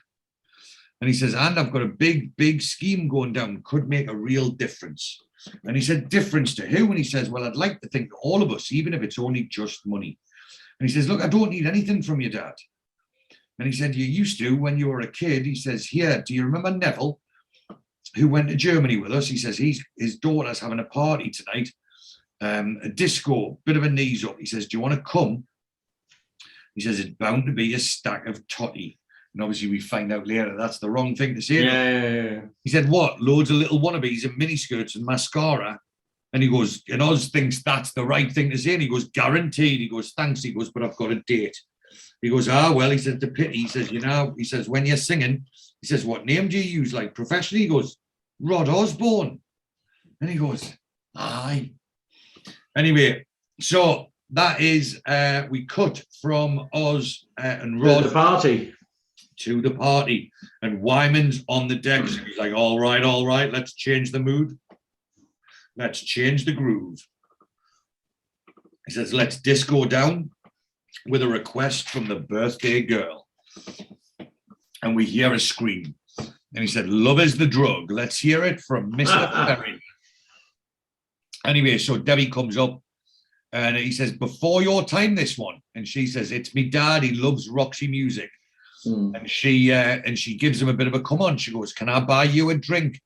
And he says, and I've got a big scheme going down. Could make a real difference. And he said, difference to who? And he says, well, I'd like to think all of us, even if it's only just money. And he says, look, I don't need anything from you, Dad. And he said, you used to when you were a kid. He says, here, do you remember Neville, who went to Germany with us? He says, his daughter's having a party tonight, a disco, bit of a knees up. He says, do you want to come? He says, it's bound to be a stack of totty. And obviously we find out later that's the wrong thing to say. Yeah. He said, what? Loads of little wannabes in miniskirts and mascara. And he goes, and Oz thinks that's the right thing to say. And he goes, guaranteed. He goes, thanks. He goes, but I've got a date. He goes, well, he says, the pity. He says, you know, he says, when you're singing, he says, what name do you use, like professionally? He goes, Rod Osbourne. And he goes, aye. Anyway, so that is, we cut from Oz and Rod to the party. And Wyman's on the deck. So he's like, all right, let's change the mood. Let's change the groove. He says, let's disco down with a request from the birthday girl. And we hear a scream. And he said, love is the drug. Let's hear it from Mr. Perry. Anyway, so Debbie comes up and he says, before your time, this one. And she says, it's me dad. He loves Roxy music. And she gives him a bit of a come on. She goes, can I buy you a drink?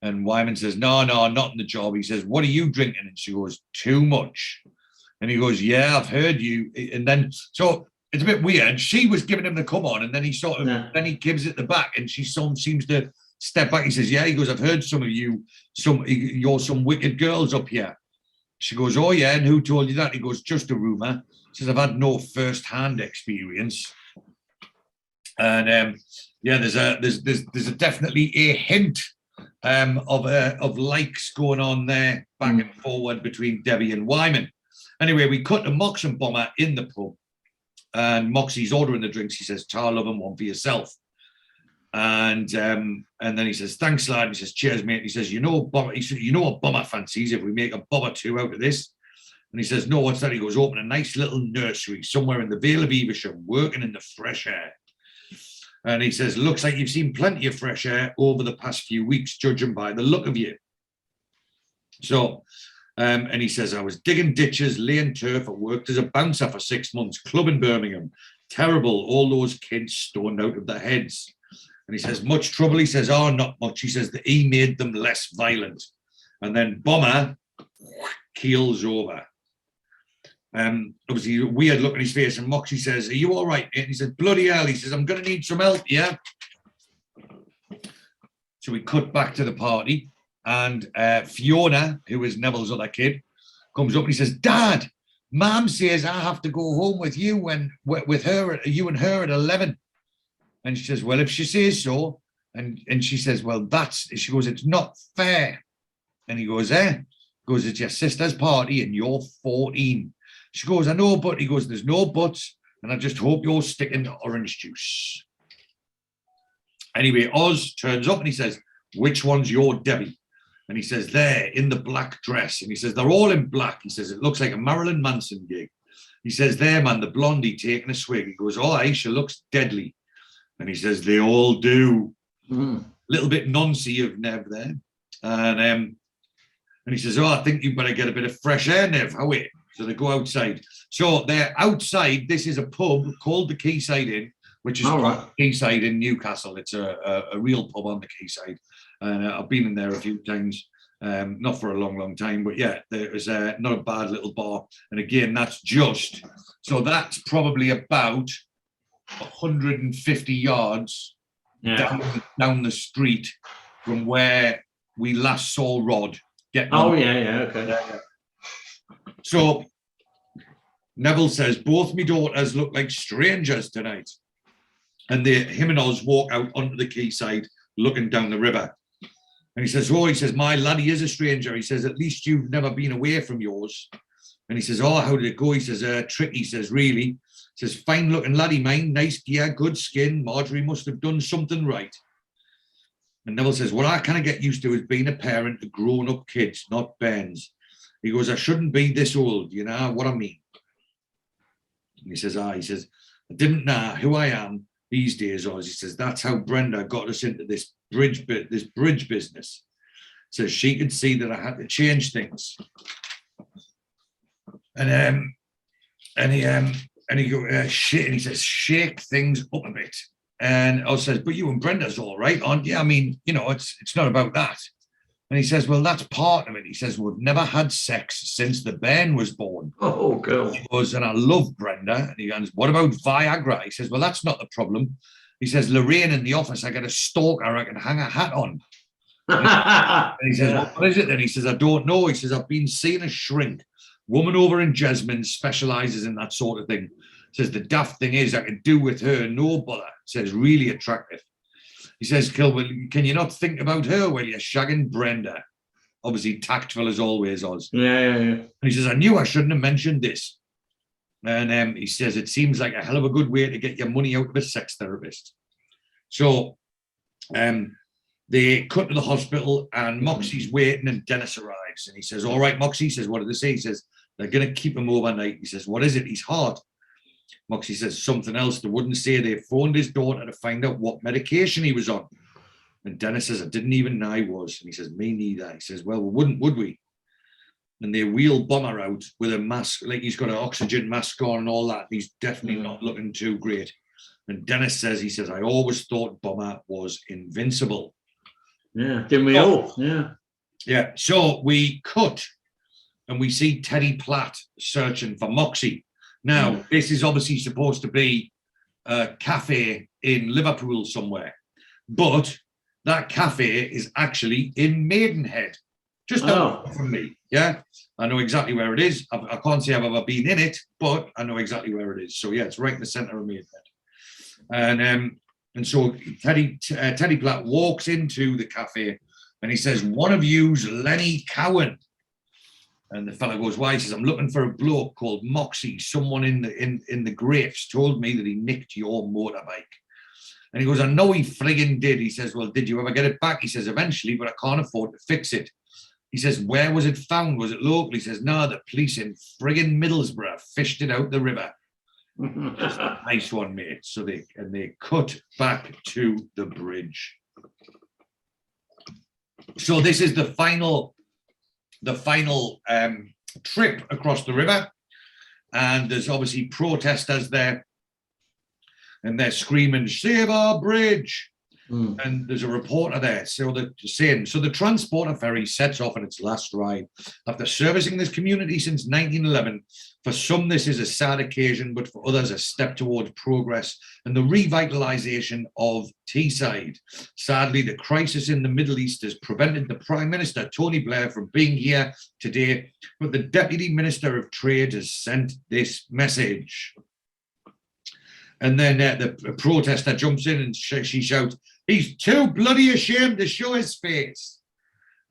And Wyman says, no, not in the job. He says, what are you drinking? And she goes, too much. And he goes, yeah, I've heard you. And then, so it's a bit weird. She was giving him the come on, and then he sort of, then he gives it the back, and she seems to step back. He says, yeah, he goes, I've heard some of you, you're some wicked girls up here. She goes, oh yeah, and who told you that? He goes, just a rumor. She says, I've had no first-hand experience. And yeah, there's a definitely a hint of likes going on there, back and forward between Debbie and Wyman. Anyway, we cut to Mox and Bomber in the pub, and Moxey's ordering the drinks. He says, tar, love, and one for yourself. And then he says, thanks, lad. He says, cheers, mate. He says, you know, Bomber, you know what Bomber fancies if we make a Bomber 2 out of this? And he says, no, what's that? He goes, open a nice little nursery somewhere in the Vale of Evesham, working in the fresh air. And he says, looks like you've seen plenty of fresh air over the past few weeks, judging by the look of you. So, and he says, I was digging ditches, laying turf, I worked as a bouncer for 6 months, club in Birmingham. Terrible, all those kids stoned out of their heads. And he says, much trouble? He says, oh, not much. He says that he made them less violent. And then Bomber keels over. Obviously, a weird look on his face, and Moxey says, are you all right, mate? And he says, bloody hell. He says, I'm going to need some help, yeah? So we cut back to the party, and Fiona, who is Neville's other kid, comes up and he says, Dad, Mom says I have to go home with you you and her at 11. And she says, well, if she says so, and she says, well, she goes, it's not fair. And he goes, goes, it's your sister's party and you're 14. She goes, I know, but he goes, there's no buts, and I just hope you're sticking to orange juice. Anyway, Oz turns up and he says, which one's your Debbie? And he says, there, in the black dress. And he says, they're all in black. He says, it looks like a Marilyn Manson gig. He says, there, man, the blondie taking a swig. He goes, oh, Aisha looks deadly. And he says, they all do. Little bit noncy of Nev there. And he says, oh, I think you better get a bit of fresh air, Nev. How it? So they go outside. So they're outside. This is a pub called the Quayside Inn, which is Quayside in Newcastle. It's a real pub on the Quayside. And I've been in there a few times, not for a long, long time. But yeah, there's not a bad little bar. And again, that's probably about 150 yards down the street from where we last saw Rod. Okay. So Neville says, both my daughters look like strangers tonight. And him and Oz walk out onto the quayside looking down the river. And he says, oh, he says, my laddie is a stranger. He says, at least you've never been away from yours. And he says, oh, how did it go? He says, tricky. He says, really? He says, fine looking laddie, mine, nice gear, good skin. Marjorie must have done something right. And Neville says, what I kind of get used to is being a parent to grown-up kids, not bairns. He goes, I shouldn't be this old, you know what I mean? And he says, he says, I didn't know who I am these days, Oz. He says, that's how Brenda got us into this bridge business. So she could see that I had to change things. And he goes, shit, and he says, shake things up a bit. And Oz says, but you and Brenda's all right, aren't you? I mean, you know, it's not about that. And he says, well, that's part of it. He says, we've never had sex since the bairn was born. Oh, girl. He goes, and I love Brenda. And he goes, what about Viagra? He says, well, that's not the problem. He says, Lorraine in the office, I got a stalker I can hang a hat on. And he says, well, what is it then? He says, I don't know. He says, I've been seeing a shrink. Woman over in Jesmond specialises in that sort of thing. He says, the daft thing is I can do with her no bother. He says, really attractive. He says, Kilwell, can you not think about her when you're shagging Brenda? Obviously tactful as always, Oz. Yeah. And he says, I knew I shouldn't have mentioned this. And he says, it seems like a hell of a good way to get your money out of a sex therapist. So they cut to the hospital and Moxey's waiting and Dennis arrives. And he says, all right, Moxey. He says, what did they say? He says, they're going to keep him overnight. He says, what is it? He's hard. Moxey says something else. They wouldn't say. They phoned his daughter to find out what medication he was on. And Dennis says, I didn't even know he was. And he says, me neither. He says, well, we wouldn't, would we? And they wheel Bomber out with a mask, like he's got an oxygen mask on and all that. He's definitely not looking too great. And Dennis says, he says, I always thought Bomber was invincible. Yeah, didn't we all? Yeah. Yeah, so we cut and we see Teddy Platt searching for Moxey. Now, this is obviously supposed to be a cafe in Liverpool somewhere, but that cafe is actually in Maidenhead, just down from me. Yeah, I know exactly where it is. I can't say I've ever been in it, but I know exactly where it is. So yeah, it's right in the centre of Maidenhead. And so Teddy Platt walks into the cafe and he says, one of you's Lenny Cowan. And the fella goes, why? He says, I'm looking for a bloke called Moxey. Someone in the Grapes told me that he nicked your motorbike. And he goes, I know he friggin' did. He says, well, did you ever get it back? He says, eventually, but I can't afford to fix it. He says, where was it found? Was it local? He says, no, the police in friggin' Middlesbrough fished it out the river. That's a nice one, mate. So they cut back to the bridge. So this is the final trip across the river, and there's obviously protesters there, and they're screaming, "Save our bridge!" And there's a reporter there, so the transporter ferry sets off on its last ride after servicing this community since 1911. For some, this is a sad occasion, but for others, a step towards progress and the revitalisation of Teesside. Sadly, the crisis in the Middle East has prevented the Prime Minister, Tony Blair, from being here today, but the Deputy Minister of Trade has sent this message. And then the protester jumps in and she shouts, "He's too bloody ashamed to show his face."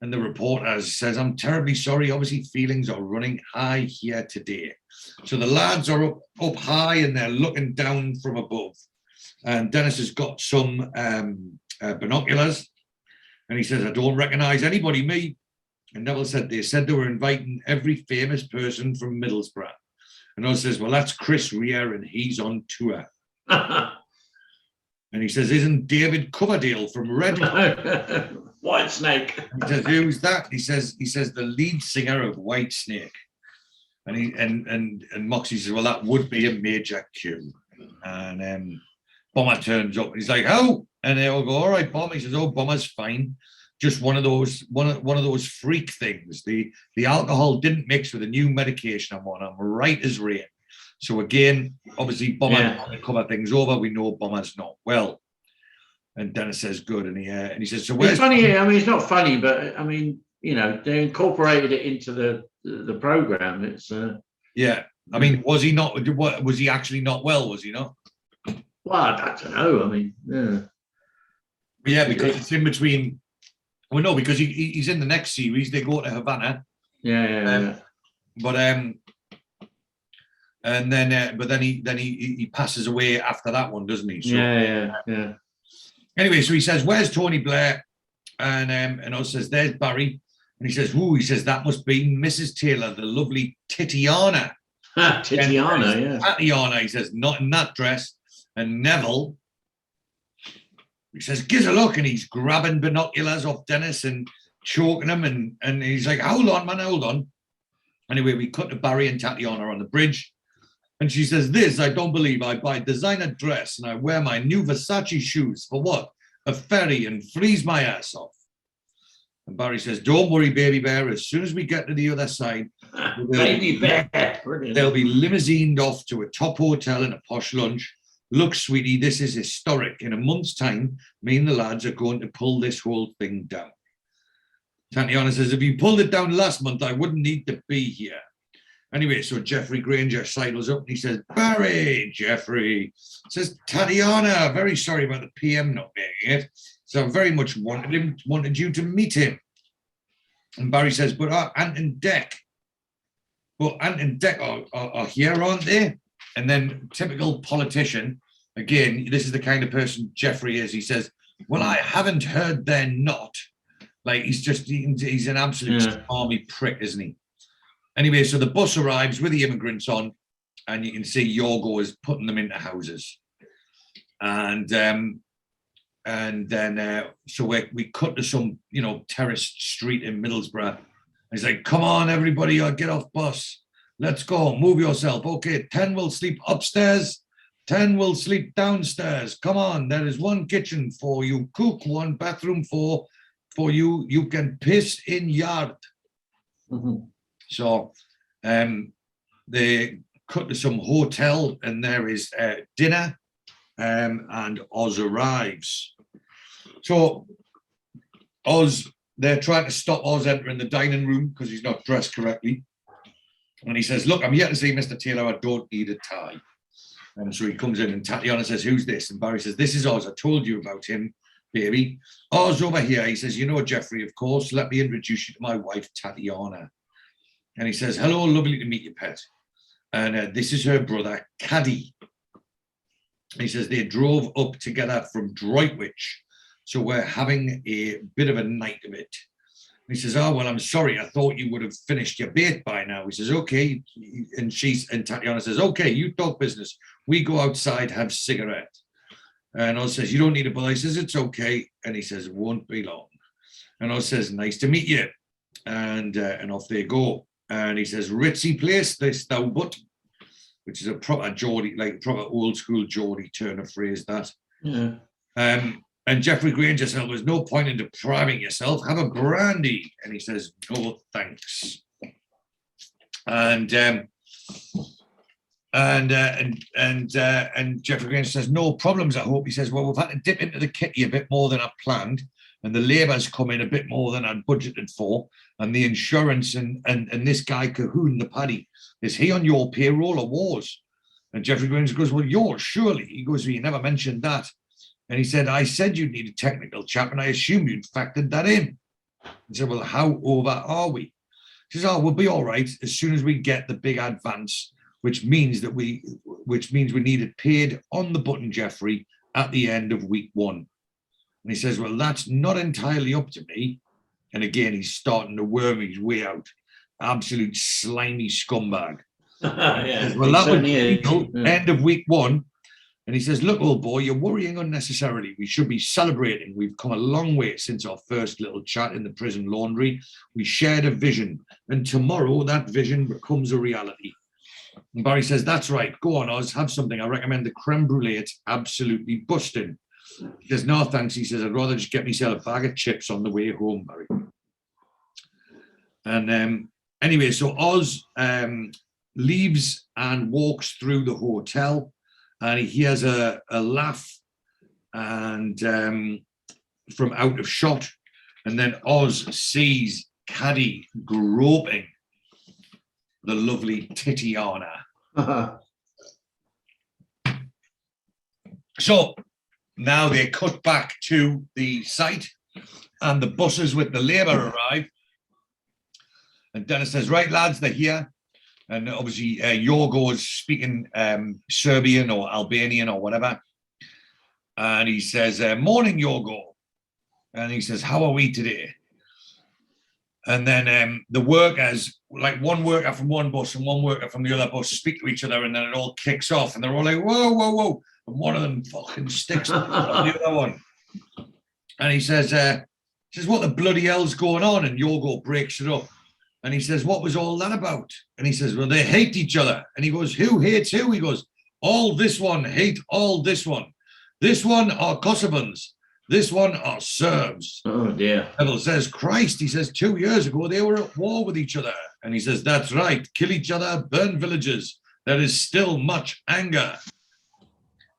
And the reporter says, "I'm terribly sorry. Obviously, feelings are running high here today." So the lads are up high and they're looking down from above. And Dennis has got some binoculars. And he says, "I don't recognise anybody, me." And Neville said, they were inviting every famous person from Middlesbrough. And I says, "Well, that's Chris Rea and he's on tour." And he says, "Isn't David Coverdale from Red?" Whitesnake. He says, "Who's that?" He says, the lead singer of Whitesnake. And Moxey says, "Well, that would be a major cue." And Bomber turns up and he's like, "Oh," and they all go, "All right, Bomber." He says, "Oh, Bomber's fine. Just one of those freak things. The alcohol didn't mix with the new medication I'm on. I'm right as rain." So again, obviously, Bomber's going to cover things over. We know Bomber's not well. And Dennis says, "Good." And he says, "So where's..." It's funny. I mean, it's not funny, but I mean, you know, they incorporated it into the program. It's yeah. I mean, was he actually not well? Was he not? Well, I don't know. I mean, yeah. Yeah, because it's in between. Well, no, because he's in the next series. They go to Havana. Yeah. But he passes away after that one, doesn't he? So, yeah. Anyway, so he says, "Where's Tony Blair?" And Oz says, "There's Barry." And he says, "Ooh," he says, "that must be Mrs. Taylor, the lovely Titiana." Titiana, yeah. Tatiana, he says, "not in that dress." And Neville, he says, "Gives a look," and he's grabbing binoculars off Dennis and choking him, and he's like, "Hold on, man, hold on." Anyway, we cut to Barry and Tatiana on the bridge, and she says, "This, I don't believe. I buy designer dress and I wear my new Versace shoes for what? A ferry, and freeze my ass off." And Barry says, "Don't worry, baby bear. As soon as we get to the other side, Baby bear. they'll be limousined off to a top hotel and a posh lunch. Look, sweetie, this is historic. In a month's time, me and the lads are going to pull this whole thing down." Tatiana says, "If you pulled it down last month, I wouldn't need to be here." Anyway, so Jeffrey Granger sidles up and he says, "Barry, Jeffrey," says Tatiana, "very sorry about the PM not making it. So I very much wanted you to meet him." And Barry says, "But Ant and Dec are here, aren't they?" And then typical politician, again, this is the kind of person Jeffrey is. He says, "Well, I haven't heard they're not." Like, he's an absolute army prick, isn't he? Anyway, so the bus arrives with the immigrants on, and you can see Yorgo is putting them into houses. And then we cut to some, terraced street in Middlesbrough. He's like, "Come on, everybody, get off bus. Let's go, move yourself. Okay, 10 will sleep upstairs, 10 will sleep downstairs. Come on, there is one kitchen for you cook, one bathroom for you. You can piss in yard." Mm-hmm. So they cut to some hotel, and there is dinner, and Oz arrives. So they're trying to stop Oz entering the dining room because he's not dressed correctly. And he says, "Look, I'm here to see Mr. Taylor. I don't need a tie." And so he comes in, and Tatiana says, "Who's this?" And Barry says, "This is Oz. I told you about him, baby. Oz over here." He says, "You know Jeffrey, of course. Let me introduce you to my wife, Tatiana." And he says, "Hello, lovely to meet you, pet. And this is her brother, Caddy." He says they drove up together from Droitwich. So we're having a bit of a night of it. He says, "Oh, well, I'm sorry. I thought you would have finished your bait by now." He says, "Okay." And Tatiana says, "Okay, you talk business. We go outside, have cigarette." And Oz says, "You don't need a bother." He says, "It's okay." And he says, "It won't be long." And Oz says, "Nice to meet you." And off they go. And he says, "Ritzy place this, thou butt," which is a proper Geordie, like proper old school Geordie turn of phrase, that. Yeah. And Jeffrey Granger says, "There's no point in depriving yourself. Have a brandy." And he says, "No, thanks." And Jeffrey Granger says, "No problems, I hope." He says, "Well, we've had to dip into the kitty a bit more than I planned, and the labour's come in a bit more than I'd budgeted for, and the insurance and this guy Cahoon, the paddy, is he on your payroll or Wars?" And Jeffrey Granger goes, "Well, yours, surely." He goes, "Well, you never mentioned that." And he said, "I said you'd need a technical chap, and I assumed you'd factored that in." He said, "Well, how over are we?" He says, "Oh, we'll be all right as soon as we get the big advance, which means we need it paid on the button, Jeffrey, at the end of week 1. And he says, "Well, that's not entirely up to me." And again, he's starting to worm his way out. Absolute slimy scumbag. Yeah, Says, "Well, that would be yeah. end of week 1. And he says, "Look, old boy, you're worrying unnecessarily. We should be celebrating. We've come a long way since our first little chat in the prison laundry. We shared a vision, and tomorrow that vision becomes a reality." And Barry says, "That's right. Go on, Oz, have something. I recommend the creme brulee. It's absolutely busting." He says, "No, thanks." He says, "I'd rather just get myself a bag of chips on the way home, Barry." And anyway, so Oz leaves and walks through the hotel, and he hears a laugh and from out of shot, and then Oz sees Caddy groping the lovely Titiana. So now they cut back to the site, and the buses with the labour arrive. And Dennis says, right, lads, they're here. And obviously, Yorgo's speaking Serbian or Albanian or whatever. And he says, morning, Yorgo. And he says, how are we today? And then the workers, like one worker from one bus and one worker from the other bus, speak to each other, and then it all kicks off. And they're all like, whoa, whoa, whoa. And one of them fucking sticks on the other one. And he says, what the bloody hell's going on? And Yorgo breaks it up. And he says, what was all that about? And he says, well, they hate each other. And he goes, who hates who? He goes, all this one hate all this one. This one are Kosovans. This one are Serbs. Oh, dear. Neville says, Christ, he says, 2 years ago, they were at war with each other. And he says, that's right. Kill each other, burn villages. There is still much anger.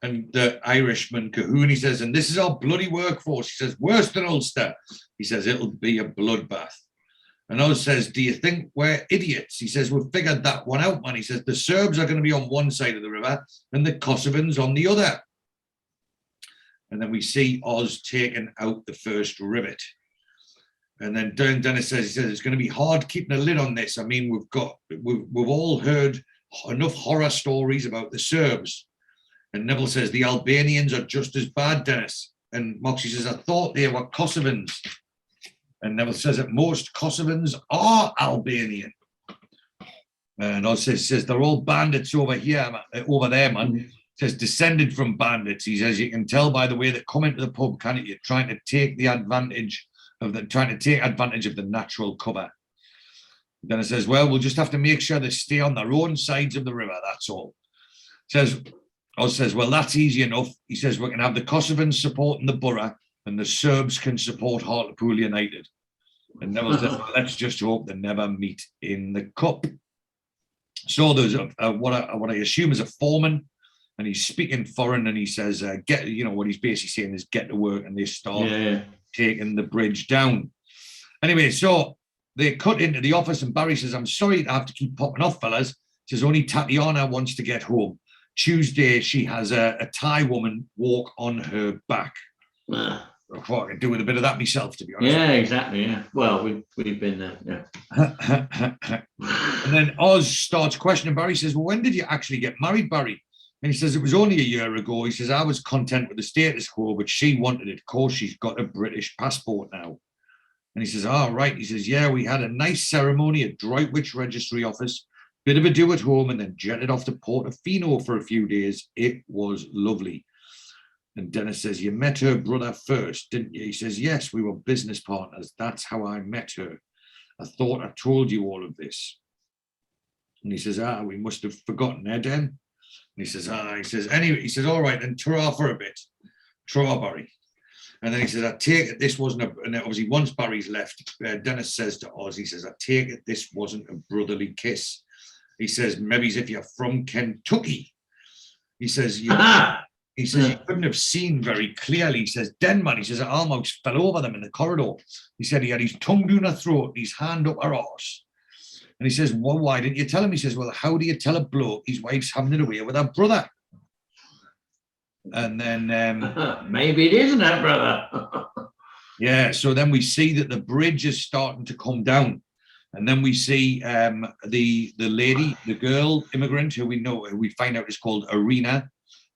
And the Irishman, Cahoon, he says, and this is our bloody workforce. He says, worse than Ulster. He says, it'll be a bloodbath. And Oz says, do you think we're idiots? He says, we've figured that one out, man. He says, the Serbs are going to be on one side of the river and the Kosovans on the other. And then we see Oz taking out the first rivet. And then Dennis says, he says, it's going to be hard keeping a lid on this. I mean, we've all heard enough horror stories about the Serbs. And Neville says, the Albanians are just as bad, Dennis. And Moxey says, I thought they were Kosovans. And Neville says that most Kosovans are Albanian. And Oz says they're all bandits over there, man. Says descended from bandits. He says you can tell by the way they come into the pub, can't you? You're trying to take advantage of the natural cover. Then it says, well, we'll just have to make sure they stay on their own sides of the river. That's all. Oz says, well, that's easy enough. He says we can have the Kosovans supporting the borough, and the Serbs can support Hartlepool United. And Neville says, well, let's just hope they never meet in the cup. So there's what I assume is a foreman, and he's speaking foreign, and he says, what he's basically saying is get to work, and they start taking the bridge down. Anyway, so they cut into the office, and Barry says, I'm sorry to have to keep popping off, fellas. He says, only Tatiana wants to get home. Tuesday, she has a Thai woman walk on her back. I could do with a bit of that myself, to be honest. Yeah, exactly. Yeah. Well, we've been there. Yeah. And then Oz starts questioning Barry. He says, well, when did you actually get married, Barry? And he says, it was only a year ago. He says, I was content with the status quo, but she wanted it. Of course, she's got a British passport now. And he says, right. He says, yeah, we had a nice ceremony at Droitwich Registry Office, bit of a do at home, and then jetted off to Portofino for a few days. It was lovely. And Dennis says, you met her brother first, didn't you? He says, yes, we were business partners. That's how I met her. I thought I told you all of this. And he says, we must have forgotten, Den. And he says, anyway, he says, all right, then ta-ra for a bit. Ta-ra, Barry. And then he says, I take it this wasn't and obviously once Barry's left, Dennis says to Oz, he says, I take it this wasn't a brotherly kiss. He says, maybe as if you're from Kentucky. He says, He says he couldn't have seen very clearly. He says, Denman, he says, I almost fell over them in the corridor. He said he had his tongue down her throat and his hand up her arse. And he says, well, why didn't you tell him? He says, well, how do you tell a bloke his wife's having it away with her brother? And then... maybe it isn't her brother. Yeah, so then we see that the bridge is starting to come down. And then we see the lady, the girl immigrant who we find out is called Irina.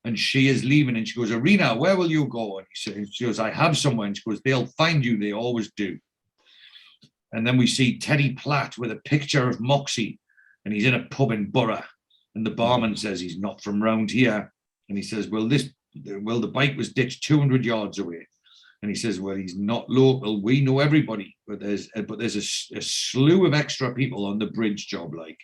And she is leaving, and she goes, Irina, where will you go? And she goes, I have somewhere. And she goes, they'll find you. They always do. And then we see Teddy Platt with a picture of Moxey, and he's in a pub in Borough. And the barman says he's not from round here. And he says, well, the bike was ditched 200 yards away. And he says, well, he's not local. We know everybody, but there's a slew of extra people on the bridge job, like.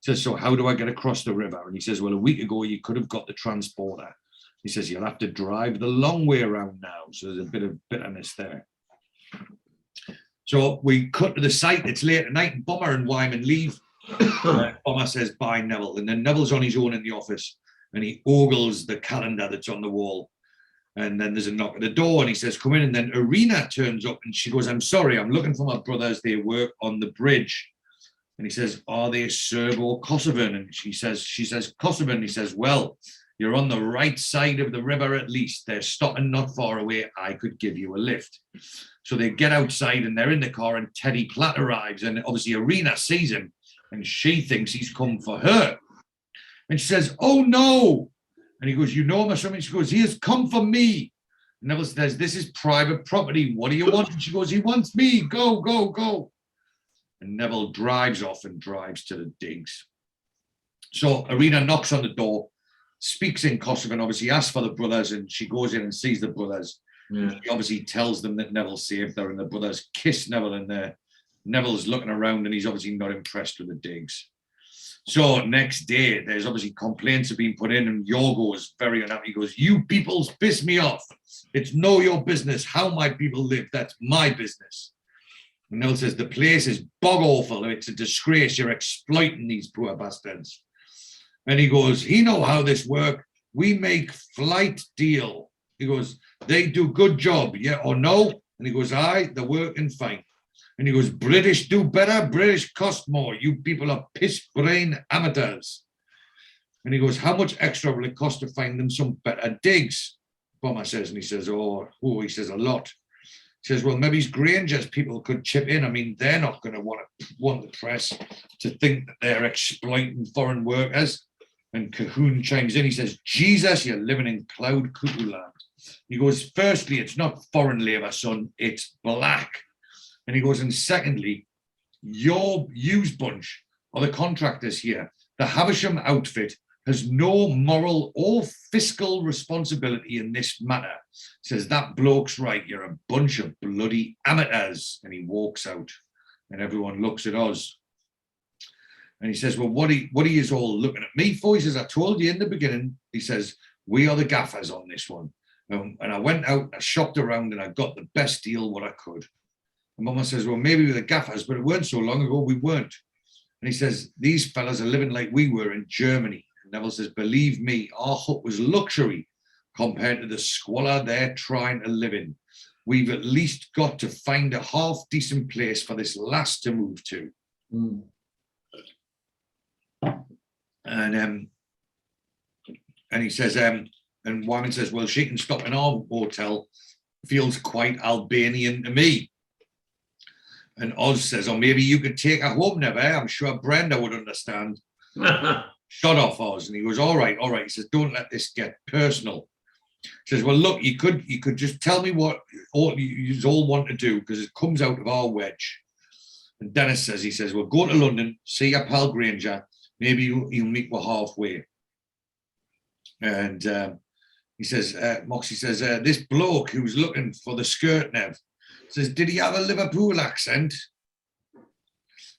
Says, so how do I get across the river? And he says, well, a week ago, you could have got the transporter. He says, you'll have to drive the long way around now. So there's a bit of bitterness there. So we cut to the site. It's late at night, and Bomber and Wyman leave. Bomber says, bye, Neville. And then Neville's on his own in the office, and he ogles the calendar that's on the wall. And then there's a knock at the door, and he says, come in. And then Irina turns up, and she goes, I'm sorry, I'm looking for my brothers. They work on the bridge. And he says, are they Serb or Kosovan? And she says, Kosovan. He says, well, you're on the right side of the river at least. They're stopping not far away. I could give you a lift. So they get outside and they're in the car and Teddy Platt arrives. And obviously Irina sees him and she thinks he's come for her. And she says, oh no. And he goes, you know him or something? She goes, he has come for me. And Neville says, this is private property. What do you want? And she goes, he wants me. Go, go, go. And Neville drives off and drives to the digs. So Irina knocks on the door, speaks in Kosovan, obviously asks for the brothers, and she goes in and sees the brothers. Yeah. She obviously tells them that Neville saved her, and the brothers kiss Neville in there. Neville's looking around and he's obviously not impressed with the digs. So next day, there's obviously complaints have been put in, and Yorgo is very unhappy. He goes, you peoples piss me off. It's no your business how my people live. That's my business. And Neville says, the place is bog awful. It's a disgrace. You're exploiting these poor bastards. And he goes, he know how this work. We make flight deal. He goes, they do good job, yeah or no? And he goes, aye, they're working fine. And he goes, British do better, British cost more. You people are piss-brain amateurs. And he goes, how much extra will it cost to find them some better digs? Bomber says, and he says, he says, a lot. He says, well, maybe Granger's people could chip in. I mean, they're not going to want the press to think that they're exploiting foreign workers. And Cahoon chimes in. He says, Jesus, you're living in cloud cuckoo land. He goes, firstly, it's not foreign labour, son. It's black. And he goes, and secondly, your used bunch are the contractors here. The Havisham outfit has no moral or fiscal responsibility in this matter. He says, that bloke's right. You're a bunch of bloody amateurs. And he walks out and everyone looks at us. And he says, well, what are you all looking at me for? He says, I told you in the beginning. He says, we are the gaffers on this one. And I went out, I shopped around and I got the best deal what I could. And Mama says, well, maybe we're the gaffers, but it weren't so long ago we weren't. And he says, these fellas are living like we were in Germany. And Neville says, believe me, our hut was luxury compared to the squalor they're trying to live in. We've at least got to find a half decent place for this lass to move to. Mm. And he says, and Wyman says, well, she can stop in our hotel. Feels quite Albanian to me. And Oz says, oh, maybe you could take her home, Never. I'm sure Brenda would understand. Shut off, Oz. And he goes, all right. He says, don't let this get personal. He says, well, look, you could just tell me what you all want to do, because it comes out of our wedge. And Dennis says, he says, well, go to London, see your pal Granger. Maybe you'll meet we're halfway. And he says, Moxey says, this bloke who's looking for the skirt, Nev, says, did he have a Liverpool accent?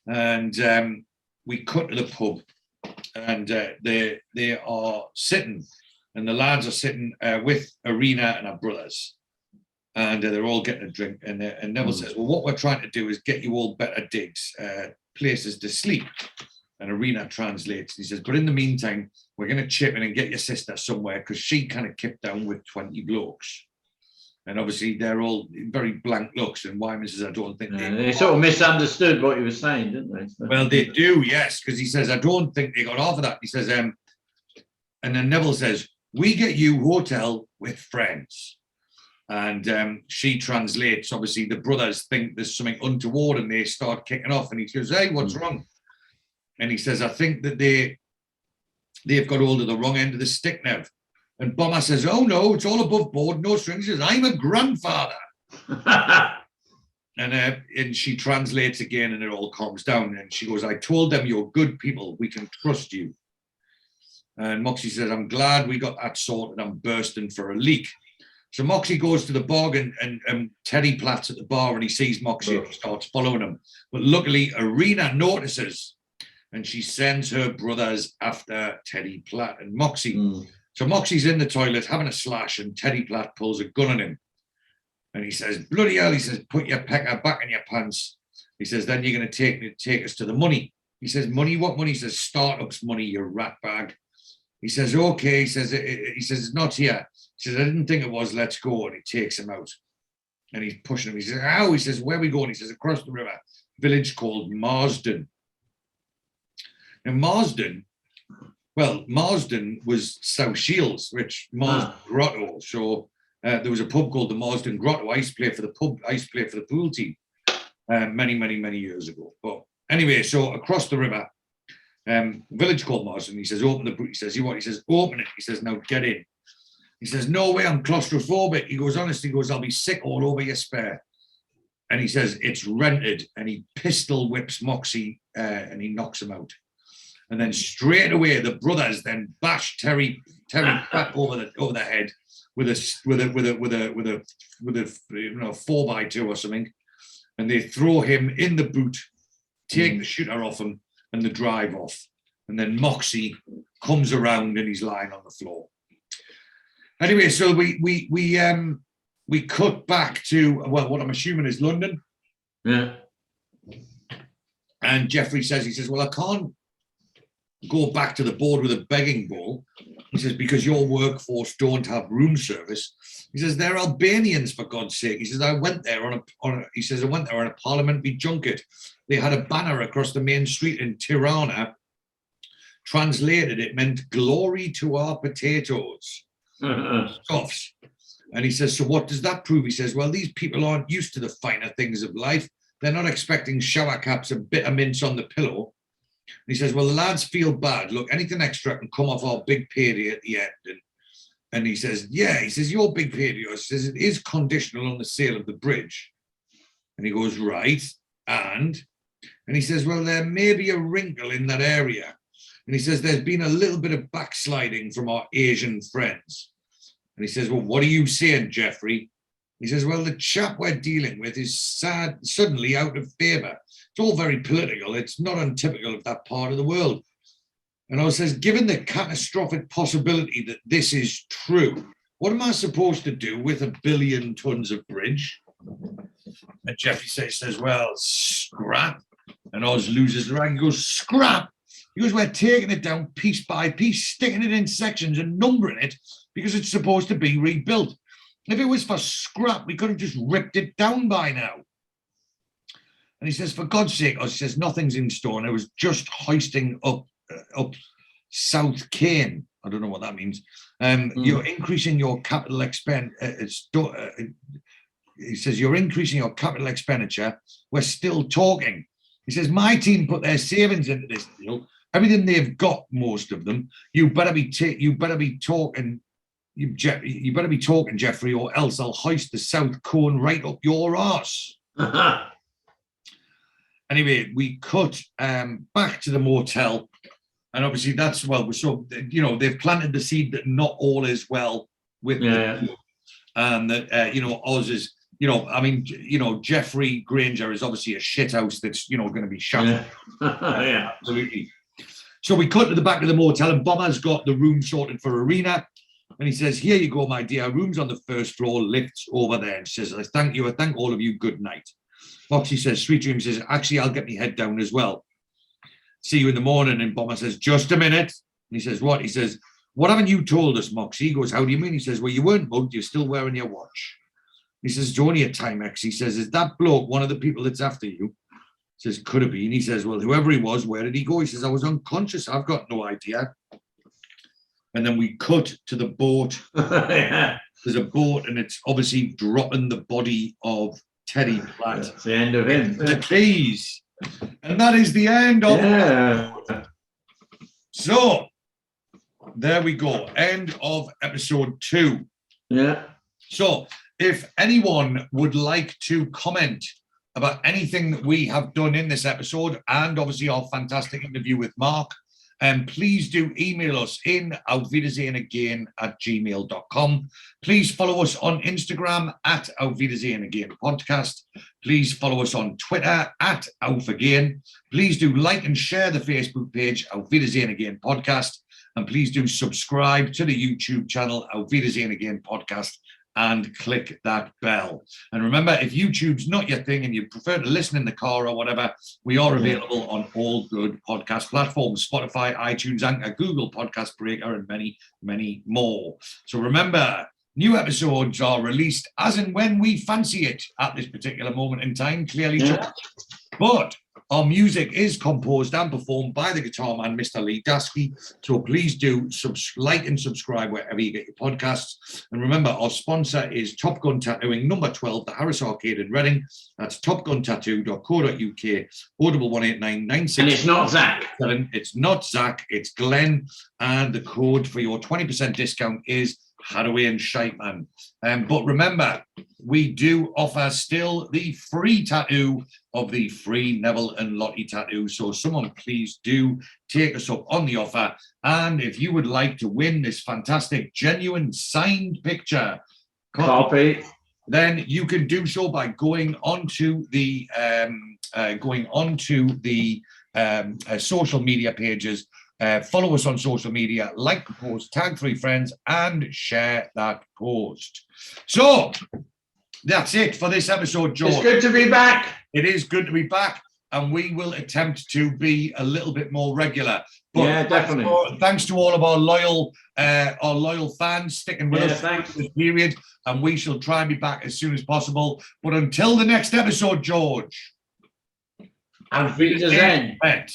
And we cut to the pub, and they are sitting, and the lads are sitting with Irina and her brothers, and they're all getting a drink. And Neville says, well, what we're trying to do is get you all better digs, places to sleep. And Irina translates. He says, but in the meantime, we're going to chip in and get your sister somewhere, because she kind of kicked down with 20 blokes. And obviously, they're all very blank looks. And Wyman says, I don't think they sort of misunderstood what he was saying, didn't they? So, well, they do, yes, because he says, I don't think they got off of that. He says, and then Neville says, we get you hotel with friends. And she translates. Obviously, the brothers think there's something untoward and they start kicking off. And he goes, hey, what's wrong? And he says, I think that they've got hold of the wrong end of the stick, Nev. And Bomber says, oh, no, it's all above board, no strings. He says, I'm a grandfather. And she translates again, and it all calms down. And she goes, I told them you're good people. We can trust you. And Moxey says, I'm glad we got that sorted. I'm bursting for a leak. So Moxey goes to the bar, and Teddy Platt's at the bar, and he sees Moxey and he starts following him. But luckily, Irina notices, and she sends her brothers after Teddy Platt and Moxey. So Moxey's in the toilet having a slash, and Teddy Platt pulls a gun on him. And he says, bloody hell, he says, put your pecker back in your pants. He says, then you're going to take us to the money. He says, money? What money? He says, startups money, you rat bag. He says, okay. He says, it's not here. He says, I didn't think it was, let's go. And he takes him out. And he's pushing him. He says, how? He says, where are we going? He says, across the river, village called Marsden. And Marsden was South Shields, which Marsden Grotto. So there was a pub called the Marsden Grotto. I used to play for the pool team many years ago. But anyway, so across the river, village called Marsden. He says, open the boot. He says, you what? He says, open it. He says, now get in. He says, no way, I'm claustrophobic. He goes, honestly, he goes, I'll be sick all over your spare. And he says, it's rented. And he pistol whips Moxey and he knocks him out. And then straight away, the brothers then bash Terry back over the head with a 4x2 or something. And they throw him in the boot, take the shooter off him, and the drive off. And then Moxey comes around and he's lying on the floor. Anyway, so we cut back to, well, what I'm assuming is London. Yeah. And Jeffrey says, he says, well, I can't go back to the board with a begging bowl. He says, because your workforce don't have room service. He says, they're Albanians, for God's sake. He says, I went there on a parliamentary junket. They had a banner across the main street in Tirana. Translated, it meant glory to our potatoes. Stuffs. And he says, so what does that prove? He says, well, these people aren't used to the finer things of life. They're not expecting shower caps and bitter mints on the pillow. And he says, well, the lads feel bad. Look, anything extra can come off our big payday at the end. And he says, yeah, he says, your big payday. He says, it is conditional on the sale of the bridge. And he goes, right. And he says, well, there may be a wrinkle in that area. And he says, there's been a little bit of backsliding from our Asian friends. And he says, well, what are you saying, Jeffrey? He says, well, the chap we're dealing with is suddenly out of favour. It's all very political. It's not untypical of that part of the world. And I says, given the catastrophic possibility that this is true, what am I supposed to do with 1 billion tons of bridge? And Jeffrey says, well, scrap. And Oz loses the rag and goes, scrap. He goes, we're taking it down piece by piece, sticking it in sections and numbering it because it's supposed to be rebuilt. If it was for scrap, we could have just ripped it down by now. And he says, for God's sake, Oz says, nothing's in stone. I was just hoisting up South Cane. I don't know what that means. You're increasing your capital expenditure. He says, you're increasing your capital expenditure. We're still talking. He says, my team put their savings into this deal. Everything they've got, most of them. You better be talking, Jeffrey, or else I'll hoist the South Cone right up your arse. Anyway, we cut back to the motel, and obviously that's, well, so, you know, they've planted the seed that not all is well with the, and that, you know, Oz is, you know, I mean, you know, Jeffrey Granger is obviously a shit house that's, you know, going to be shut. Yeah. Absolutely. So we cut to the back of the motel, and Bomber's got the room sorted for Arena. And he says, here you go, my dear. Room's on the first floor, lifts over there. And she says, I thank you. I thank all of you. Good night. Moxey says, sweet dreams. He says, actually, I'll get my head down as well. See you in the morning. And Bomber says, just a minute. And he says, what? He says, what haven't you told us, Moxey? He goes, how do you mean? He says, well, you weren't mugged. You're still wearing your watch. He says, it's only a Timex. He says, is that bloke one of the people that's after you? He says, could have been. He says, well, whoever he was, where did he go? He says, I was unconscious. I've got no idea. And then we cut to the boat. Yeah. There's a boat, and it's obviously dropping the body of Teddy Platt. That's the end of him. The keys. And that is the end of it. So, there we go. End of episode 2. Yeah. So, if anyone would like to comment about anything that we have done in this episode, and obviously our fantastic interview with Mark, please do email us in Auf Wiedersehen Again @gmail.com. Please follow us on Instagram @Auf Wiedersehen Again Podcast. Please follow us on Twitter @Auf Again. Please do like and share the Facebook page Auf Wiedersehen Again Podcast. And please do subscribe to the YouTube channel Auf Wiedersehen Again Podcast and click that bell. And remember, if YouTube's not your thing and you prefer to listen in the car or whatever, we are available on all good podcast platforms: Spotify, iTunes, Anchor, Google Podcast Breaker, and many, many more. So remember, new episodes are released as and when we fancy it at this particular moment in time, clearly. But Our music is composed and performed by the guitar man, Mr. Lee Dasky. So please do like and subscribe wherever you get your podcasts. And remember, our sponsor is Top Gun Tattooing, number 12, the Harris Arcade in Reading. That's topguntattoo.co.uk, 0118996. And it's not Zach. It's not Zach, it's Glenn. And the code for your 20% discount is Hadaway and Shiteman. But remember, we do offer still the free tattoo of the free Neville and Lottie tattoo. So someone please do take us up on the offer. And if you would like to win this fantastic, genuine signed picture Copy. then you can do so by going onto the social media pages. Follow us on social media, like the post, tag 3 friends, and share that post. So that's it for this episode, George. It's good to be back. It is good to be back, and we will attempt to be a little bit more regular. But yeah, definitely. Thanks to all of our loyal fans sticking with us thanks. for this period, and we shall try and be back as soon as possible. But until the next episode, George. Auf Wiedersehen. Pet.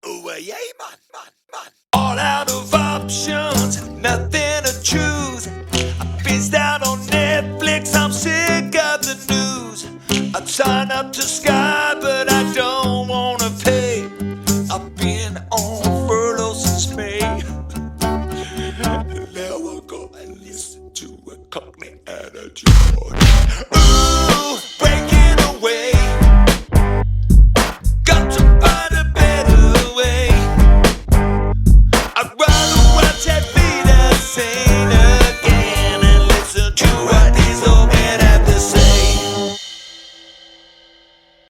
Oh, yeah, man. All out of options, nothing to choose. I've been out on Netflix, I'm sick